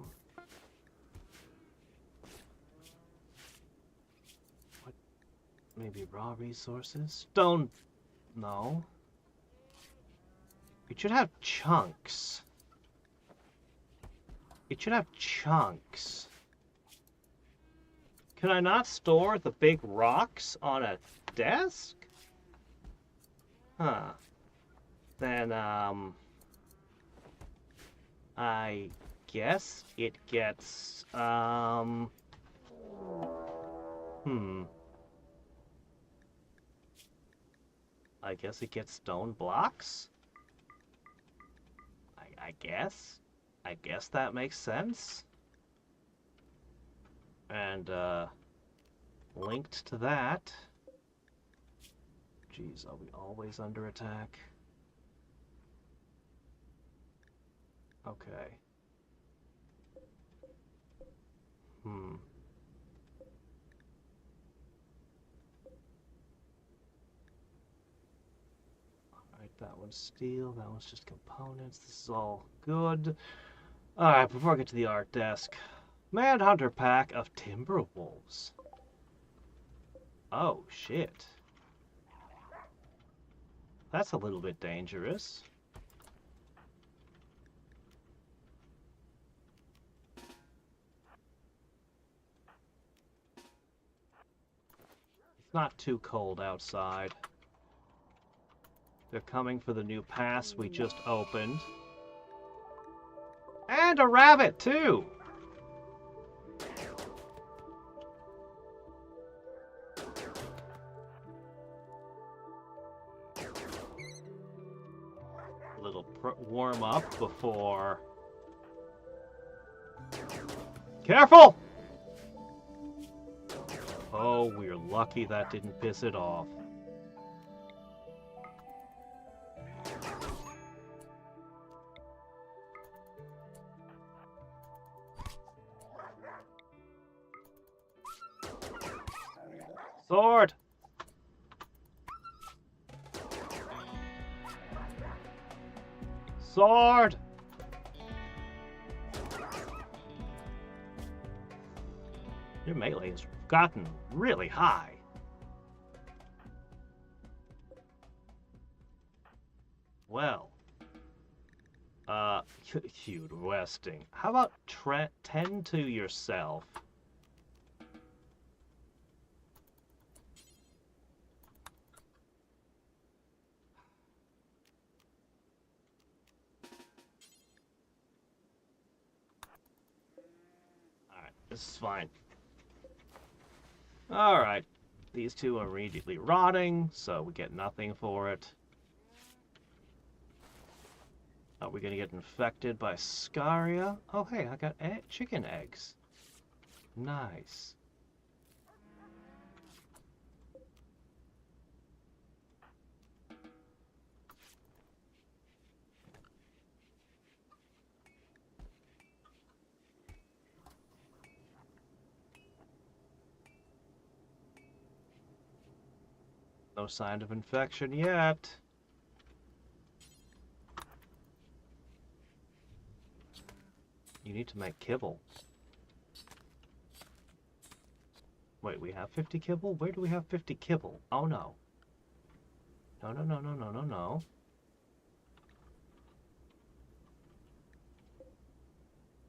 Maybe raw resources? Stone, no. It should have chunks. It should have chunks. Can I not store the big rocks on a desk? Huh. Then, I guess it gets, I guess it gets stone blocks? I guess. I guess that makes sense. And, linked to that... Geez, are we always under attack? Okay. Alright, that one's steel, that one's just components. This is all good. Alright, before I get to the art desk. Manhunter pack of timber wolves. Oh, shit. That's a little bit dangerous. It's not too cold outside. They're coming for the new pass we just opened. And a rabbit, too! A little warm up before... Careful! Oh, we're lucky that didn't piss it off. Sword! Sword! Your melee has gotten really high. Well, cute resting. How about tend to yourself? Alright, this is fine. Alright, these two are immediately rotting, so we get nothing for it. Are we gonna get infected by Scaria? Oh hey, I got chicken eggs. Nice. No sign of infection yet. You need to make kibble. Wait, we have 50 kibble? Where do we have 50 kibble? Oh no. No, no, no, no, no, no, no.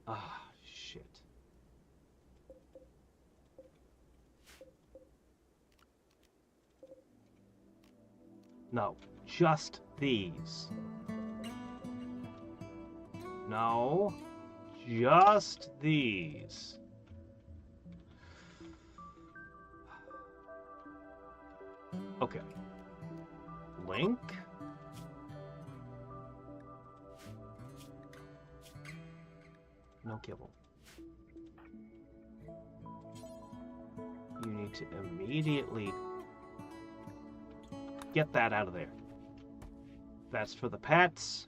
Ah, shit. No, just these. No, just these. Okay. Link. No kibble. You need to immediately get that out of there. That's for the pets.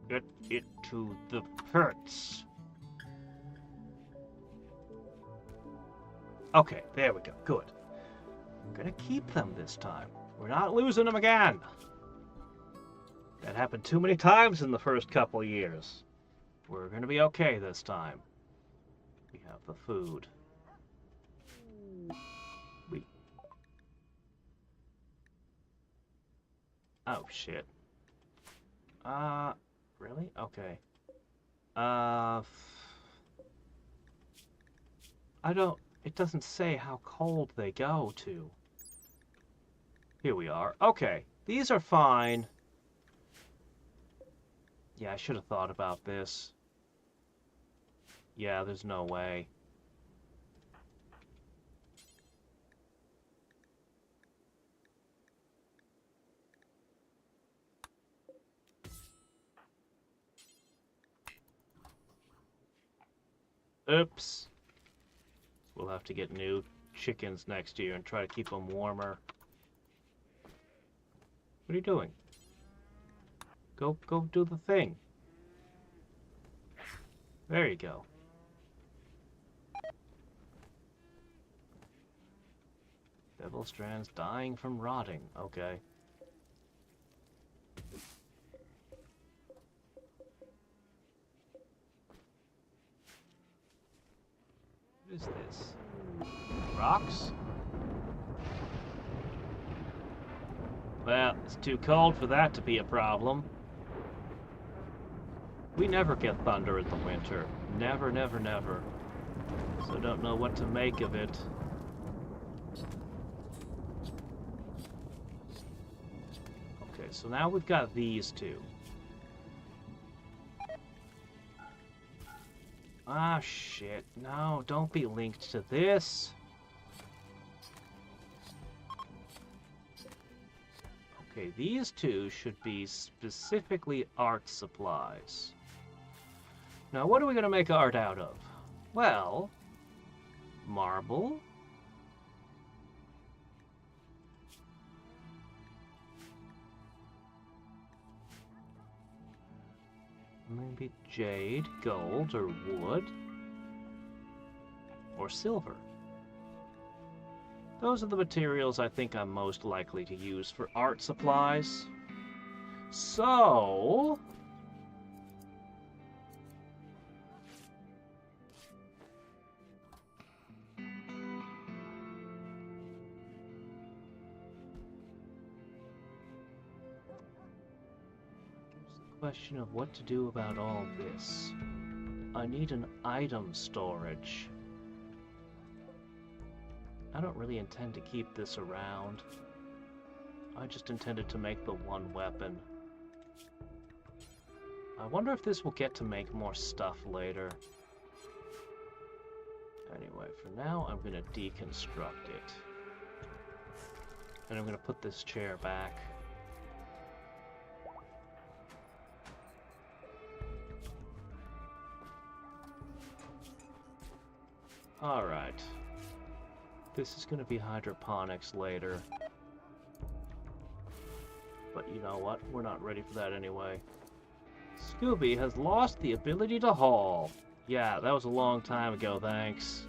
Get it to the pets. Okay, there we go. Good. I'm gonna keep them this time. We're not losing them again. That happened too many times in the first couple years. We're gonna be okay this time. We have the food. Oh, shit. Really? Okay. I don't... It doesn't say how cold they go to. Here we are. Okay. These are fine. Yeah, I should have thought about this. Yeah, there's no way. Oops. We'll have to get new chickens next year and try to keep them warmer. What are you doing? Go do the thing. There you go. Devil strands dying from rotting. Okay. What is this? Rocks? Well, it's too cold for that to be a problem. We never get thunder in the winter. Never, never, never. So I don't know what to make of it. Okay, so now we've got these two. Ah, shit. No, don't be linked to this. Okay, these two should be specifically art supplies. Now, what are we going to make art out of? Well, marble. Maybe jade, gold, or wood. Or silver. Those are the materials I think I'm most likely to use for art supplies. So... question of what to do about all this. I need an item storage. I don't really intend to keep this around. I just intended to make the one weapon. I wonder if this will get to make more stuff later. Anyway, for now I'm going to deconstruct it. And I'm going to put this chair back. Alright. This is going to be hydroponics later. But you know what? We're not ready for that anyway. Scooby has lost the ability to haul. Yeah, that was a long time ago, thanks.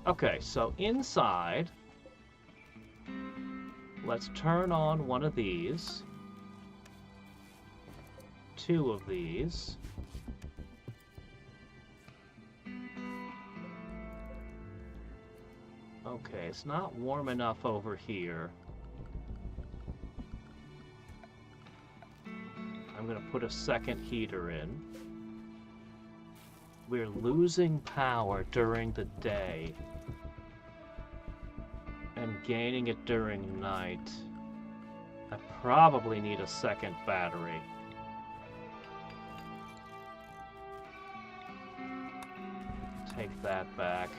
Okay, so inside, let's turn on one of these. Two of these. Okay, it's not warm enough over here. I'm gonna put a second heater in. We're losing power during the day and gaining it during night. I probably need a second battery. Take that back.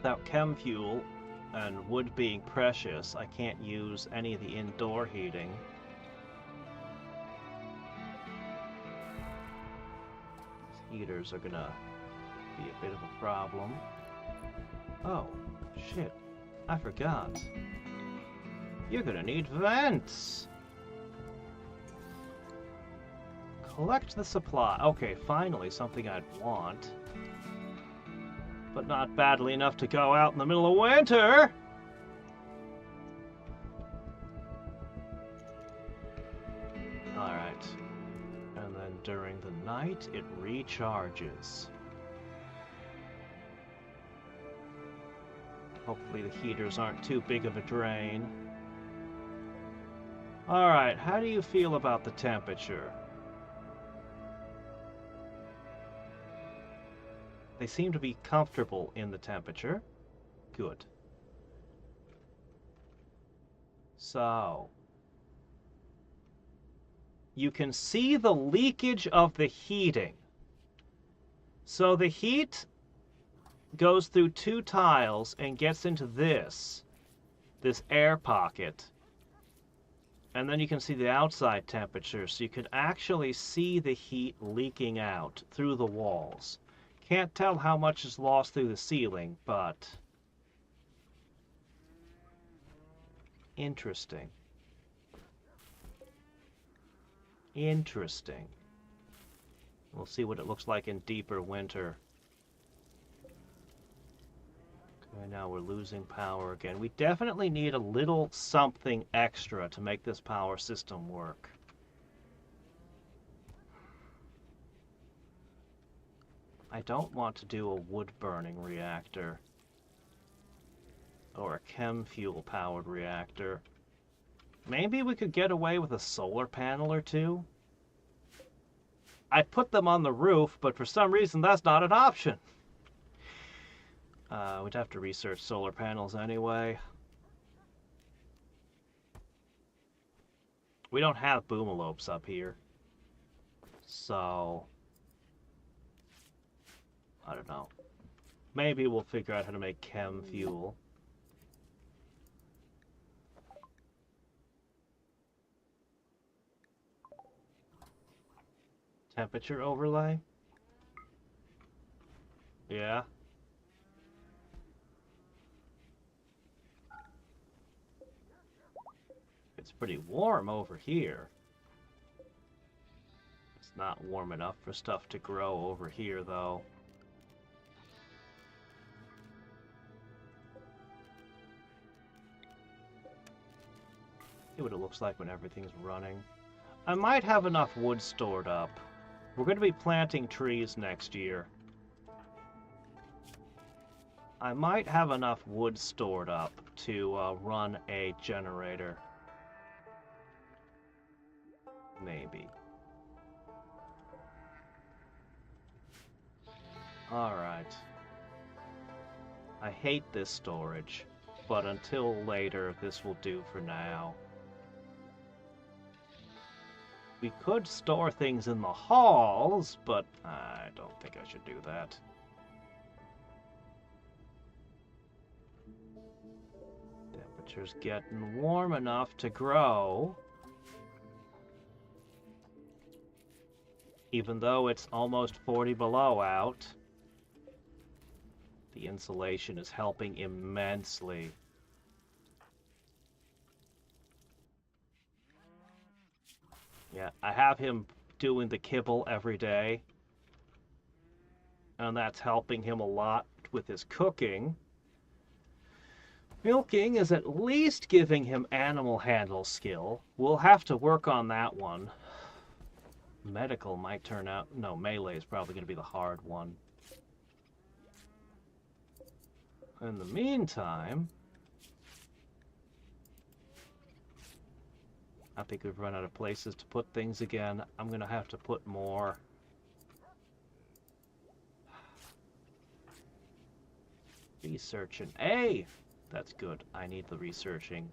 without chem fuel and wood being precious, I can't use any of the indoor heating. These heaters are gonna be a bit of a problem. Oh, shit. I forgot. You're gonna need vents! Collect the supply. Okay, finally something I'd want. But not badly enough to go out in the middle of winter! Alright. And then during the night, it recharges. Hopefully the heaters aren't too big of a drain. Alright, how do you feel about the temperature? They seem to be comfortable in the temperature. Good. So, you can see the leakage of the heating. So the heat goes through two tiles and gets into this air pocket. And then you can see the outside temperature, so you can actually see the heat leaking out through the walls. Can't tell how much is lost through the ceiling, but interesting. Interesting. We'll see what it looks like in deeper winter. Okay, now we're losing power again. We definitely need a little something extra to make this power system work. I don't want to do a wood-burning reactor or a chem fuel-powered reactor. Maybe we could get away with a solar panel or two? I'd put them on the roof, but for some reason that's not an option. We'd have to research solar panels anyway. We don't have boomalopes up here, so I don't know. Maybe we'll figure out how to make chem fuel. Temperature overlay? Yeah. It's pretty warm over here. It's not warm enough for stuff to grow over here, though. See what it looks like when everything's running. I might have enough wood stored up. We're going to be planting trees next year. I might have enough wood stored up to run a generator. Maybe. Alright. I hate this storage, but until later, this will do for now. We could store things in the halls, but I don't think I should do that. Temperature's getting warm enough to grow. Even though it's almost 40 below out, the insulation is helping immensely. Yeah, I have him doing the kibble every day, and that's helping him a lot with his cooking. Milking is at least giving him animal handle skill. We'll have to work on that one. Medical might turn out... No, melee is probably going to be the hard one. In the meantime, I think we've run out of places to put things again. I'm going to have to put more. Researching. Hey! That's good. I need the researching.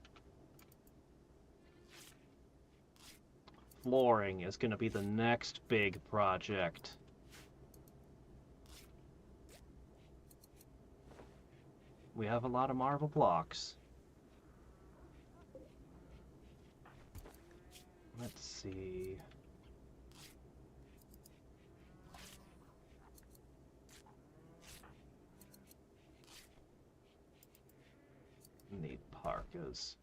Flooring is going to be the next big project. we have a lot of marble blocks. Let's see. Need parkas.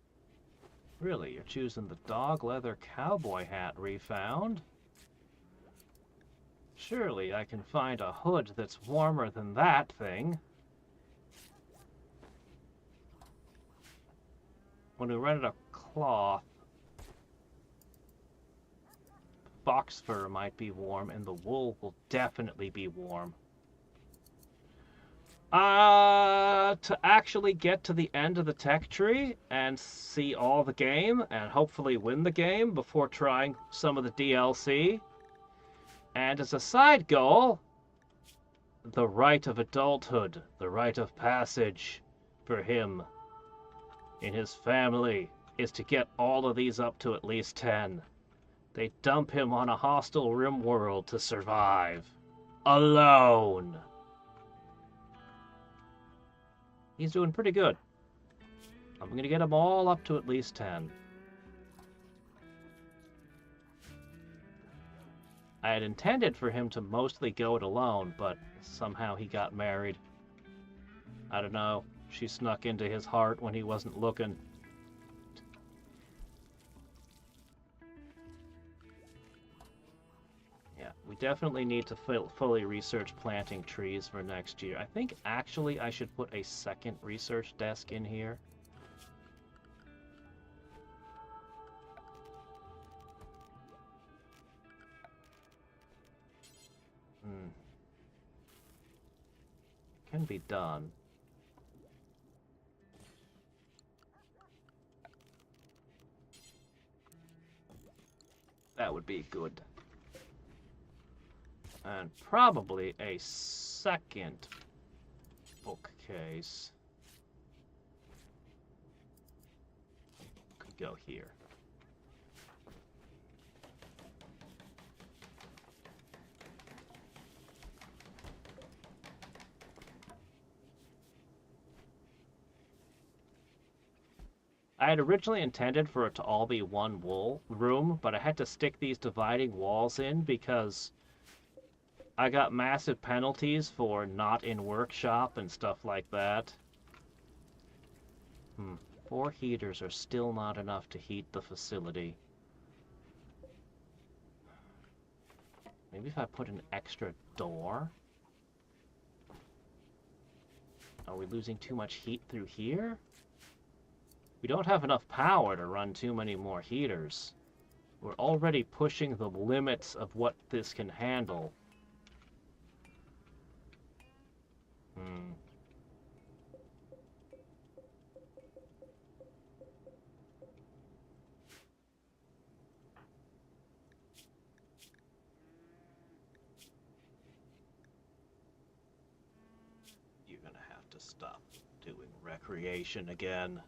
Really, you're choosing the dog leather cowboy hat refound? Surely I can find a hood that's warmer than that thing. When we run out of cloth, fox fur might be warm, and the wool will definitely be warm. To actually get to the end of the tech tree and see all the game and hopefully win the game before trying some of the DLC. And as a side goal, the rite of adulthood, the rite of passage for him and his family is to get all of these up to at least 10. They dump him on a hostile Rimworld to survive. Alone. He's doing pretty good. I'm going to get them all up to at least 10. I had intended for him to mostly go it alone, but somehow he got married. I don't know. She snuck into his heart when he wasn't looking. Yeah, we definitely need to fully research planting trees for next year. I think actually I should put a second research desk in here. Can be done. That would be good. And probably a second bookcase could go here. I had originally intended for it to all be one room, but I had to stick these dividing walls in because I got massive penalties for not in workshop and stuff like that. 4 heaters are still not enough to heat the facility. Maybe if I put an extra door? Are we losing too much heat through here? We don't have enough power to run too many more heaters. We're already pushing the limits of what this can handle. You're gonna have to stop doing recreation again.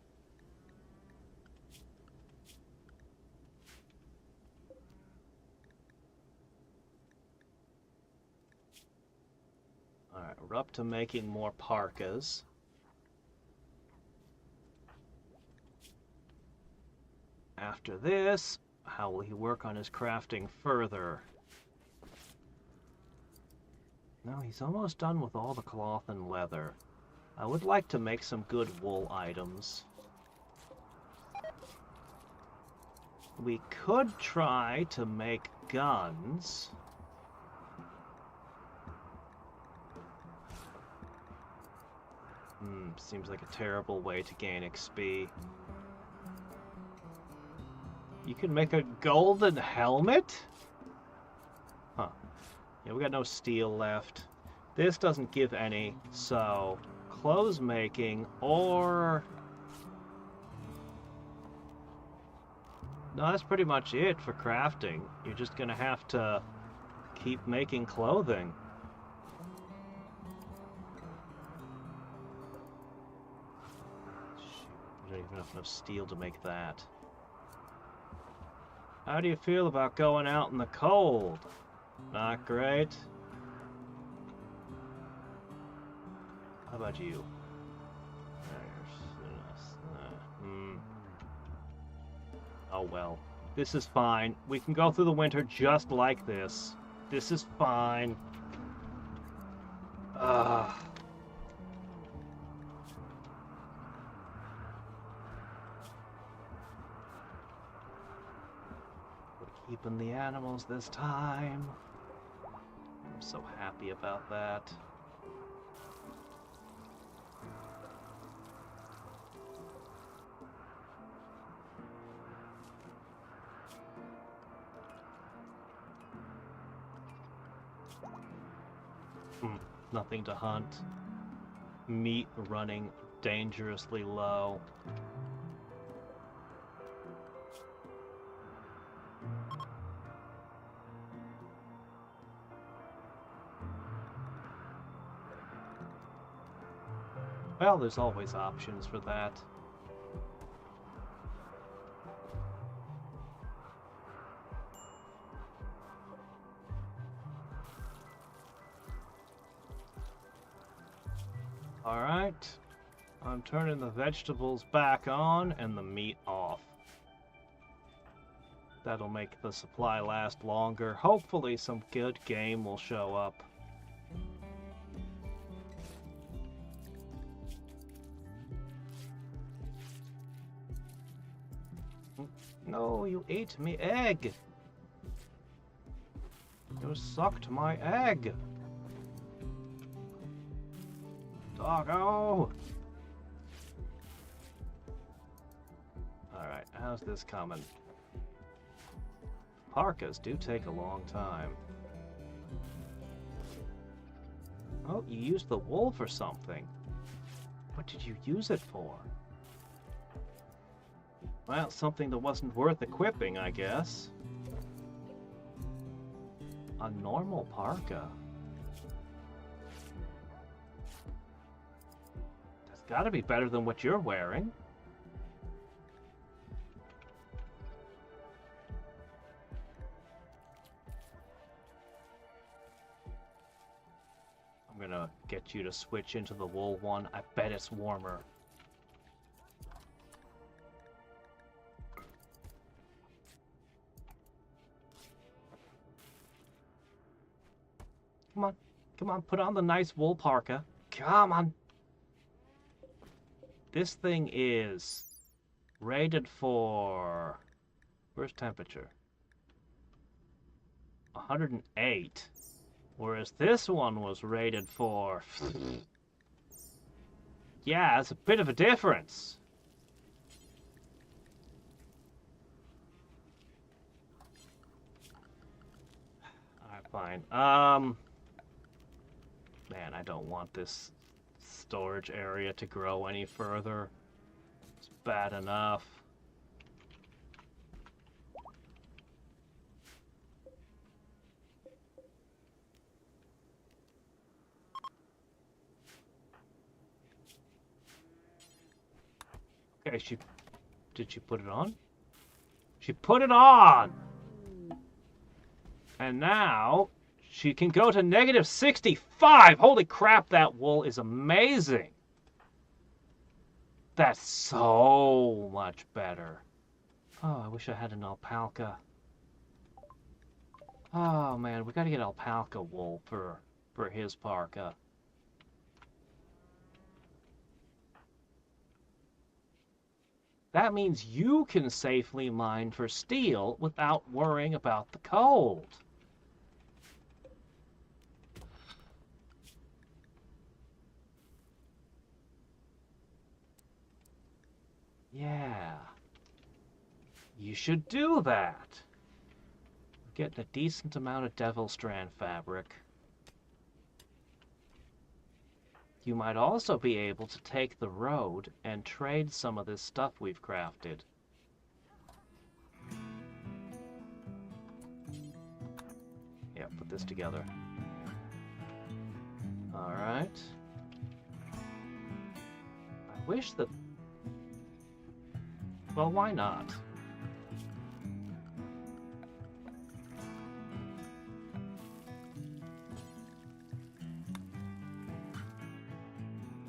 Alright, we're up to making more parkas. After this, how will he work on his crafting further? No, he's almost done with all the cloth and leather. I would like to make some good wool items. We could try to make guns. Seems like a terrible way to gain XP. You can make a golden helmet? Huh. Yeah, we got no steel left. This doesn't give any, so clothes making or... No, that's pretty much it for crafting. You're just gonna have to keep making clothing. Shoot, we don't even have enough steel to make that. How do you feel about going out in the cold? Not great. How about you? Oh well. This is fine. We can go through the winter just like this. This is fine. Ugh. We're keeping the animals this time. I'm so happy about that. Nothing to hunt. Meat running dangerously low. Well, there's always options for that. Alright, I'm turning the vegetables back on and the meat off. That'll make the supply last longer. Hopefully some good game will show up. No, you ate me egg! You sucked my egg! Doggo! Alright, how's this coming? Parkas do take a long time. Oh, you used the wool for something. What did you use it for? Well, something that wasn't worth equipping, I guess. A normal parka. That's gotta be better than what you're wearing. I'm gonna get you to switch into the wool one. I bet it's warmer. Come on. Come on, put on the nice wool parka. Come on. This thing is rated for... Where's temperature? 108. Whereas this one was rated for... Yeah, it's a bit of a difference. Alright, fine. Man, I don't want this storage area to grow any further. It's bad enough. Okay, did she put it on? She put it on! And now she can go to -65! Holy crap, that wool is amazing! That's so much better. Oh, I wish I had an alpaca. Oh man, we gotta get alpaca wool for his parka. That means you can safely mine for steel without worrying about the cold. Yeah. You should do that. We're getting a decent amount of devil strand fabric. You might also be able to take the road and trade some of this stuff we've crafted. Yeah, put this together. Alright. I wish that... Well, why not?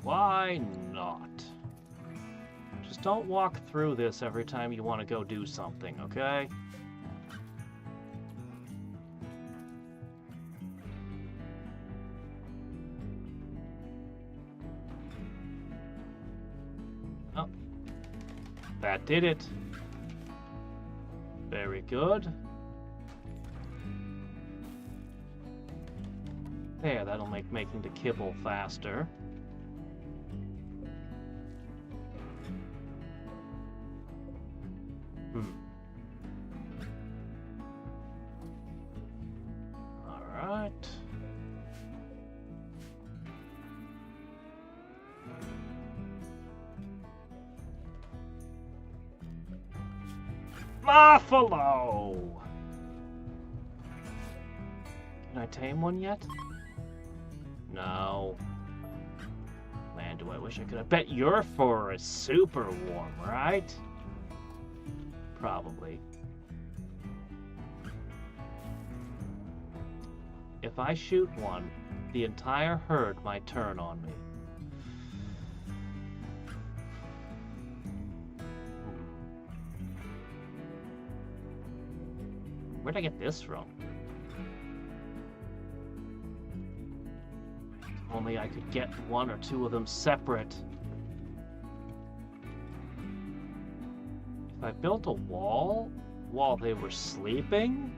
Why not? Just don't walk through this every time you want to go do something, okay? Oh. That did it. Very good. There, that'll make making the kibble faster. Alright. Buffalo! Can I tame one yet? No. Man, do I wish I could. I bet your fur is super warm, right? Probably. If I shoot one, the entire herd might turn on me. Where'd I get this from? If only I could get one or two of them separate. If I built a wall while they were sleeping,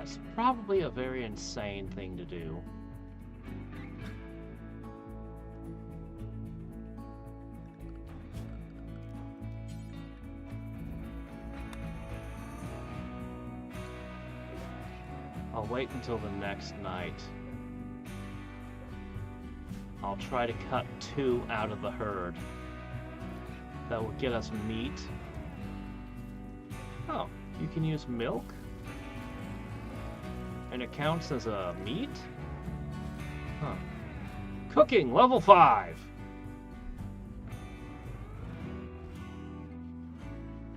it's probably a very insane thing to do. I'll wait until the next night. I'll try to cut 2 out of the herd. That will get us meat. Oh, you can use milk? And it counts as a meat? Huh. Cooking, level 5!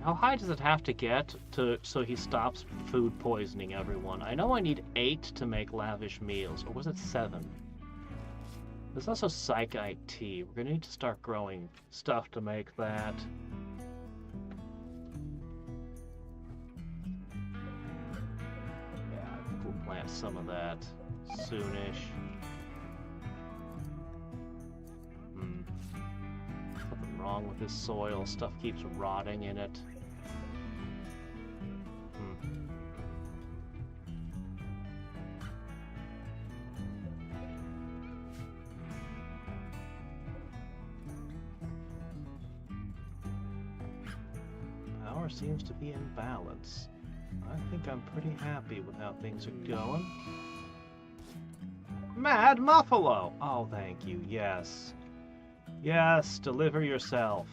How high does it have to get so he stops food poisoning everyone? I know I need 8 to make lavish meals, or was it 7? There's also Psychite tea. We're gonna need to start growing stuff to make that. Yeah, I think we'll plant some of that soonish. Something wrong with this soil. Stuff keeps rotting in it. Power seems to be in balance. I think I'm pretty happy with how things are going. Mad Muffalo! Oh, thank you, yes. Yes, deliver yourself.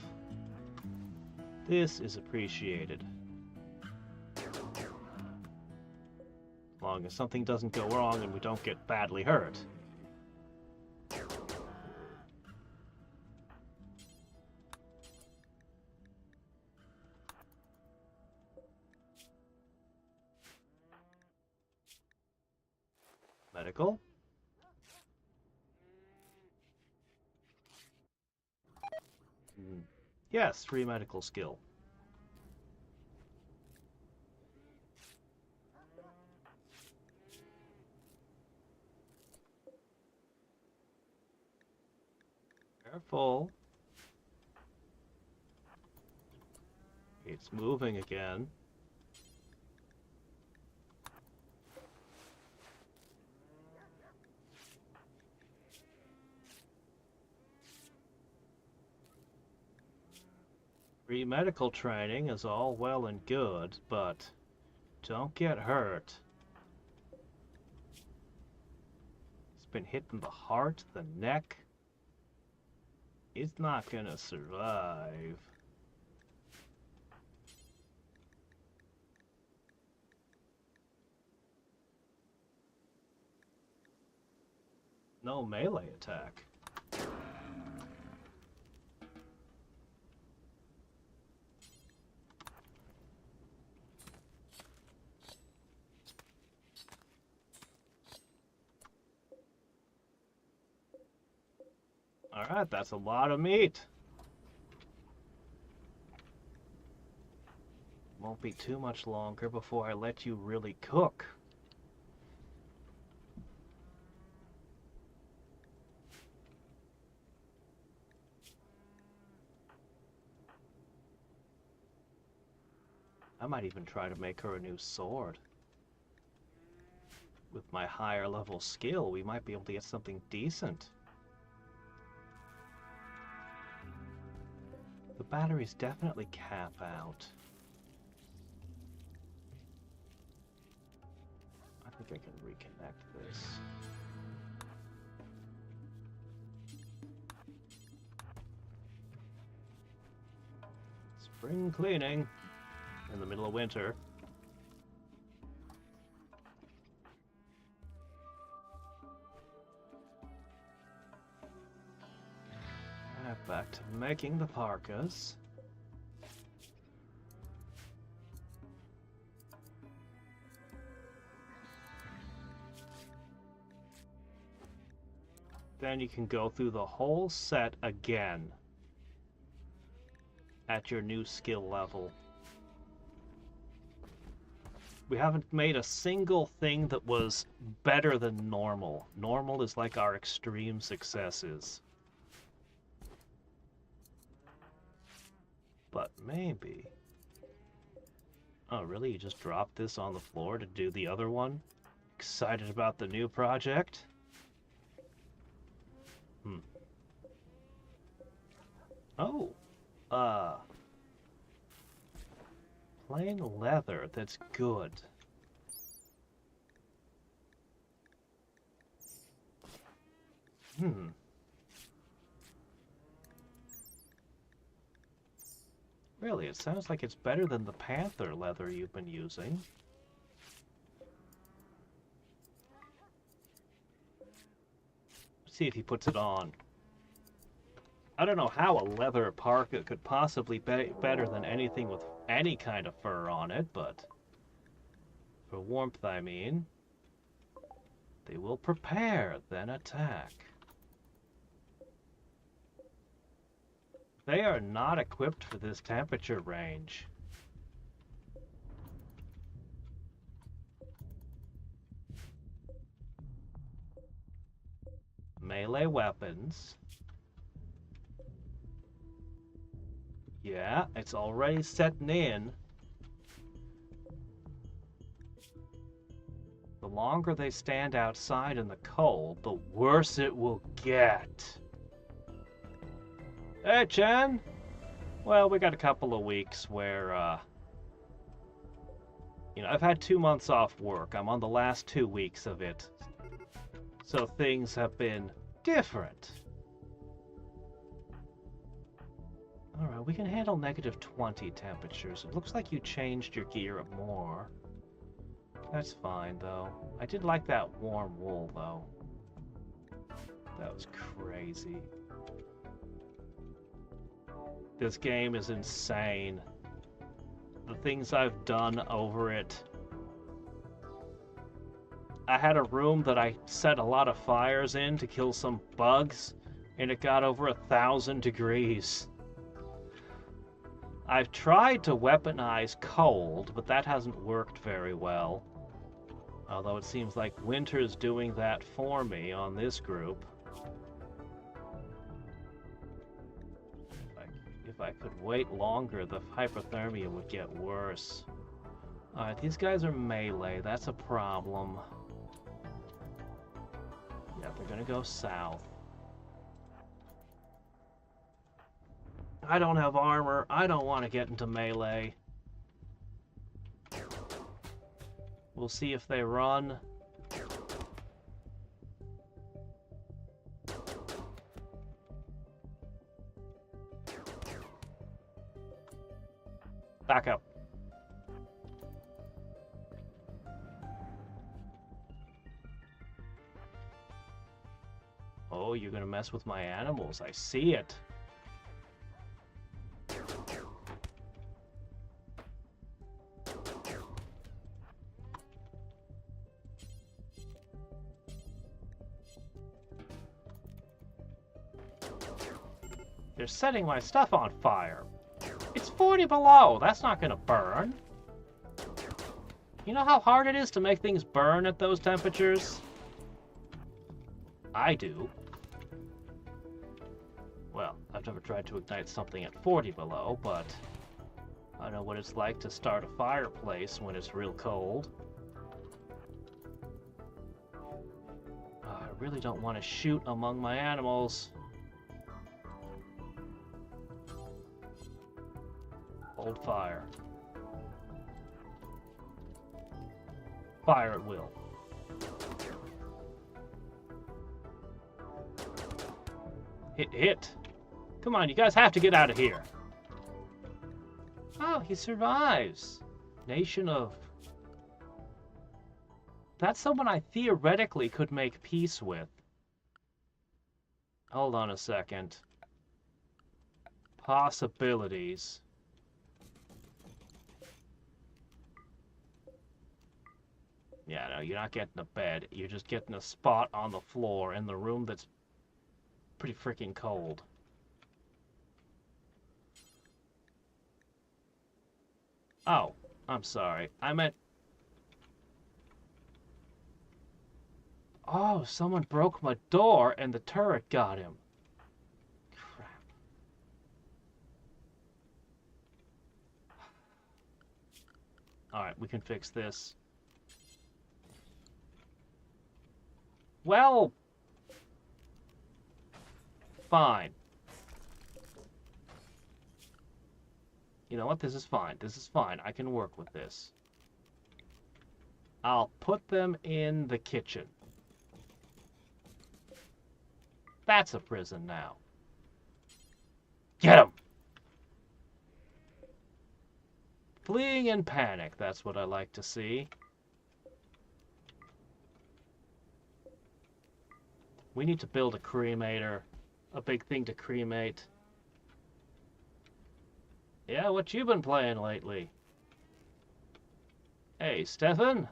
This is appreciated. As long as something doesn't go wrong and we don't get badly hurt. Medical. Yes, 3 medical skill. Careful. It's moving again. Free medical training is all well and good, but don't get hurt. It's been hit in the heart, the neck. It's not gonna survive. No melee attack. Alright, that's a lot of meat. Won't be too much longer before I let you really cook. I might even try to make her a new sword. With my higher level skill, we might be able to get something decent. The batteries definitely cap out. I think I can reconnect this. Spring cleaning in the middle of winter. Back to making the parkas. Then you can go through the whole set again at your new skill level. We haven't made a single thing that was better than normal. Normal is like our extreme successes. But maybe... Oh, really? You just dropped this on the floor to do the other one? Excited about the new project? Oh! Plain leather, that's good. Really, it sounds like it's better than the panther leather you've been using. Let's see if he puts it on. I don't know how a leather parka could possibly be better than anything with any kind of fur on it, but for warmth, I mean. They will prepare, then attack. They are not equipped for this temperature range. Melee weapons. Yeah, it's already setting in. The longer they stand outside in the cold, the worse it will get. Hey, Chen! Well, we got a couple of weeks where, you know, I've had 2 months off work. I'm on the last 2 weeks of it. So things have been different. Alright, we can handle -20 temperatures. It looks like you changed your gear more. That's fine, though. I did like that warm wool, though. That was crazy. This game is insane. The things I've done over it. I had a room that I set a lot of fires in to kill some bugs, and it got over 1,000 degrees. I've tried to weaponize cold, but that hasn't worked very well. Although it seems like winter's doing that for me on this group. If I could wait longer, the hypothermia would get worse. Alright, these guys are melee. That's a problem. Yeah, they're gonna go south. I don't have armor. I don't want to get into melee. We'll see if they run. Back up. Oh, you're gonna mess with my animals. I see it. They're setting my stuff on fire. It's 40 below. That's not gonna burn. You know how hard it is to make things burn at those temperatures? I do. Well, I've never tried to ignite something at 40 below, but I know what it's like to start a fireplace when it's real cold. I really don't want to shoot among my animals. Hold fire. Fire at will. Hit. Come on, you guys have to get out of here. Oh, he survives. Nation of... That's someone I theoretically could make peace with. Hold on a second. Possibilities. Yeah, no, you're not getting a bed. You're just getting a spot on the floor in the room that's pretty freaking cold. Oh, I'm sorry. I meant... Oh, someone broke my door and the turret got him. Crap. Alright, we can fix this. Well... Fine. You know what? This is fine. This is fine. I can work with this. I'll put them in the kitchen. That's a prison now. Get him! Fleeing in panic. That's what I like to see. We need to build a cremator. A big thing to cremate. Yeah, what you been playing lately? Hey, Stefan?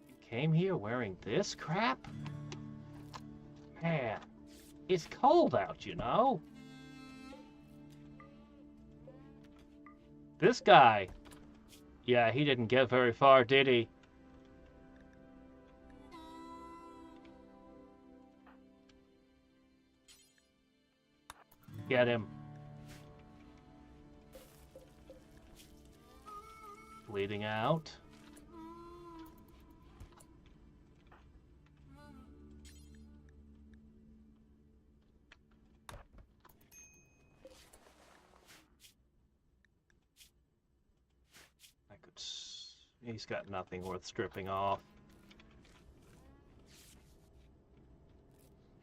You came here wearing this crap? Man, it's cold out, you know? This guy... Yeah, he didn't get very far, did he? Get him. Bleeding out. He's got nothing worth stripping off.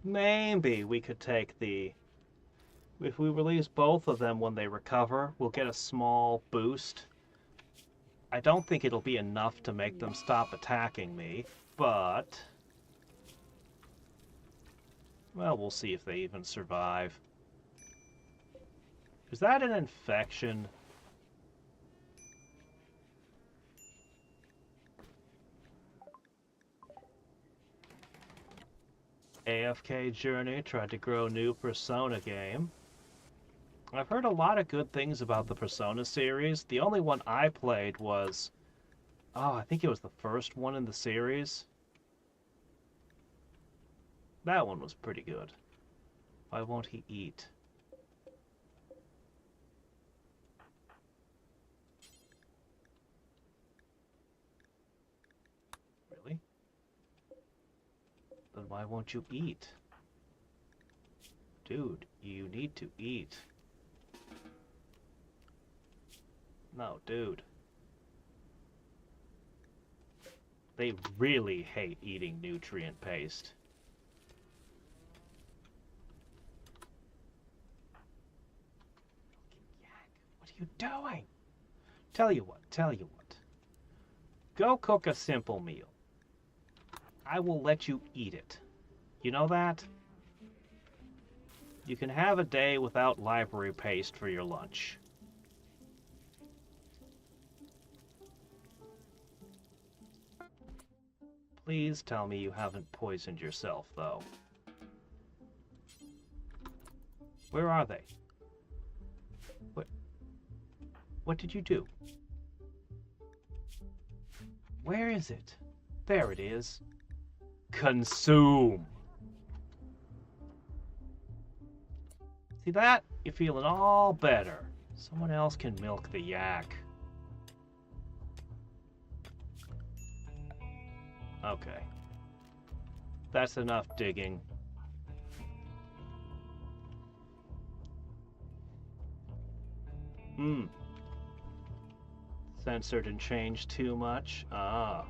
Maybe we could take the... If we release both of them when they recover, we'll get a small boost. I don't think it'll be enough to make them stop attacking me, but... Well, we'll see if they even survive. Is that an infection? AFK Journey tried to grow new Persona game. I've heard a lot of good things about the Persona series. The only one I played was... Oh, I think it was the first one in the series. That one was pretty good. Why won't he eat? Really? Then why won't you eat? Dude, you need to eat. No, dude. They really hate eating nutrient paste. What are you doing? Tell you what. Go cook a simple meal. I will let you eat it. You know that? You can have a day without library paste for your lunch. Please tell me you haven't poisoned yourself, though. Where are they? What did you do? Where is it? There it is. Consume! See that? You're feeling all better. Someone else can milk the yak. Okay. That's enough digging. Sensor didn't change too much. Ah.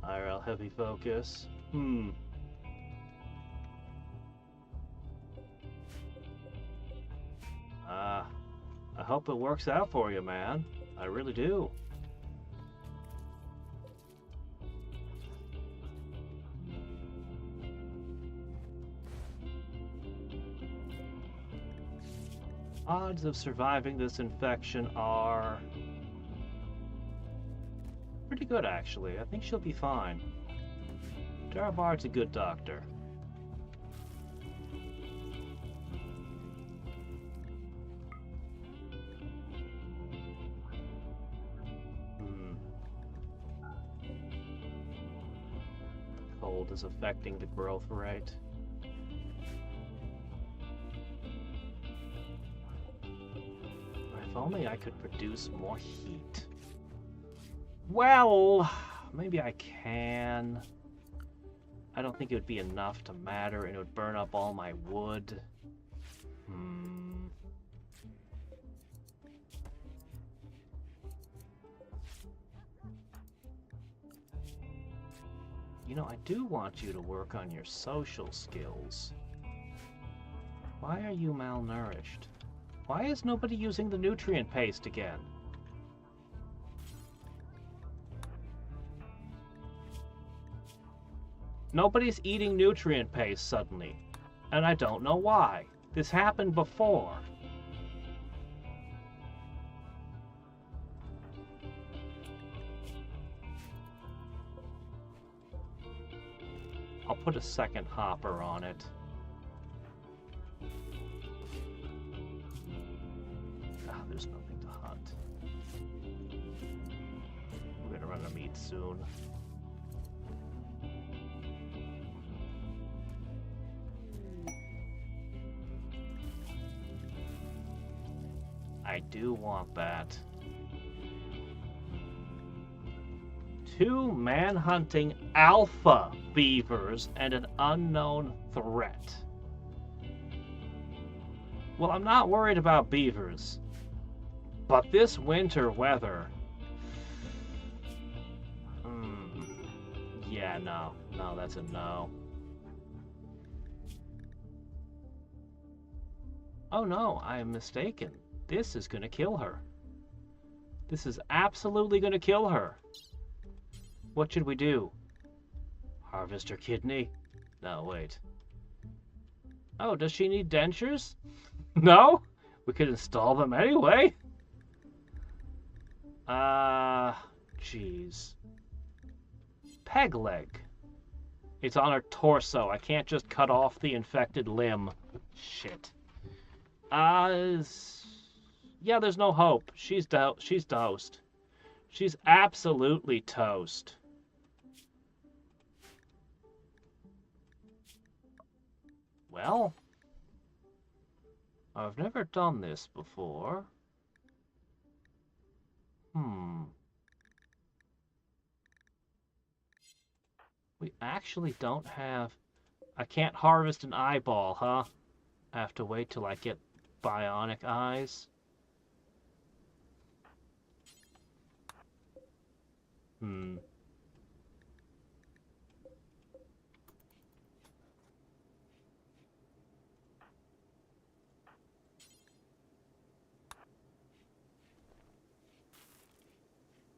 IRL heavy focus. I hope it works out for you, man. I really do. Odds of surviving this infection are pretty good, actually. I think she'll be fine. Darabard's a good doctor. The cold is affecting the growth rate. If only I could produce more heat. Well, maybe I can. I don't think it would be enough to matter, and it would burn up all my wood. You know, I do want you to work on your social skills. Why are you malnourished? Why is nobody using the nutrient paste again? Nobody's eating nutrient paste suddenly, and I don't know why. This happened before. I'll put a second hopper on it. There's nothing to hunt. We're gonna run out of meat soon. I do want that. 2 man-hunting alpha beavers and an unknown threat. Well, I'm not worried about beavers. But this winter weather... yeah, no. No, that's a no. Oh no, I am mistaken. This is gonna kill her. This is absolutely gonna kill her. What should we do? Harvest her kidney? No, wait. Oh, does she need dentures? No? We could install them anyway. Jeez. Peg leg. It's on her torso. I can't just cut off the infected limb. Shit. Yeah, there's no hope. She's toast. She's absolutely toast. Well, I've never done this before. We actually don't have... I can't harvest an eyeball, huh? I have to wait till I get bionic eyes.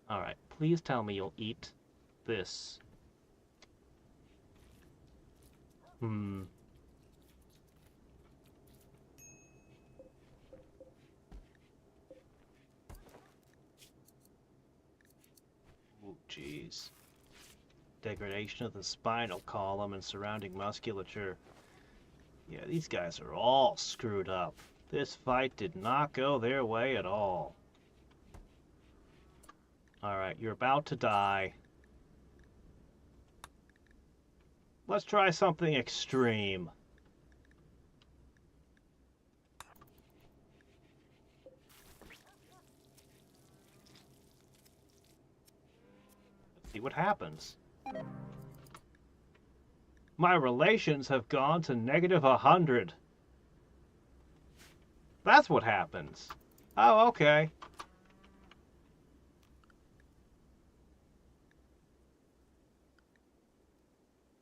Alright, please tell me you'll eat this. Ooh, jeez. degradation of the spinal column and surrounding musculature. Yeah, these guys are all screwed up. This fight did not go their way at all. Alright, you're about to die. Let's try something extreme. Let's see what happens. My relations have gone to -100. That's what happens. Oh, okay.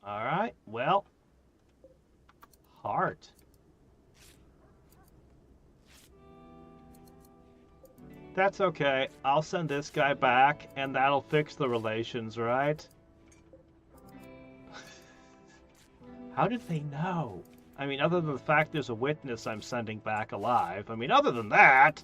Alright, well. Heart. That's okay. I'll send this guy back, and that'll fix the relations, right? How did they know? I mean, other than the fact there's a witness I'm sending back alive. I mean, other than that...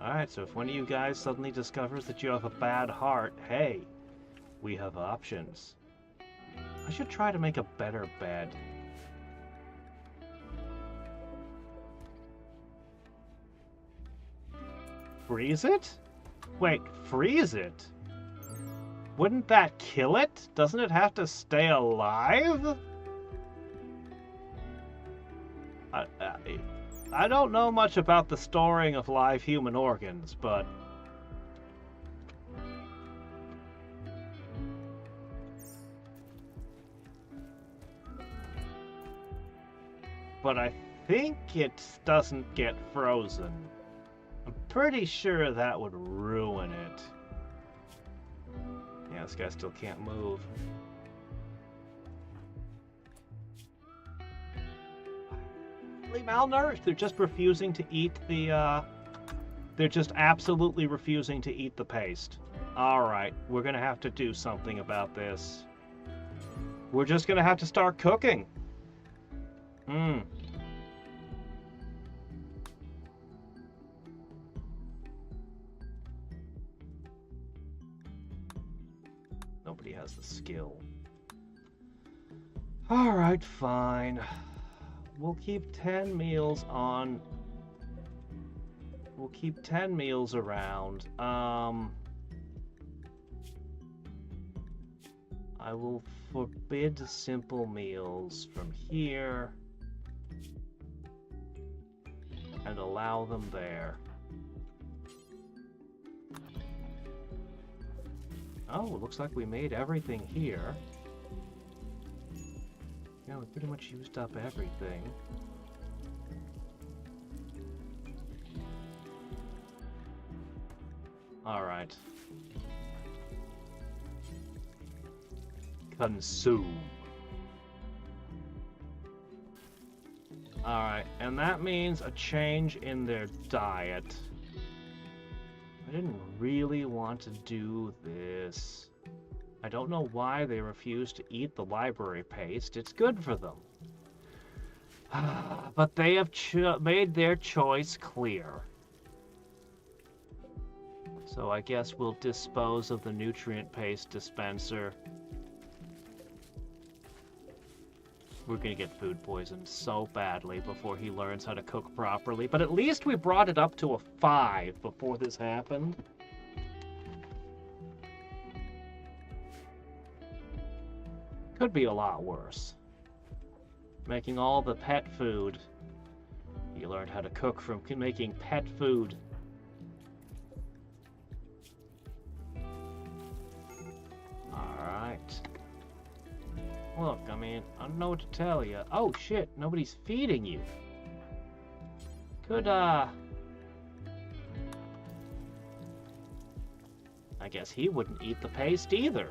Alright, so if one of you guys suddenly discovers that you have a bad heart, hey, we have options. I should try to make a better bed. Freeze it? Wait, freeze it? Wouldn't that kill it? Doesn't it have to stay alive? I don't know much about the storing of live human organs, but... But I think it doesn't get frozen. I'm pretty sure that would ruin it. Yeah, this guy still can't move. Malnourished. They're just refusing to eat the, they're just absolutely refusing to eat the paste. Alright, we're gonna have to do something about this. We're just gonna have to start cooking. Nobody has the skill. Alright, fine. We'll keep 10 meals on... We'll keep 10 meals around. I will forbid simple meals from here. And allow them there. Oh, it looks like we made everything here. Yeah, we pretty much used up everything. Alright. Consume. Alright, and that means a change in their diet. I didn't really want to do this. I don't know why they refuse to eat the library paste. It's good for them. But they have made their choice clear. So I guess we'll dispose of the nutrient paste dispenser. We're gonna get food poisoned so badly before he learns how to cook properly. But at least we brought it up to a 5 before this happened. Could be a lot worse. Making all the pet food. He learned how to cook from making pet food. Alright. Look, I mean, I don't know what to tell you. Oh shit, nobody's feeding you. Could, I guess he wouldn't eat the paste either.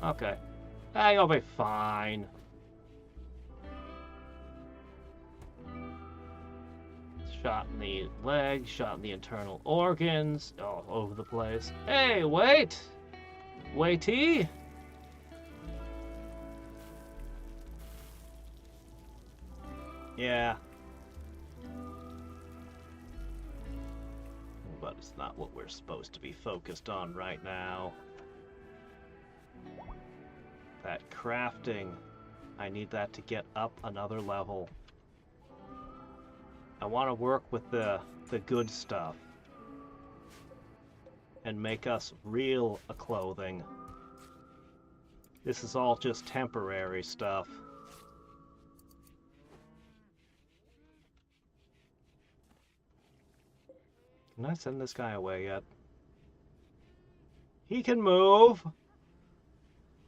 Okay. You'll be fine. Shot in the leg, shot in the internal organs, all over the place. Hey, wait! Waity! Yeah. But it's not what we're supposed to be focused on right now. That crafting, I need that to get up another level. I want to work with the good stuff and make us real clothing. This is all just temporary stuff. Can I send this guy away yet? He can move!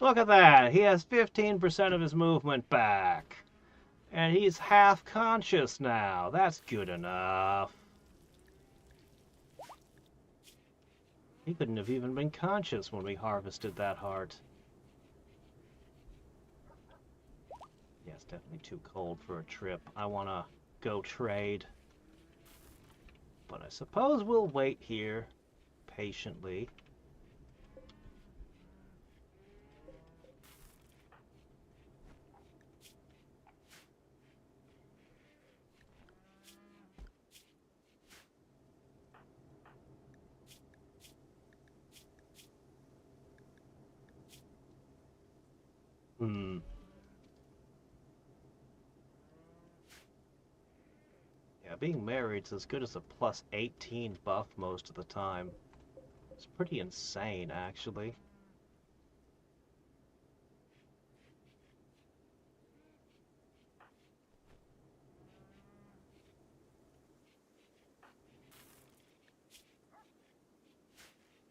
Look at that! He has 15% of his movement back. And he's half conscious now. That's good enough. He couldn't have even been conscious when we harvested that heart. Yeah, it's definitely too cold for a trip. I want to go trade. But I suppose we'll wait here patiently. Yeah, being married's as good as a plus 18 buff most of the time. It's pretty insane, actually.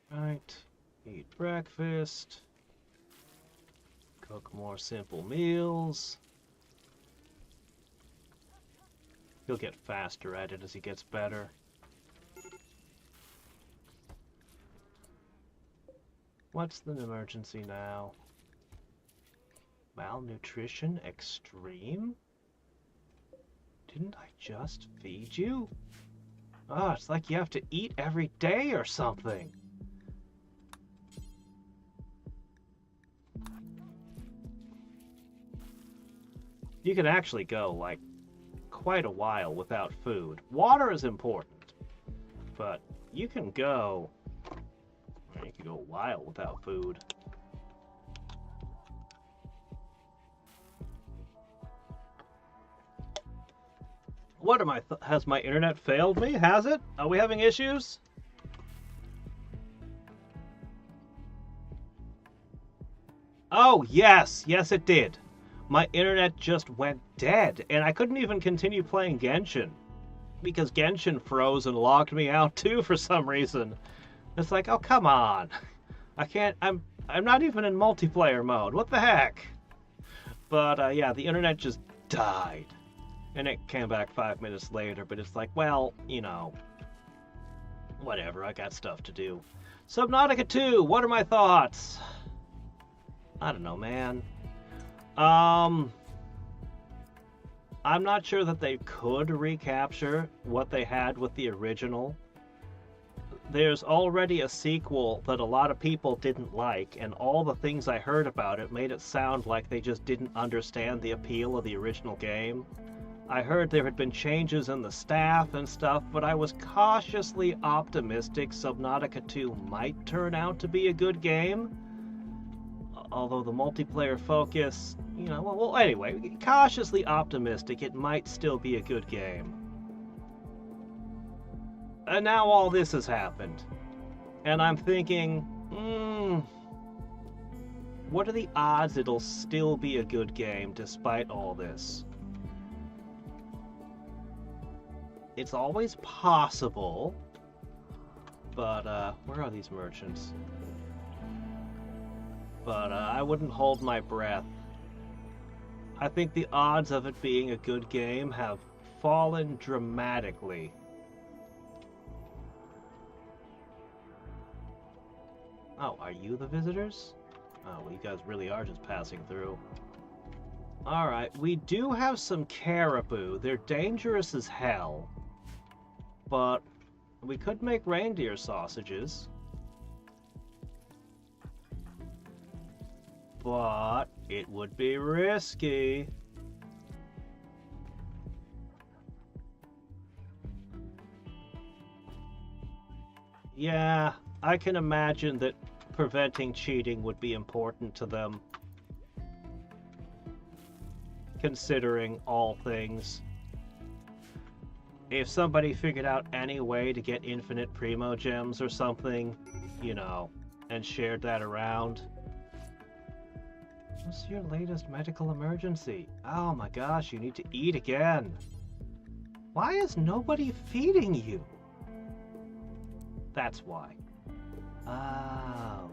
Right, eat breakfast. Cook more simple meals. He'll get faster at it as he gets better. What's the emergency now? Malnutrition extreme? Didn't I just feed you? Oh, it's like you have to eat every day or something. You can actually go, like, quite a while without food. Water is important, but you can go a while without food. What am I? Has my internet failed me? Has it? Are we having issues? Oh, yes, it did. My internet just went dead, and I couldn't even continue playing Genshin because Genshin froze and logged me out too for some reason. It's like, oh, come on. I can't, I'm not even in multiplayer mode. What the heck? But yeah, the internet just died. And it came back 5 minutes later, but it's like, well, you know, whatever, I got stuff to do. Subnautica 2, what are my thoughts? I don't know, man. I'm not sure that they could recapture what they had with the original. There's already a sequel that a lot of people didn't like, and all the things I heard about it made it sound like they just didn't understand the appeal of the original game. I heard there had been changes in the staff and stuff, but I was cautiously optimistic Subnautica 2 might turn out to be a good game. Although the multiplayer focus, you know, well, anyway, cautiously optimistic it might still be a good game. And now all this has happened. And I'm thinking, what are the odds it'll still be a good game despite all this? It's always possible, but where are these merchants? But I wouldn't hold my breath. I think the odds of it being a good game have fallen dramatically. Oh, are you the visitors? Oh, well, you guys really are just passing through. Alright, we do have some caribou. They're dangerous as hell. But we could make reindeer sausages. But it would be risky. Yeah, I can imagine that preventing cheating would be important to them. Considering all things. If somebody figured out any way to get infinite Primo Gems or something, you know, and shared that around. What's your latest medical emergency? Oh my gosh, you need to eat again. Why is nobody feeding you? That's why. Oh.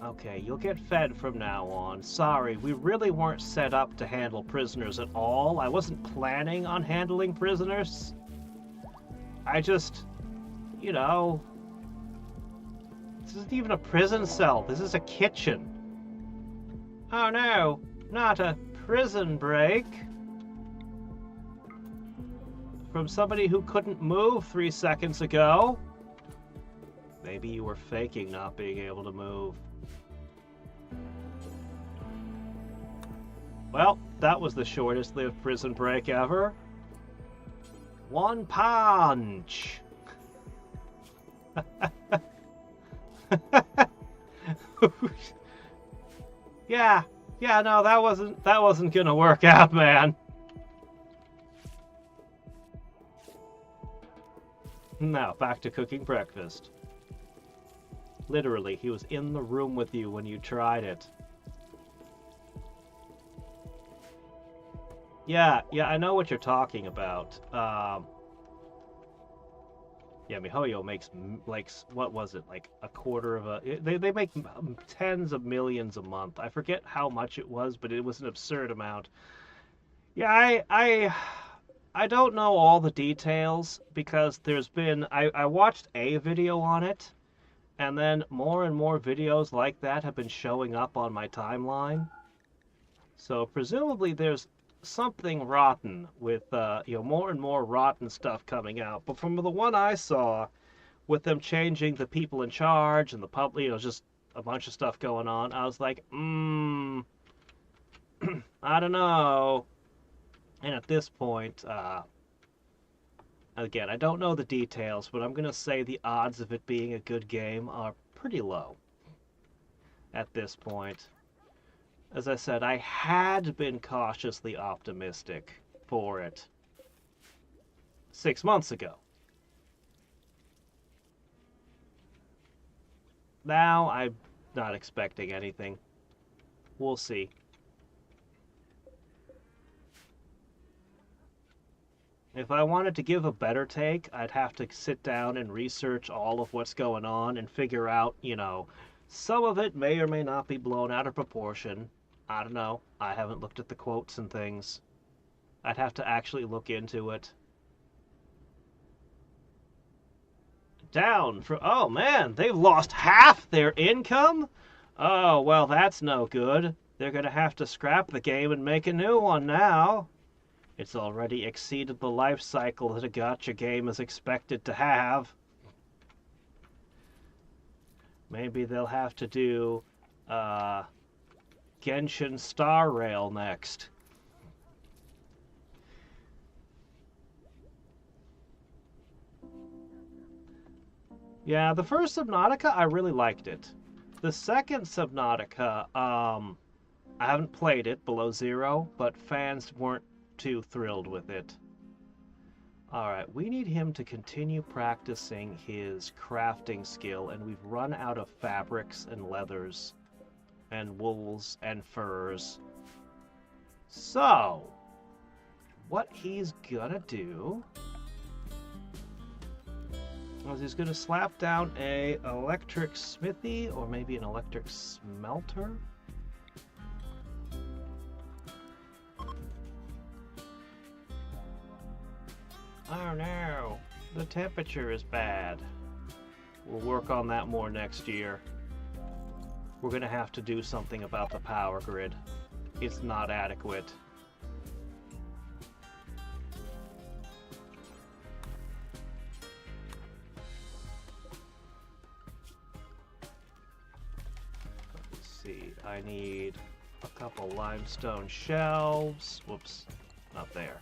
Okay, you'll get fed from now on. Sorry, we really weren't set up to handle prisoners at all. I wasn't planning on handling prisoners. I just, you know... This isn't even a prison cell. This is a kitchen. Oh no, not a prison break. From somebody who couldn't move 3 seconds ago. Maybe you were faking not being able to move. Well, that was the shortest lived prison break ever. 1 punch. Yeah, no, that wasn't gonna work out, man. Now, back to cooking breakfast. Literally, he was in the room with you when you tried it. Yeah, I know what you're talking about. Yeah, MiHoYo makes, like, what was it, like a quarter of a... They make tens of millions a month. I forget how much it was, but it was an absurd amount. Yeah, I don't know all the details, because there's been... I watched a video on it, and then more and more videos like that have been showing up on my timeline. So presumably there's something rotten with, more and more rotten stuff coming out. But from the one I saw, with them changing the people in charge and the public, just a bunch of stuff going on, I was like, I don't know. And at this point, again, I don't know the details, but I'm going to say the odds of it being a good game are pretty low at this point. As I said, I had been cautiously optimistic for it 6 months ago. Now, I'm not expecting anything. We'll see. If I wanted to give a better take, I'd have to sit down and research all of what's going on and figure out, some of it may or may not be blown out of proportion. I don't know. I haven't looked at the quotes and things. I'd have to actually look into it. Down for... Oh, man, they've lost half their income? Oh, well, that's no good. They're going to have to scrap the game and make a new one now. It's already exceeded the life cycle that a gacha game is expected to have. Maybe they'll have to do, Genshin Star Rail next. Yeah, the first Subnautica, I really liked it. The second Subnautica, I haven't played it, Below Zero, but fans weren't too thrilled with it. Alright, we need him to continue practicing his crafting skill, and we've run out of fabrics and leathers and wools and furs. So, what he's gonna do is he's gonna slap down a electric smithy, or maybe an electric smelter. Oh no, the temperature is bad. We'll work on that more next year. We're gonna have to do something about the power grid. It's not adequate. Let's see, I need a couple limestone shelves. Whoops, not there.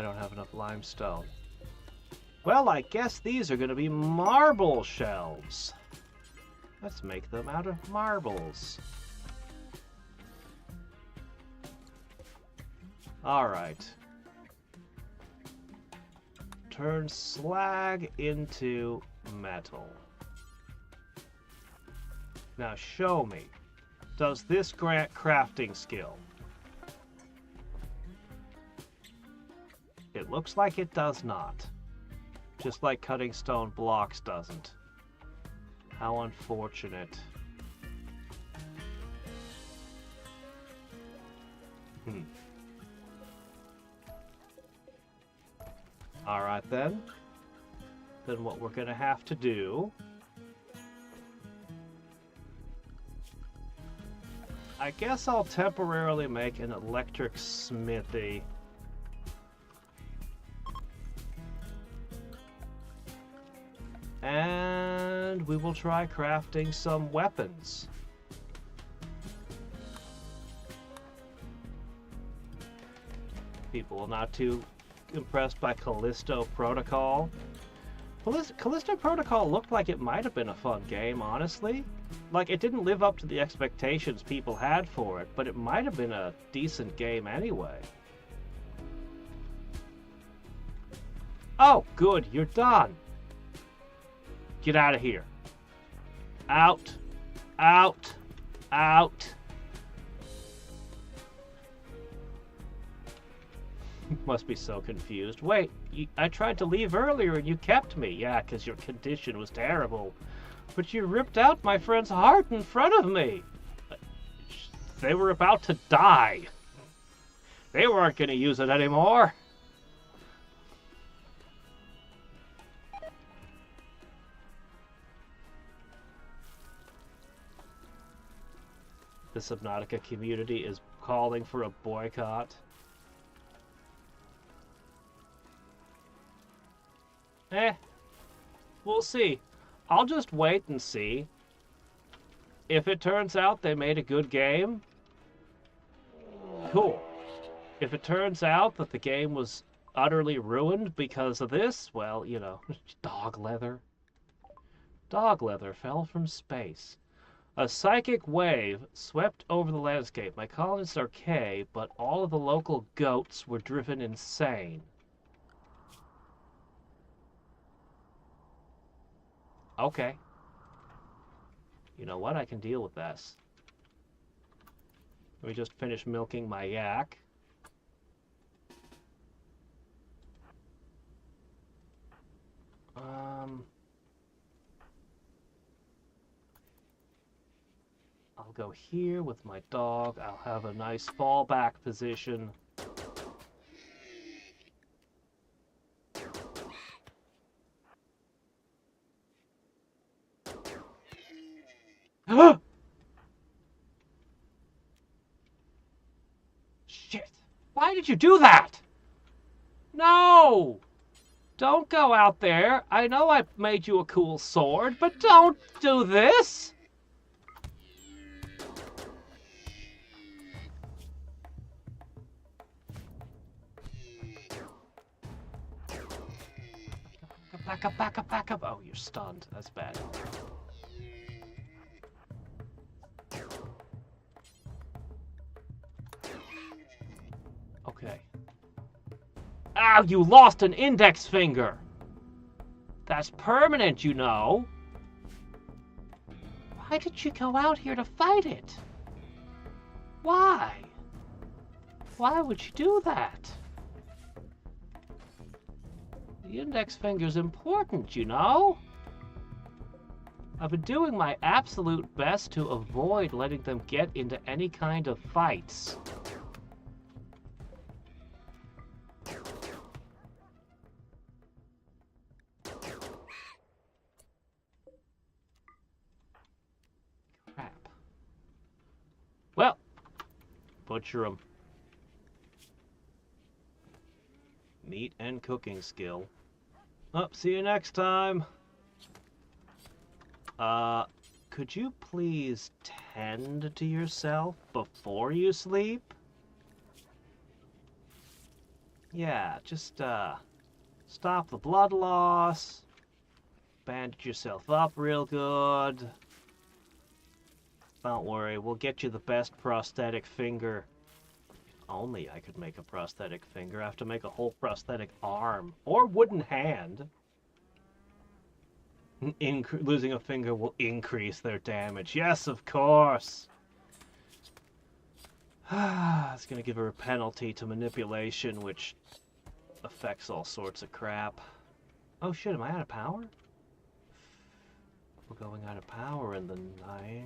I don't have enough limestone. Well, I guess these are going to be marble shelves. Let's make them out of marbles. Alright. Turn slag into metal. Now show me. Does this grant crafting skill? It looks like it does not. Just like cutting stone blocks doesn't. How unfortunate. Alright then. Then what we're gonna have to do... I guess I'll temporarily make an electric smithy. And we will try crafting some weapons. People are not too impressed by Callisto Protocol. Callisto Protocol looked like it might have been a fun game, honestly. Like, it didn't live up to the expectations people had for it, but it might have been a decent game anyway. Oh, good, you're done. Get out of here. Out. Out. Out. Must be so confused. Wait, I tried to leave earlier and you kept me. Yeah, because your condition was terrible. But you ripped out my friend's heart in front of me. They were about to die. They weren't going to use it anymore. The Subnautica community is calling for a boycott. We'll see. I'll just wait and see. If it turns out they made a good game, cool. If it turns out that the game was utterly ruined because of this, well, you know, dog leather. Dog leather fell from space. A psychic wave swept over the landscape. My colonists are okay, but all of the local goats were driven insane. Okay. You know what? I can deal with this. Let me just finish milking my yak. I'll go here with my dog. I'll have a nice fallback position. Shit! Why did you do that? No! Don't go out there. I know I made you a cool sword, but don't do this! Back up, back up, back up. Oh, you're stunned. That's bad. Okay. Ow, you lost an index finger! That's permanent, you know. Why did you go out here to fight it? Why? Why would you do that? The index finger's important, you know. I've been doing my absolute best to avoid letting them get into any kind of fights. Crap. Well, butcher 'em. Meat and cooking skill. Oh, see you next time. Could you please tend to yourself before you sleep? Yeah, just stop the blood loss. Bandage yourself up real good. Don't worry, we'll get you the best prosthetic finger. Only I could make a prosthetic finger. I have to make a whole prosthetic arm. Or wooden hand. Losing a finger will increase their damage. Yes, of course! It's gonna give her a penalty to manipulation, which affects all sorts of crap. Oh shit, am I out of power? We're going out of power in the night.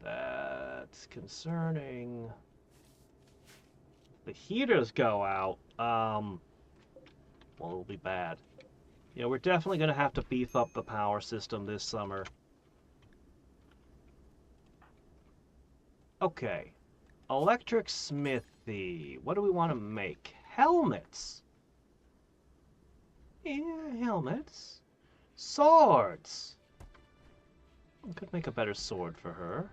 That's concerning. The heaters go out. Well, it'll be bad. Yeah, we're definitely going to have to beef up the power system this summer. Okay. Electric smithy. What do we want to make? Helmets. Yeah, helmets. Swords. We could make a better sword for her.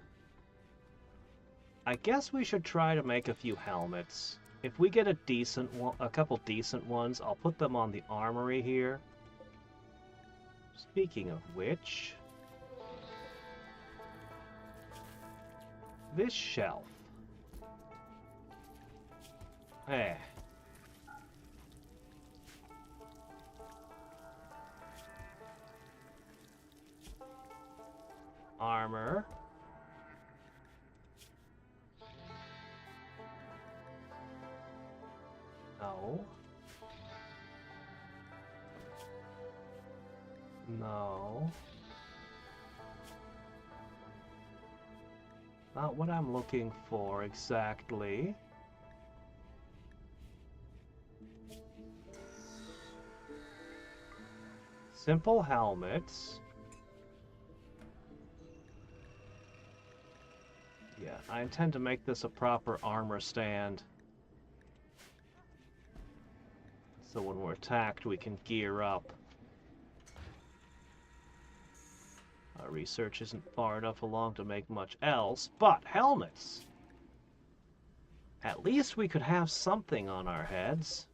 I guess we should try to make a few helmets. If we get a decent one, a couple decent ones, I'll put them on the armory here. Speaking of which, this shelf. Eh. Armor. No. No. Not what I'm looking for exactly. Simple helmets. Yeah, I intend to make this a proper armor stand. So when we're attacked, we can gear up. Our research isn't far enough along to make much else, but helmets! At least we could have something on our heads.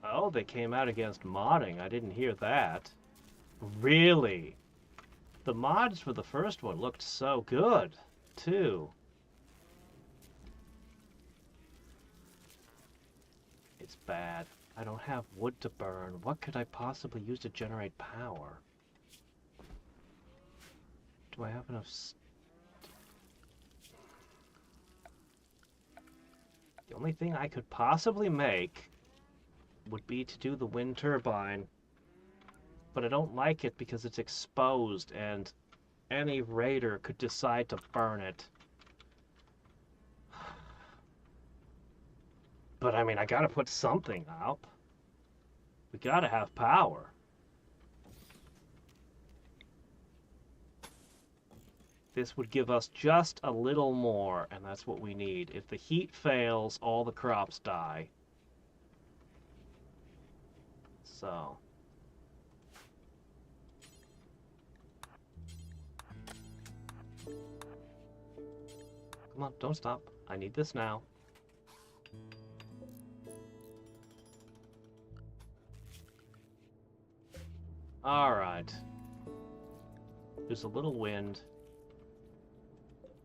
Oh, they came out against modding. I didn't hear that. Really? The mods for the first one looked so good, too. It's bad. I don't have wood to burn. What could I possibly use to generate power? Do I have enough... The only thing I could possibly make would be to do the wind turbine. But I don't like it because it's exposed and any raider could decide to burn it. But I mean, I gotta put something up. We gotta have power. This would give us just a little more, and that's what we need. If the heat fails, all the crops die. So... Come on, don't stop. I need this now. Alright. There's a little wind.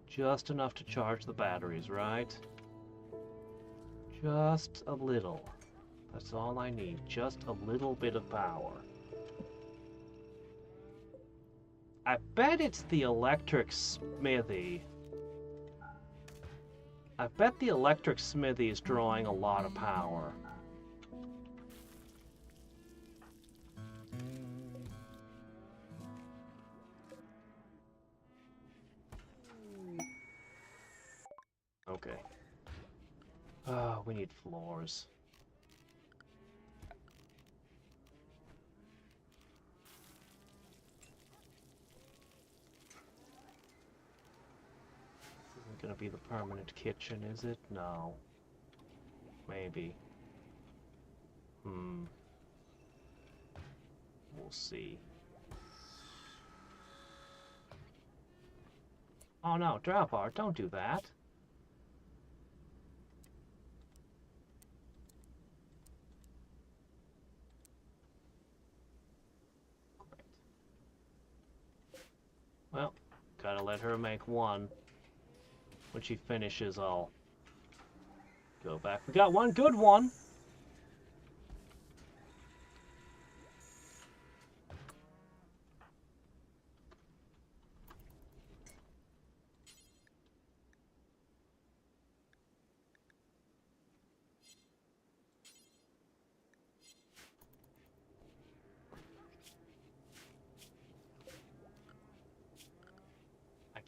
Just enough to charge the batteries, right? Just a little. That's all I need. Just a little bit of power. I bet it's the electric smithy. I bet the electric smithy is drawing a lot of power. Okay. Oh, we need floors. gonna be the permanent kitchen, is it? No. Maybe. We'll see. Oh no, Drawbar, don't do that. Great. Well, gotta let her make one. When she finishes, I'll go back. We got one good one!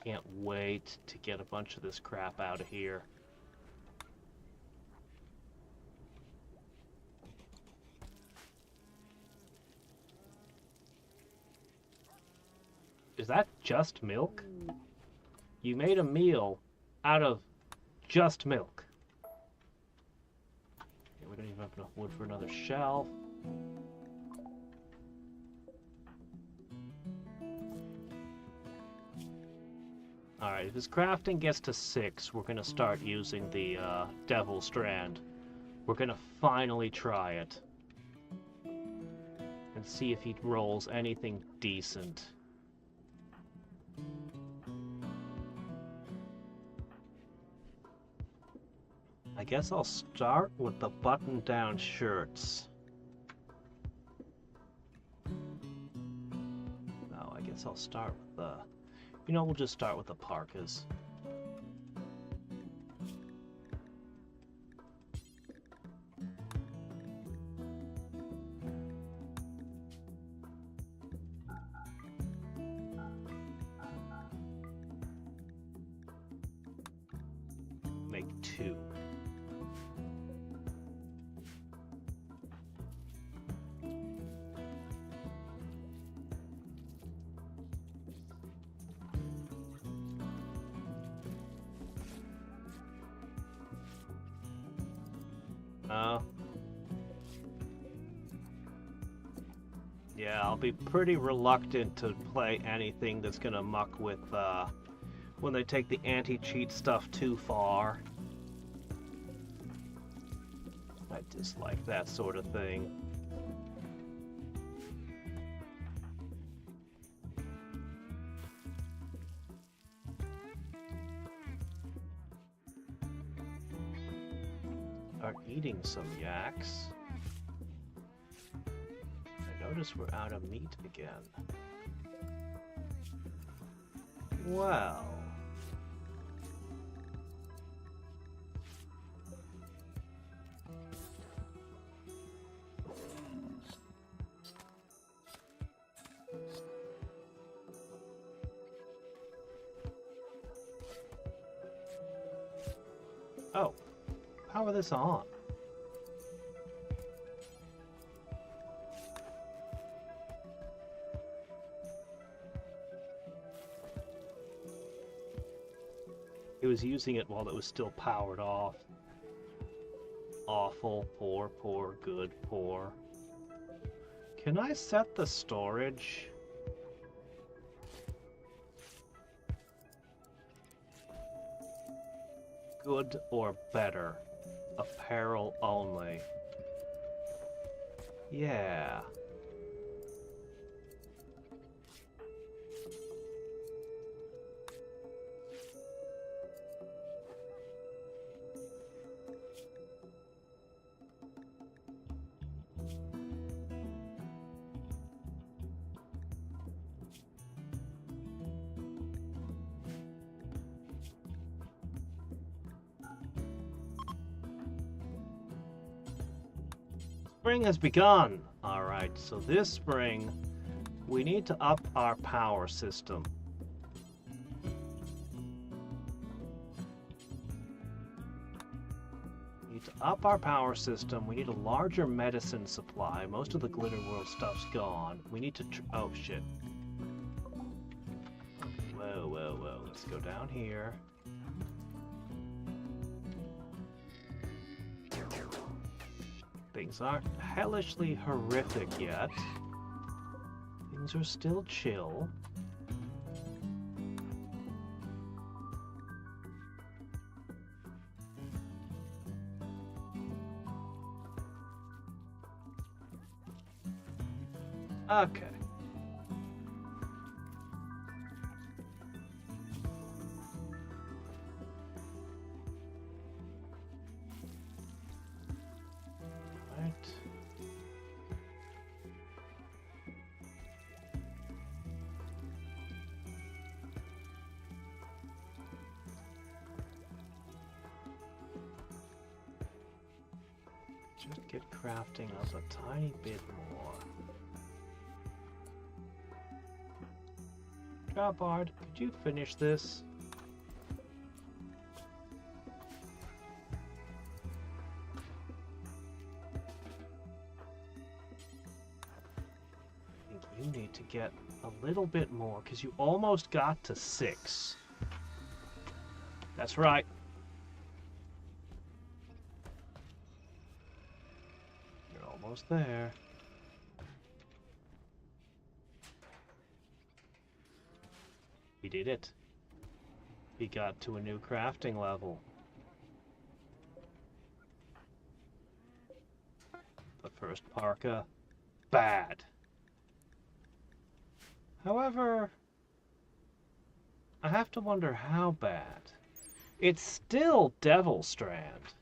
Can't wait to get a bunch of this crap out of here. Is that just milk? You made a meal out of just milk. Okay, we don't even have enough wood for another shelf. Alright, if his crafting gets to 6, we're gonna start using the Devil Strand. We're gonna finally try it. And see if he rolls anything decent. I guess I'll start with the button-down shirts. No, I guess I'll start with the... You know, we'll just start with the parkas. Make 2. Yeah, I'll be pretty reluctant to play anything that's gonna muck with, when they take the anti-cheat stuff too far. I dislike that sort of thing. Start eating some yaks. I notice we're out of meat again. Well. Oh, power this on. He was using it while it was still powered off. Awful, poor, poor, good, poor. Can I set the storage? Good or better. Apparel only. Yeah. Spring has begun. Alright, so this spring we need to up our power system. We need to up our power system. We need a larger medicine supply. Most of the Glitter World stuff's gone. We need to oh shit. Whoa, whoa, whoa. Let's go down here. Things aren't hellishly horrific yet. Things are still chill. Okay. Right. Just get crafting up a tiny bit more. Bard, could you finish this? I think you need to get a little bit more, because you almost got to 6. That's right. You're almost there. He did it. He got to a new crafting level. The first parka, bad. However, I have to wonder how bad. It's still Devil Strand.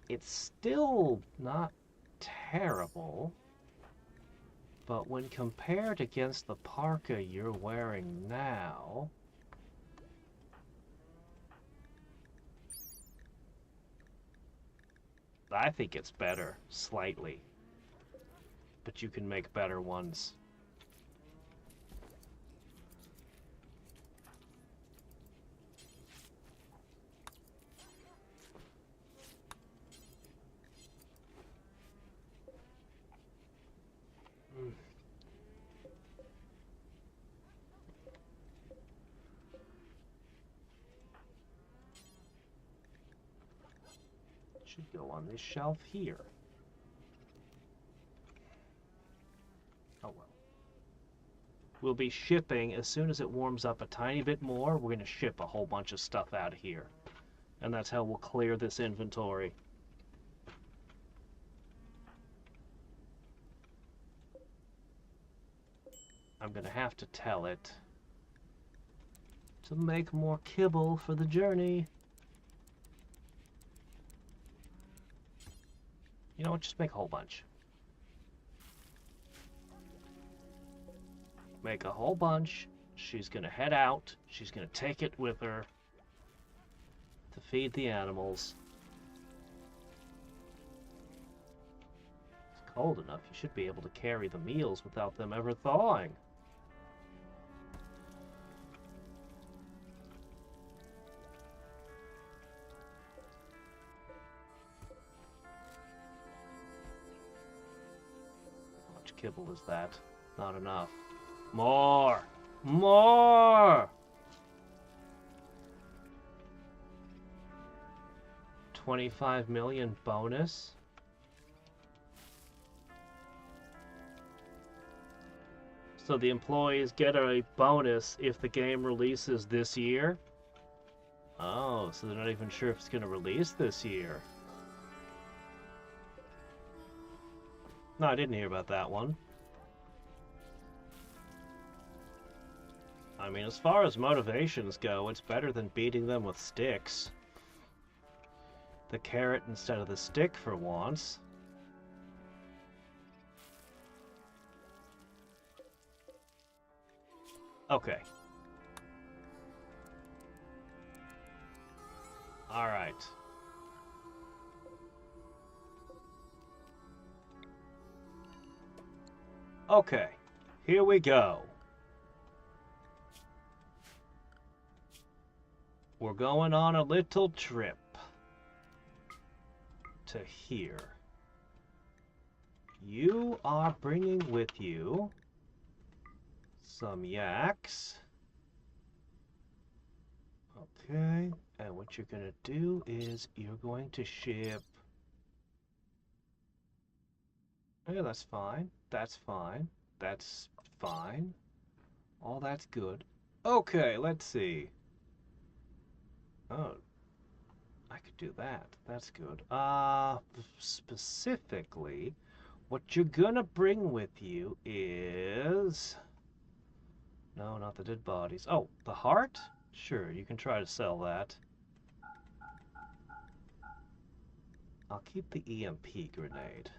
It's still not terrible. But when compared against the parka you're wearing now, I think it's better, slightly. But you can make better ones. Should go on this shelf here. Oh well. We'll be shipping as soon as it warms up a tiny bit more. We're going to ship a whole bunch of stuff out of here. And that's how we'll clear this inventory. I'm going to have to tell it to make more kibble for the journey. You know what, just make a whole bunch. Make a whole bunch. She's gonna head out. She's gonna take it with her to feed the animals. It's cold enough, you should be able to carry the meals without them ever thawing. Kibble is that? Not enough. More! More! 25 million bonus. So the employees get a bonus if the game releases this year? Oh, so they're not even sure if it's going to release this year. No, I didn't hear about that one. I mean, as far as motivations go, it's better than beating them with sticks. The carrot instead of the stick for once. Okay. All right. Okay, here we go. We're going on a little trip to here. You are bringing with you some yaks. Okay, And what you're gonna do is you're going to ship... Yeah, that's fine. That's fine. That's fine. All that's good. Okay, let's see. Oh, I could do that. That's good. Specifically, what you're gonna bring with you is... No, not the dead bodies. Oh, the heart? Sure, you can try to sell that. I'll keep the EMP grenade.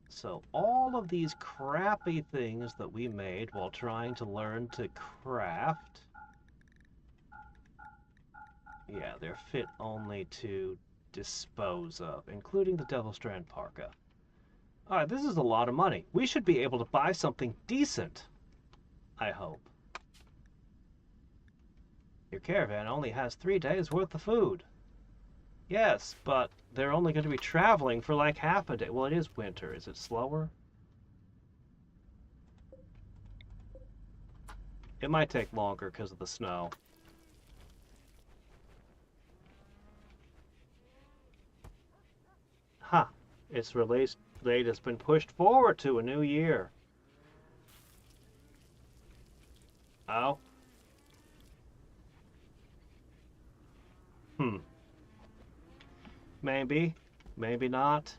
So all of these crappy things that we made while trying to learn to craft, yeah, they're fit only to dispose of, including the Devil Strand Parka. Alright, this is a lot of money. We should be able to buy something decent, I hope. Your caravan only has 3 days worth of food. Yes, but they're only going to be traveling for like half a day. Well, it is winter. Is it slower? It might take longer because of the snow. Huh. Its release date has been pushed forward to a new year. Oh? Hmm. Maybe. Maybe not.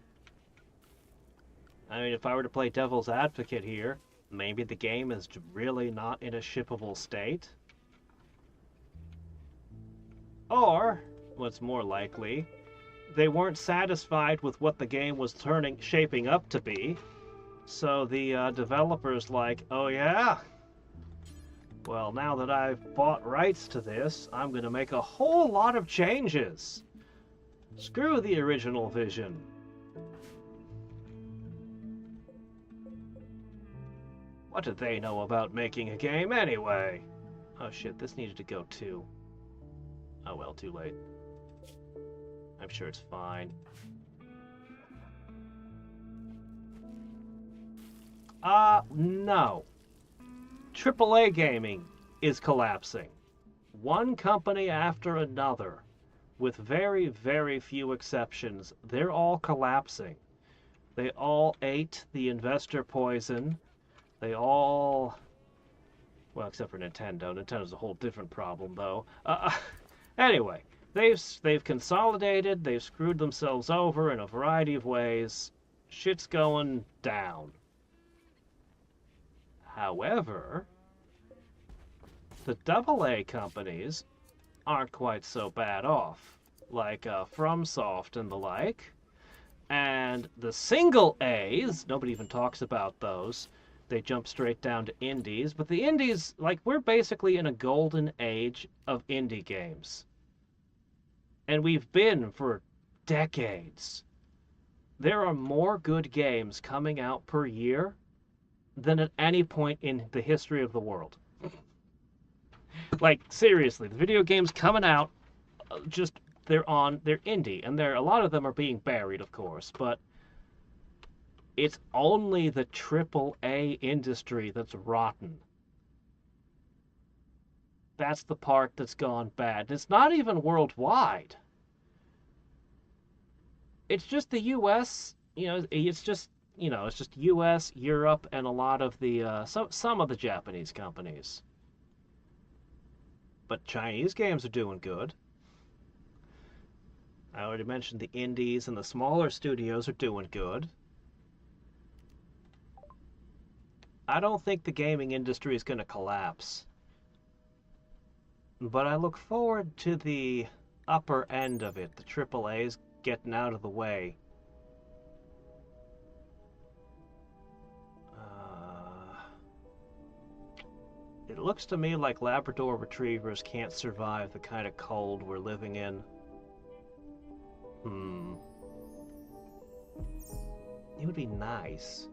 I mean, if I were to play devil's advocate here, maybe the game is really not in a shippable state. Or, what's more likely, they weren't satisfied with what the game was shaping up to be. So the developers like, oh yeah? Well, now that I've bought rights to this, I'm going to make a whole lot of changes. Screw the original vision. What did they know about making a game anyway? Oh shit, this needed to go too. Oh well, too late. I'm sure it's fine. No. AAA gaming is collapsing. One company after another, with very, very few exceptions, they're all collapsing. They all ate the investor poison. They all... Well, except for Nintendo. Nintendo's a whole different problem, though. Anyway, they've consolidated, they've screwed themselves over in a variety of ways. Shit's going down. However, the AA companies aren't quite so bad off, like FromSoft and the like. And the single A's, nobody even talks about those. They jump straight down to indies. But the indies, like, we're basically in a golden age of indie games. And we've been for decades. There are more good games coming out per year than at any point in the history of the world. Like, seriously, the video games coming out, they're indie, and a lot of them are being buried, of course, but it's only the AAA industry that's rotten. That's the part that's gone bad. And it's not even worldwide. It's just the US, it's just US, Europe, and a lot of the, some of the Japanese companies. But Chinese games are doing good. I already mentioned the indies and the smaller studios are doing good. I don't think the gaming industry is going to collapse. But I look forward to the upper end of it, the AAAs getting out of the way. It looks to me like Labrador Retrievers can't survive the kind of cold we're living in. It would be nice.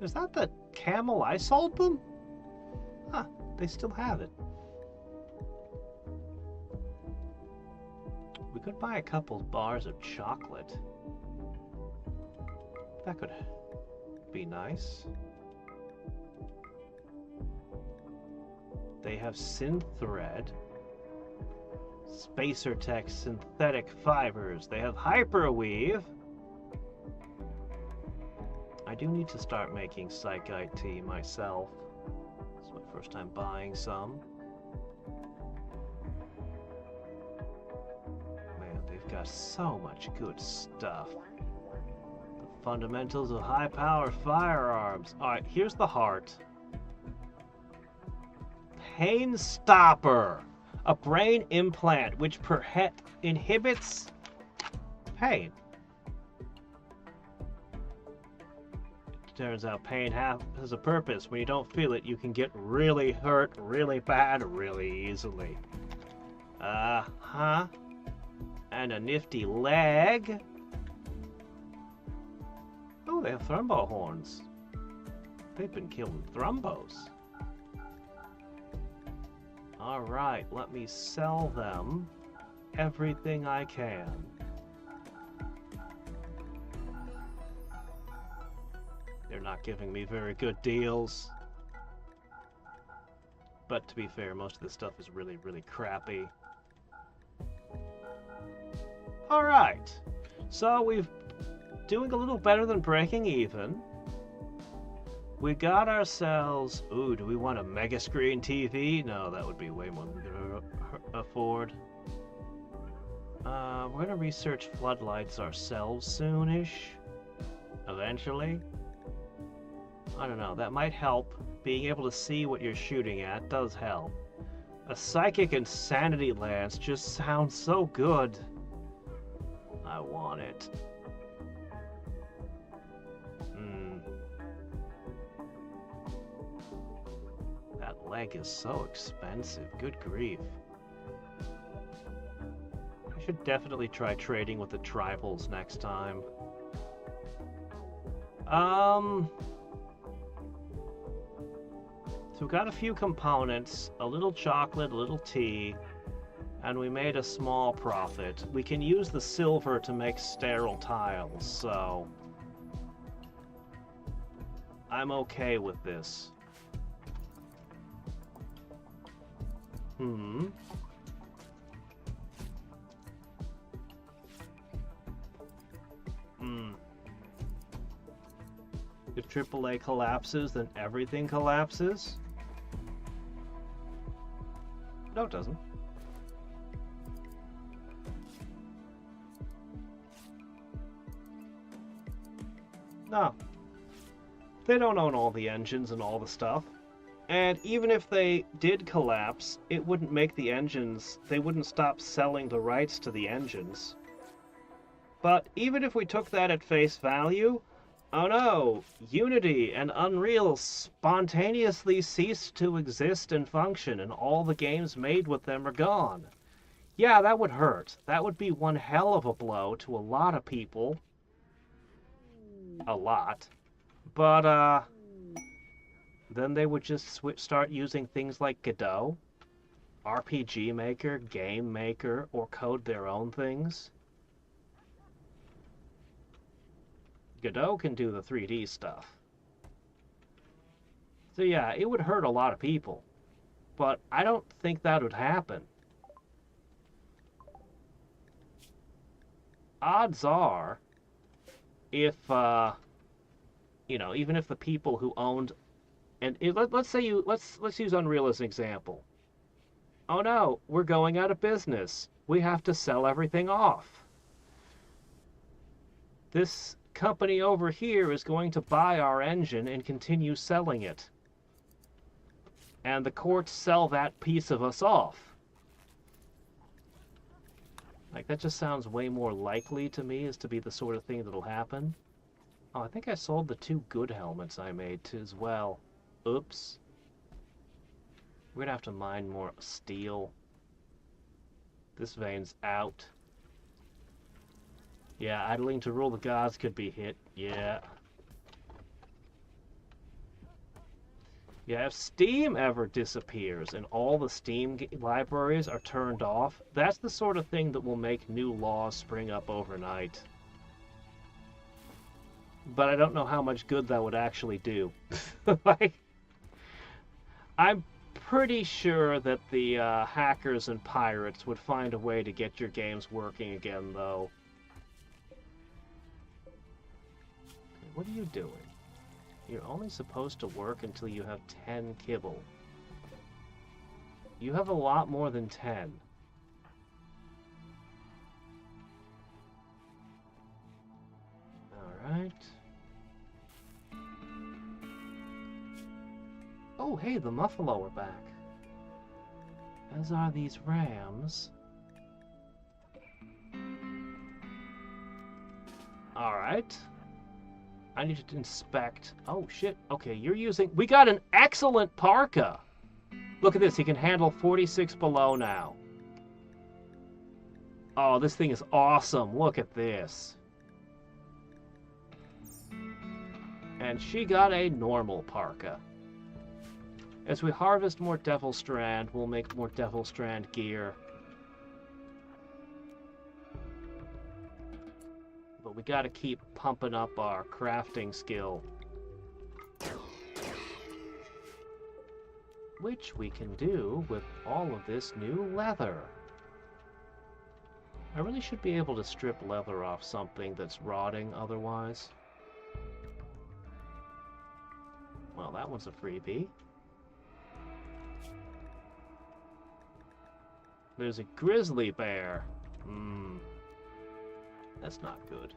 Is that the camel I sold them? Huh, they still have it. We could buy a couple bars of chocolate. That could be nice. They have synth thread. Spacer Tech synthetic fibers. They have hyperweave. I do need to start making psychite tea myself. It's my first time buying some. Man, they've got so much good stuff. The fundamentals of high-power firearms. Alright, here's the heart. Pain Stopper. A brain implant which inhibits pain. Turns out pain has a purpose. When you don't feel it, you can get really hurt really bad really easily. Uh-huh. And a nifty leg. Oh, they have thrumbo horns. They've been killing thrumbos. Alright, let me sell them everything I can. They're not giving me very good deals. But to be fair, most of this stuff is really, really crappy. Alright, so we've doing a little better than breaking even. We got ourselves... Ooh, do we want a mega screen TV? No, that would be way more than we could afford. We're going to research floodlights ourselves soonish. Eventually. I don't know, that might help. Being able to see what you're shooting at does help. A psychic insanity lance just sounds so good. I want it. That leg is so expensive. Good grief. I should definitely try trading with the tribals next time. So we got a few components, a little chocolate, a little tea, and we made a small profit. We can use the silver to make sterile tiles, so I'm okay with this. If AAA collapses, then everything collapses? No, it doesn't. No. They don't own all the engines and all the stuff. And even if they did collapse, it wouldn't make the engines... They wouldn't stop selling the rights to the engines. But even if we took that at face value... Oh no! Unity and Unreal spontaneously ceased to exist and function, and all the games made with them are gone. Yeah, that would hurt. That would be one hell of a blow to a lot of people. A lot. But, then they would just start using things like Godot, RPG Maker, Game Maker, or code their own things. Godot can do the 3D stuff. So yeah, it would hurt a lot of people. But I don't think that would happen. Odds are, if, you know, even if the people who owned... And let's use Unreal as an example. Oh no, we're going out of business. We have to sell everything off. This company over here is going to buy our engine and continue selling it. And the courts sell that piece of us off. Like, that just sounds way more likely to me as to be the sort of thing that'll happen. Oh, I think I sold the 2 good helmets I made as well. Oops. We're gonna have to mine more steel. This vein's out. Yeah, idling to rule the gods could be hit. Yeah. Yeah, if Steam ever disappears and all the Steam libraries are turned off, that's the sort of thing that will make new laws spring up overnight. But I don't know how much good that would actually do. Like, I'm pretty sure that the hackers and pirates would find a way to get your games working again, though. What are you doing? You're only supposed to work until you have 10 kibble. You have a lot more than 10. Alright. Oh, hey, the Muffalo are back. As are these rams. Alright. I need to inspect. Oh, shit. Okay, you're using... We got an excellent parka! Look at this. He can handle 46 below now. Oh, this thing is awesome. Look at this. And she got a normal parka. As we harvest more Devil Strand, we'll make more Devil Strand gear. But we gotta keep pumping up our crafting skill. Which we can do with all of this new leather. I really should be able to strip leather off something that's rotting otherwise. Well, that one's a freebie. There's a grizzly bear. That's not good.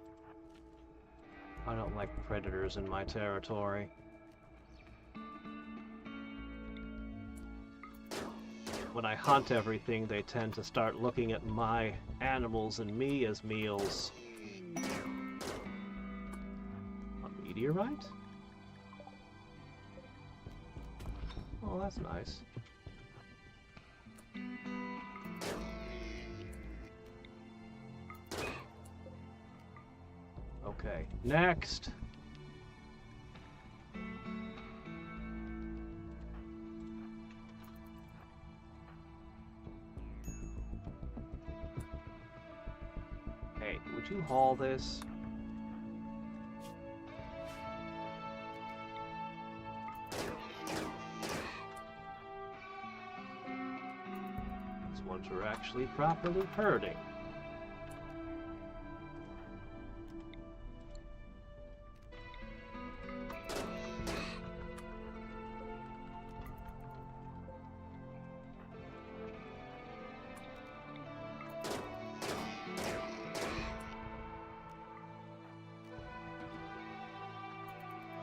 I don't like predators in my territory. When I hunt everything, they tend to start looking at my animals and me as meals. A meteorite? Oh, that's nice. Okay, next. Hey, would you haul this? These ones are actually properly herding.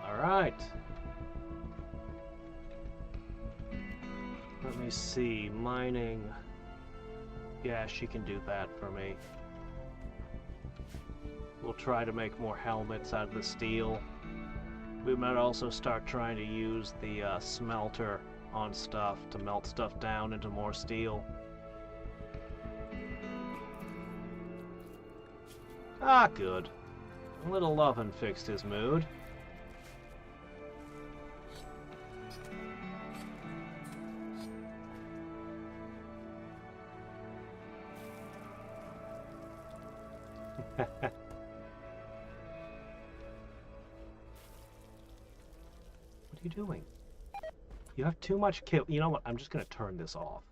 Alright. Let me see. Mining. Yeah, she can do that for me. We'll try to make more helmets out of the steel. We might also start trying to use the smelter on stuff to melt stuff down into more steel. Ah, good. A little lovin' fixed his mood. What are you doing? You have too much kibble. You know what? I'm just going to turn this off.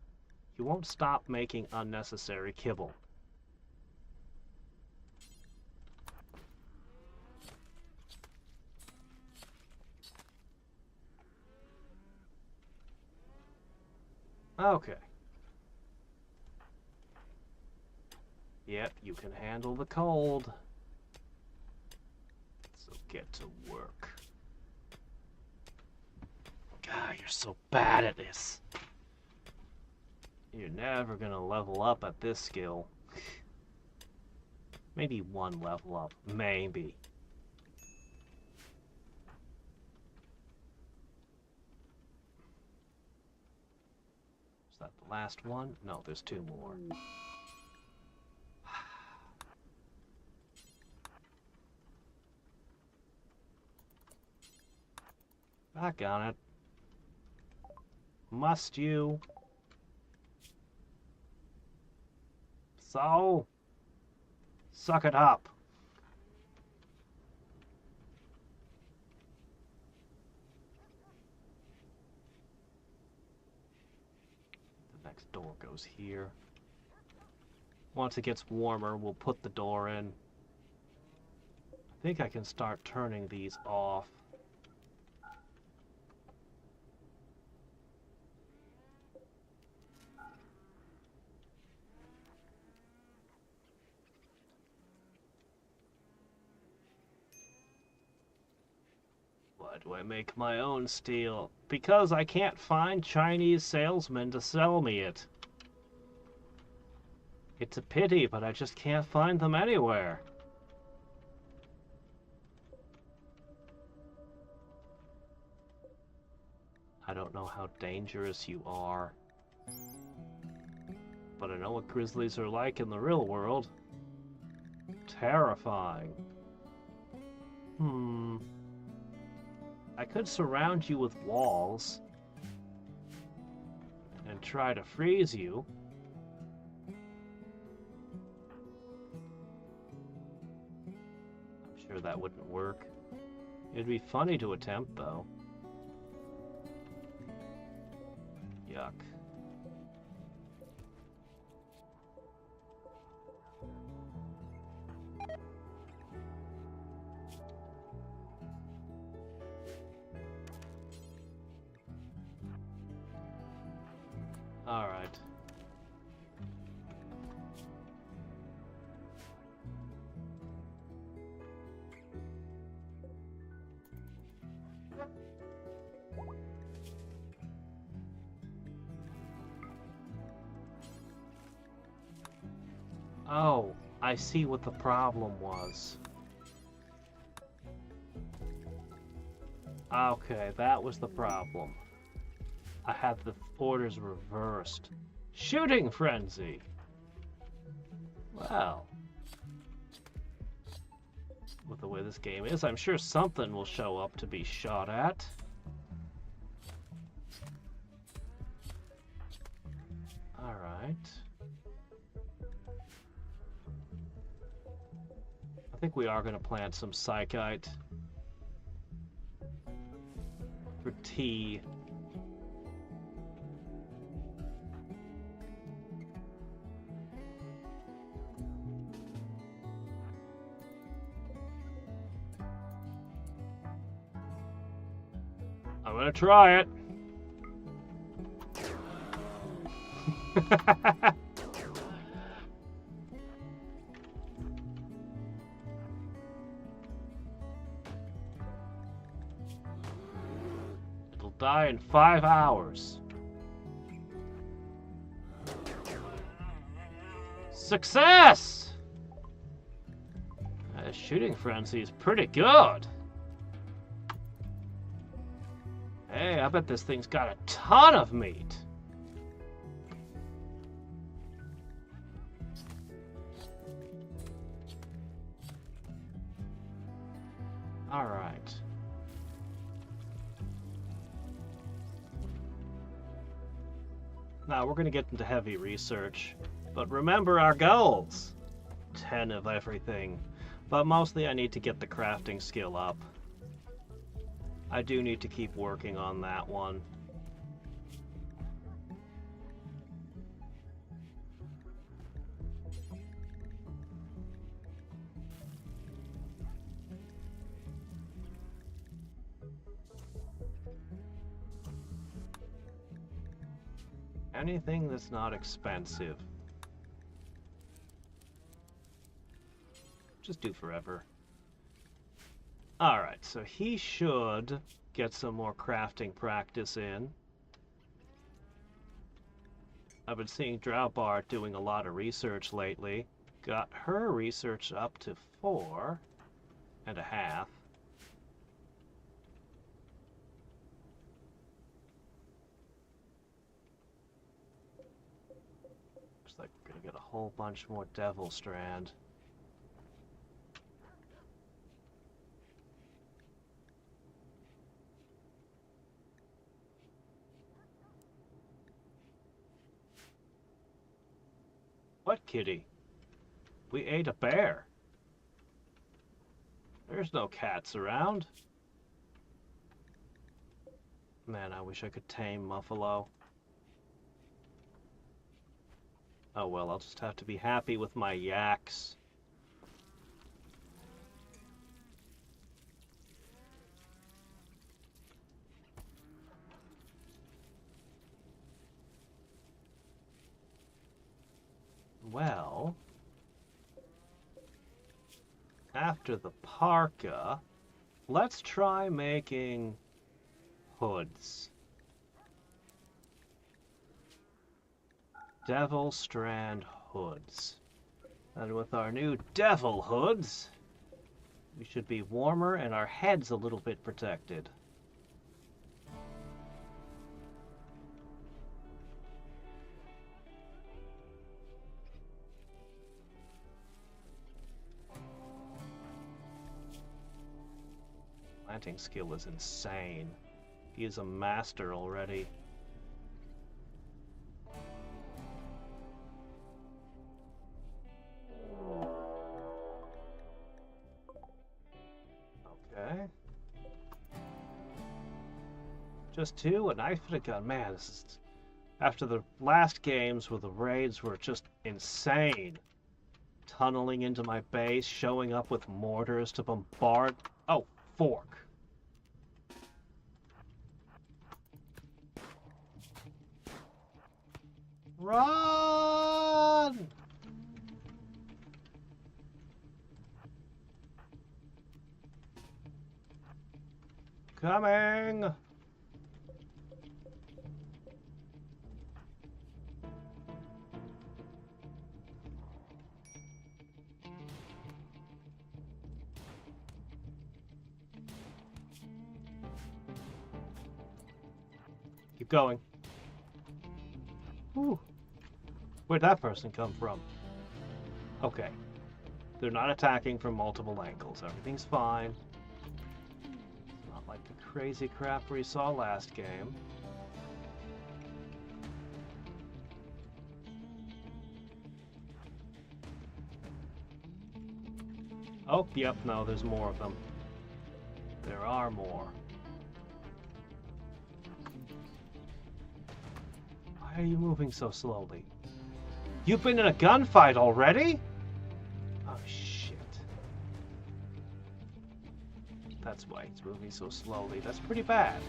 You won't stop making unnecessary kibble. Okay. Yep, you can handle the cold. So get to work. God, you're so bad at this. You're never gonna level up at this skill. Maybe one level up. Maybe. Is that the last one? No, there's two more. Back on it. Must you? So? Suck it up. next door goes here. Once it gets warmer, we'll put the door in. I think I can start turning these off. Why do I make my own steel? Because I can't find Chinese salesmen to sell me it. It's a pity, but I just can't find them anywhere. I don't know how dangerous you are, but I know what grizzlies are like in the real world. Terrifying. I could surround you with walls and try to freeze you. I'm sure that wouldn't work. It'd be funny to attempt, though. Yuck. All right. Oh, I see what the problem was. Okay, that was the problem. I had the orders reversed. Shooting frenzy! Well, with the way this game is, I'm sure something will show up to be shot at. Alright. I think we are going to plant some psychite for tea. I'm gonna try it. It'll die in 5 hours. Success! Shooting frenzy is pretty good. Hey, I bet this thing's got a ton of meat. All right. Now we're going to get into heavy research. But remember our goals. 10 of everything. But mostly I need to get the crafting skill up. I do need to keep working on that one. Anything that's not expensive. Just do forever. Alright, so he should get some more crafting practice in. I've been seeing Drowbar doing a lot of research lately. Got her research up to 4.5. Looks like we're gonna get a whole bunch more Devil Strand. What kitty? We ate a bear. There's no cats around. Man, I wish I could tame Muffalo. Oh well, I'll just have to be happy with my yaks. Well, after the parka, let's try making hoods. Devil Strand hoods. And with our new devil hoods, we should be warmer and our heads a little bit protected. Planting skill is insane. He is a master already. Okay. Just two, a knife and a gun. Man, this is... After the last games where the raids were just insane. Tunneling into my base, showing up with mortars to bombard... Oh, fork. Run! Coming! Keep going. Ooh. Where'd that person come from? Okay. They're not attacking from multiple angles. Everything's fine. It's not like the crazy crap we saw last game. Oh, yep, no, there's more of them. There are more. Why are you moving so slowly? You've been in a gunfight already? Oh, shit. That's why he's moving so slowly. That's pretty bad.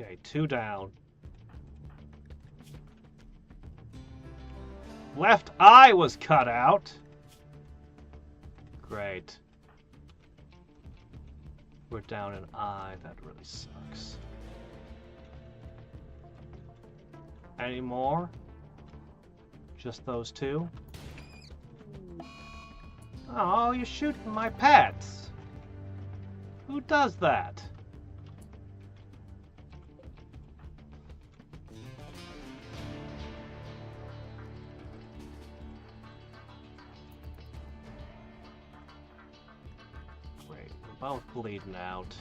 Okay, 2 down. Left eye was cut out. Great. We're down an eye. That really sucks. Any more? Just those 2? Oh, you're shooting my pets. Who does that? Both bleeding out.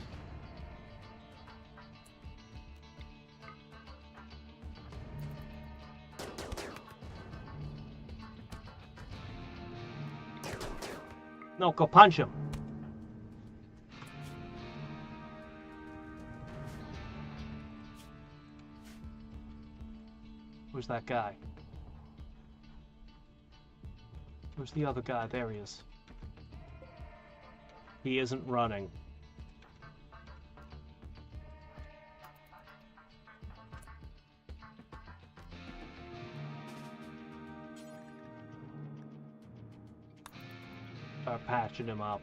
No, go punch him. Where's that guy? Where's the other guy? There he is. He isn't running. Start patching him up.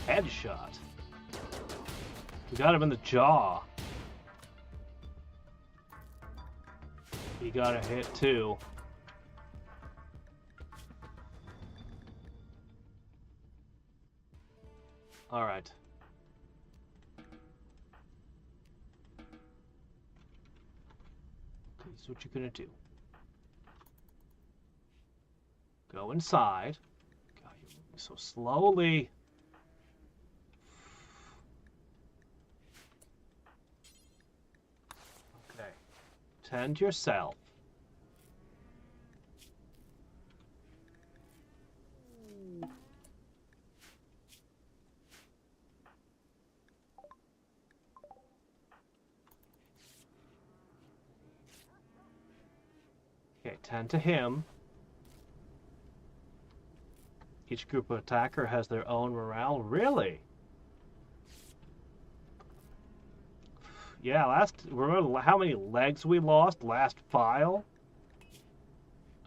Headshot. We got him in the jaw. He got a hit too. All right. Okay, this is what you're gonna do. Go inside. God, you're moving so slowly. Okay. Tend yourself. Okay, tend to him. Each group of attacker has their own morale. Really? Yeah, remember how many legs we lost last file?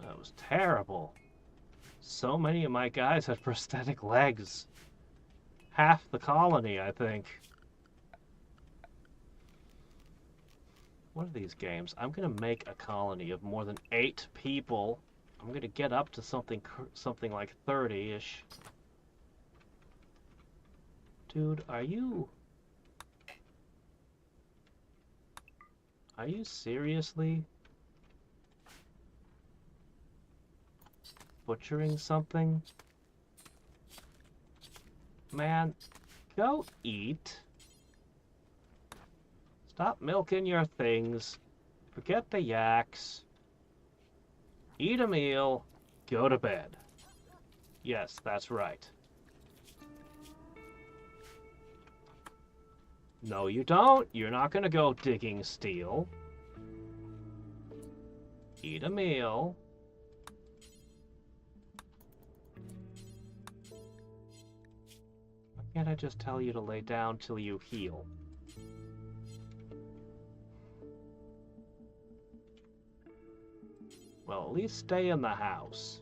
That was terrible. So many of my guys had prosthetic legs. Half the colony, I think. One of these games, I'm gonna make a colony of more than 8 people. I'm gonna get up to something like 30-ish. Dude, are you seriously butchering something? Man, go eat. Stop milking your things. Forget the yaks. Eat a meal. Go to bed. Yes, that's right. No, you don't. You're not going to go digging steel. Eat a meal. Why can't I just tell you to lay down till you heal? Well, at least stay in the house.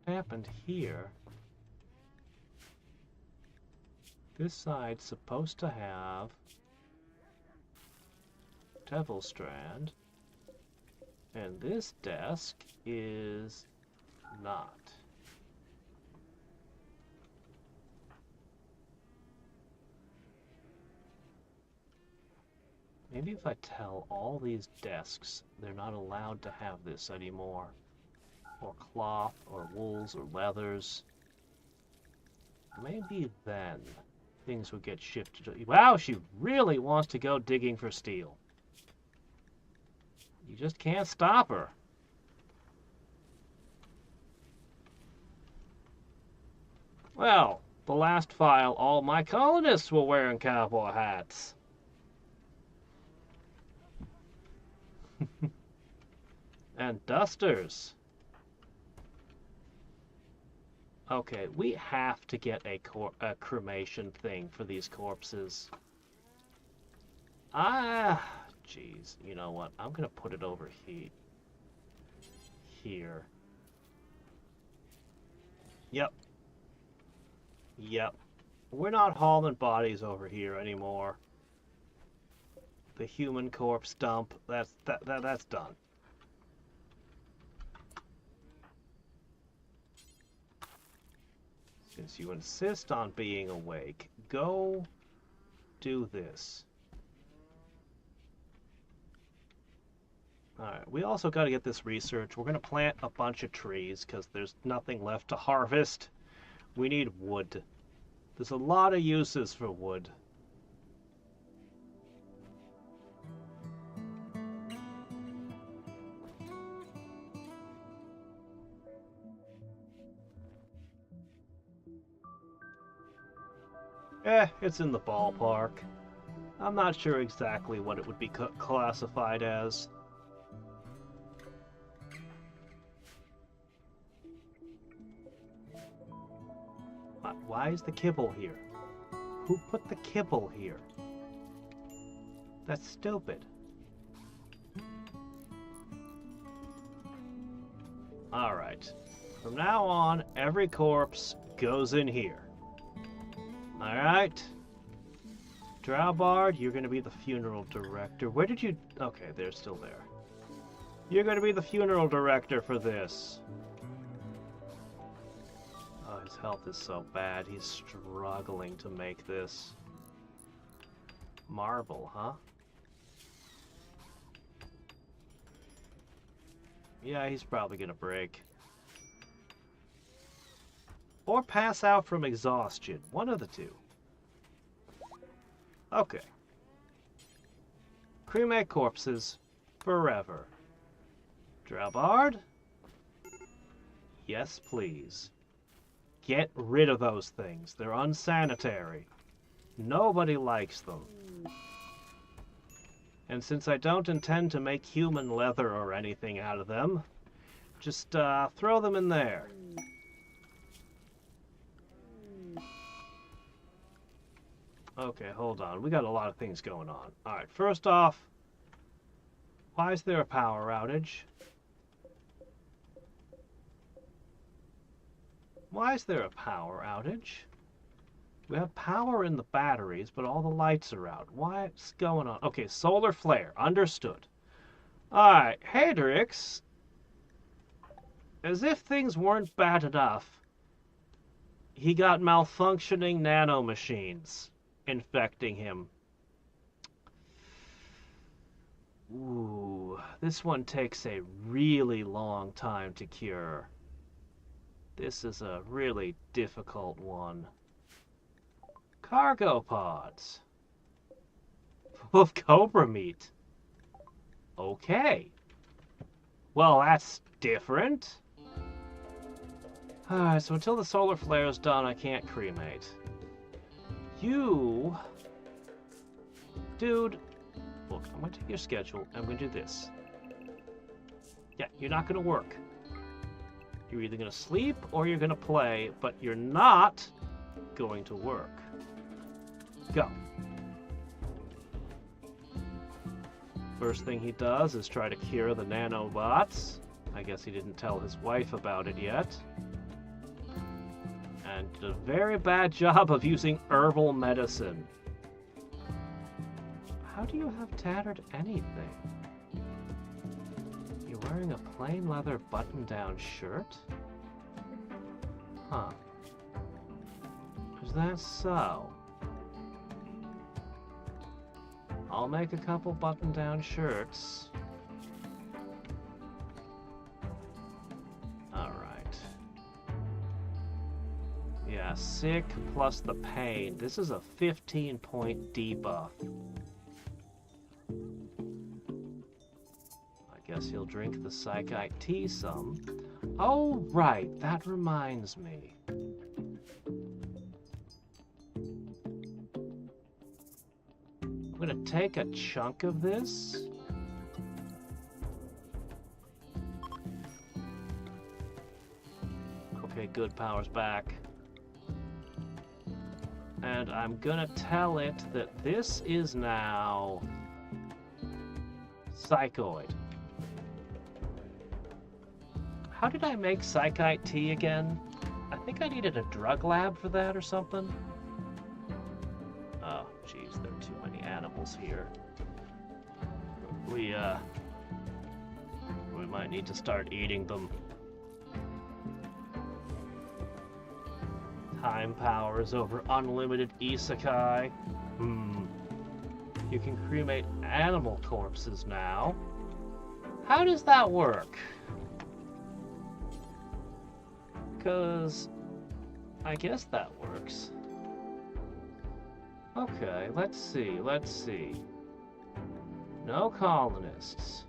What happened here? This side's supposed to have Devil Strand, and this desk is not. Maybe if I tell all these desks they're not allowed to have this anymore, or cloth, or wools, or leathers, maybe then things would get shifted. Wow, she really wants to go digging for steel. You just can't stop her. Well, the last file, all my colonists were wearing cowboy hats. And dusters. Okay, we have to get a cremation thing for these corpses. Jeez, you know what? I'm gonna put it over here. Yep. Yep. We're not hauling bodies over here anymore. The human corpse dump, that's done. Since you insist on being awake, go do this. Alright, we also got to get this research. We're going to plant a bunch of trees because there's nothing left to harvest. We need wood. There's a lot of uses for wood. It's in the ballpark. I'm not sure exactly what it would be classified as. Why is the kibble here? Who put the kibble here? That's stupid. Alright. From now on, every corpse goes in here. Alright. Drowbard, you're going to be the funeral director. Where did you... Okay, they're still there. You're going to be the funeral director for this. Oh, his health is so bad. He's struggling to make this. Marble, huh? Yeah, he's probably going to break. Or pass out from exhaustion. One of the two. Okay. Cremate corpses forever. Drowbard? Yes, please. Get rid of those things. They're unsanitary. Nobody likes them. And since I don't intend to make human leather or anything out of them, just throw them in there. Okay, hold on. We got a lot of things going on. Alright, first off, why is there a power outage? Why is there a power outage? We have power in the batteries, but all the lights are out. What's going on? Okay, solar flare. Understood. Alright, Hadrix, as if things weren't bad enough, he got malfunctioning nanomachines infecting him. Ooh, this one takes a really long time to cure. This is a really difficult one. Cargo pods. Full of cobra meat. Okay. Well, that's different. Alright, so until the solar flare is done, I can't cremate. You... Dude, look, I'm going to take your schedule, and I'm going to do this. Yeah, you're not going to work. You're either going to sleep or you're going to play, but you're not going to work. Go. First thing he does is try to cure the nanobots. I guess he didn't tell his wife about it yet. And did a very bad job of using herbal medicine. How do you have tattered anything? You're wearing a plain leather button-down shirt? Huh. Is that so? I'll make a couple button-down shirts. Alright. Yeah, sick plus the pain. This is a 15-point debuff. I guess he'll drink the Psychite tea some. Oh, right. That reminds me. I'm gonna take a chunk of this. Okay, good, power's back. And I'm gonna tell it that this is now Psychoid. How did I make Psychite tea again? I think I needed a drug lab for that or something. Oh, jeez, there are too many animals here. We might need to start eating them. Time powers over unlimited isekai. You can cremate animal corpses now. How does that work? Because I guess that works. Okay, let's see. No colonists.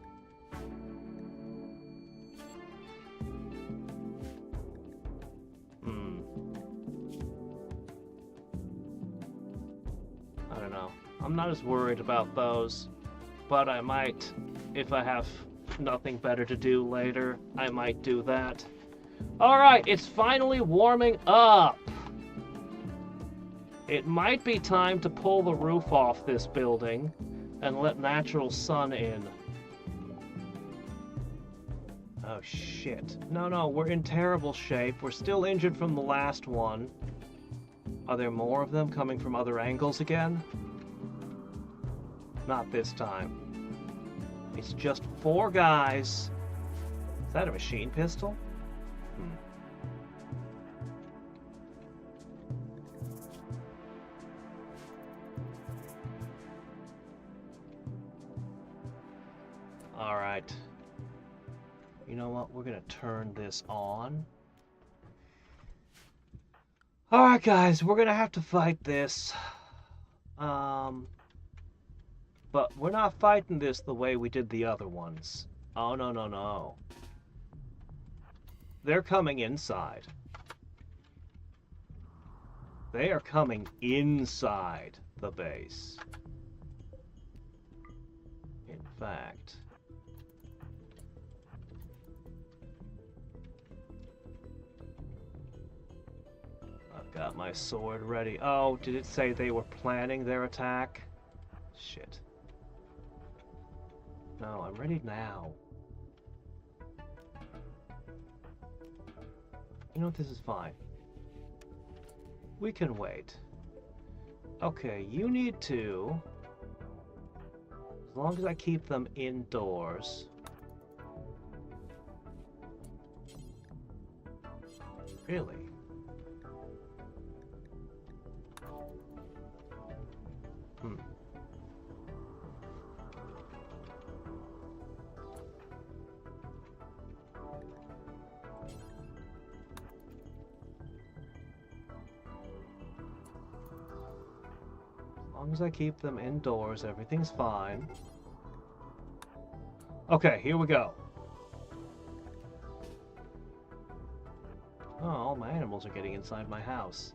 I don't know. I'm not as worried about those, but I might, if I have nothing better to do later, I might do that. Alright, it's finally warming up! It might be time to pull the roof off this building and let natural sun in. Oh, shit. No, no, we're in terrible shape. We're still injured from the last one. Are there more of them coming from other angles again? Not this time. It's just 4 guys. Is that a machine pistol? Alright. You know what? We're gonna turn this on. Alright guys, we're gonna have to fight this. But we're not fighting this the way we did the other ones. Oh, no, no, no. They're coming inside. They are coming inside the base. In fact... I've got my sword ready. Oh, did it say they were planning their attack? Shit. No, I'm ready now. You know what, this is fine. We can wait. Okay, you need to... As long as I keep them indoors... Really? As long as I keep them indoors, everything's fine. Okay, here we go. Oh, all my animals are getting inside my house.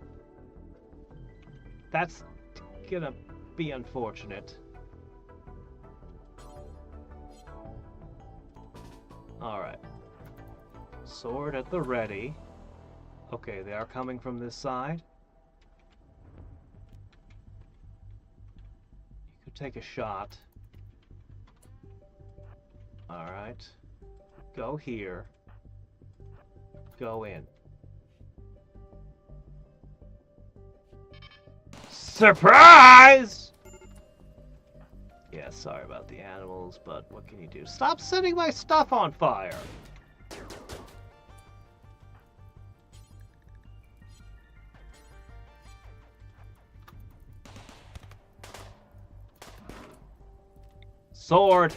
That's gonna be unfortunate. Alright. Sword at the ready. Okay, they are coming from this side. You could take a shot. Alright. Go here. Go in. Surprise! Yeah, sorry about the animals, but what can you do? Stop setting my stuff on fire! Sword!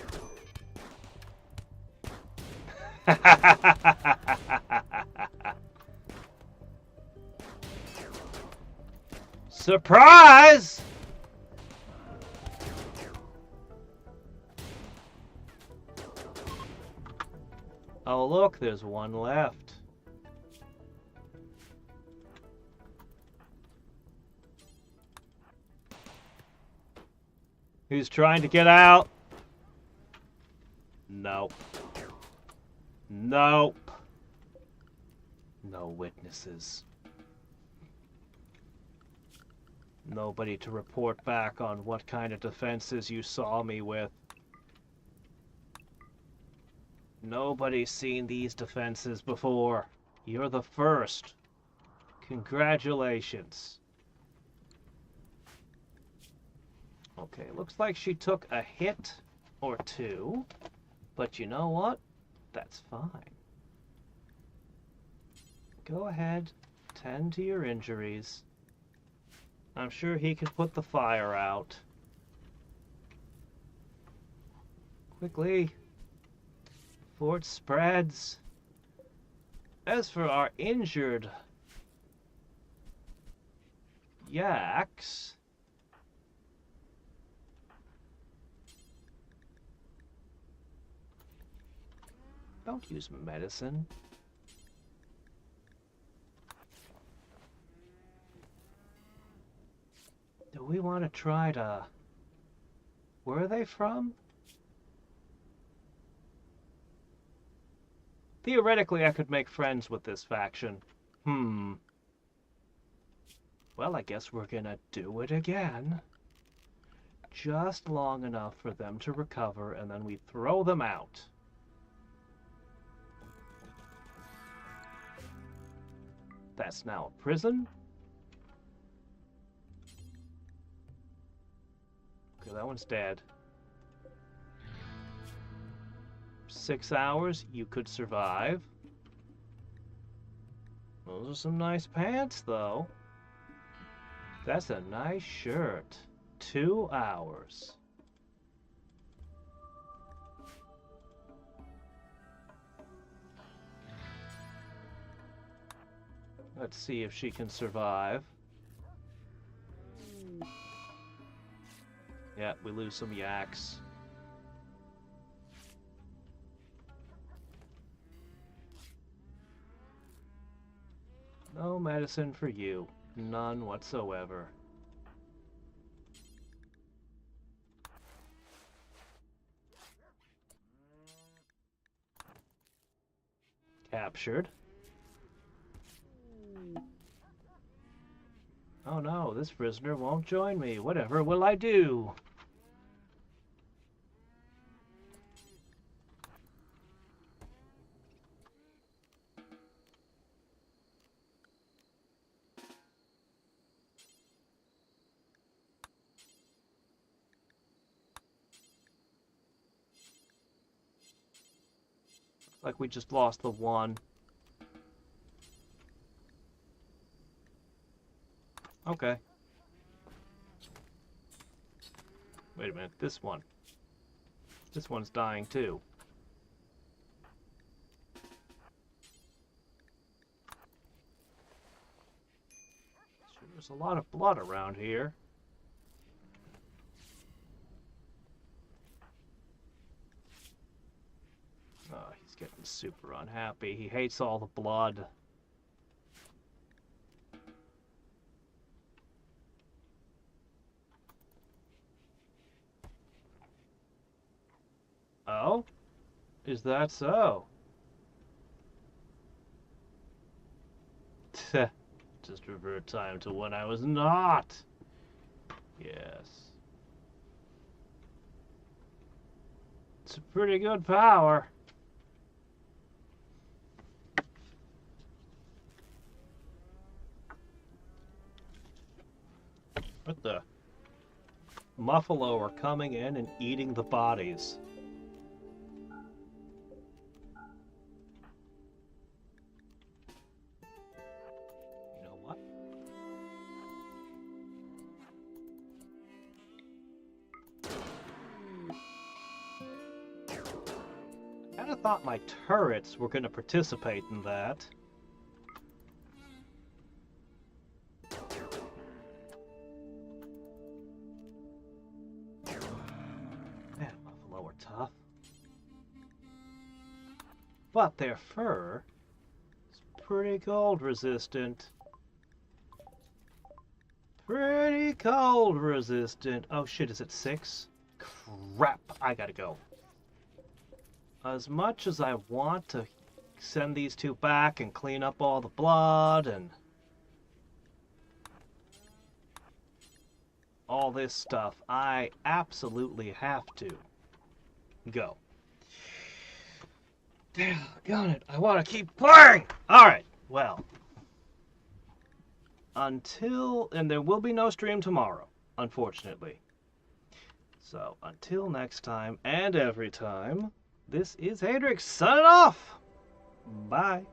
Surprise! Oh look, there's one left. Who's trying to get out? Nope. Nope. No witnesses. Nobody to report back on what kind of defenses you saw me with. Nobody's seen these defenses before. You're the first. Congratulations. Okay, looks like she took a hit or two. But you know what? That's fine. Go ahead, tend to your injuries. I'm sure he can put the fire out. Quickly. Before it spreads. As for our injured yaks, don't use medicine. Do we want to try to... Where are they from? Theoretically, I could make friends with this faction. Well, I guess we're gonna do it again. Just long enough for them to recover, and then we throw them out. That's now a prison. Okay, that one's dead. 6 hours, you could survive. Those are some nice pants, though. That's a nice shirt. 2 hours. Let's see if she can survive. Yeah, we lose some yaks. No medicine for you. None whatsoever. Captured. Oh no, this prisoner won't join me. Whatever will I do? Like we just lost the one. Okay. Wait a minute, this one. This one's dying too. Sure, there's a lot of blood around here. Oh, he's getting super unhappy. He hates all the blood. Oh? Is that so? Just revert time to when I was not. Yes. It's a pretty good power. What the? Muffalo are coming in and eating the bodies. You know what? I kinda thought my turrets were gonna participate in that. Tough. But their fur is pretty cold resistant. Pretty cold resistant. Oh shit, is it 6? Crap, I gotta go. As much as I want to send these two back and clean up all the blood and all this stuff, I absolutely have to go. Damn, got it. I want to keep playing! Alright, well. And there will be no stream tomorrow, unfortunately. So, until next time, and every time, this is Hadrix signing off! Bye.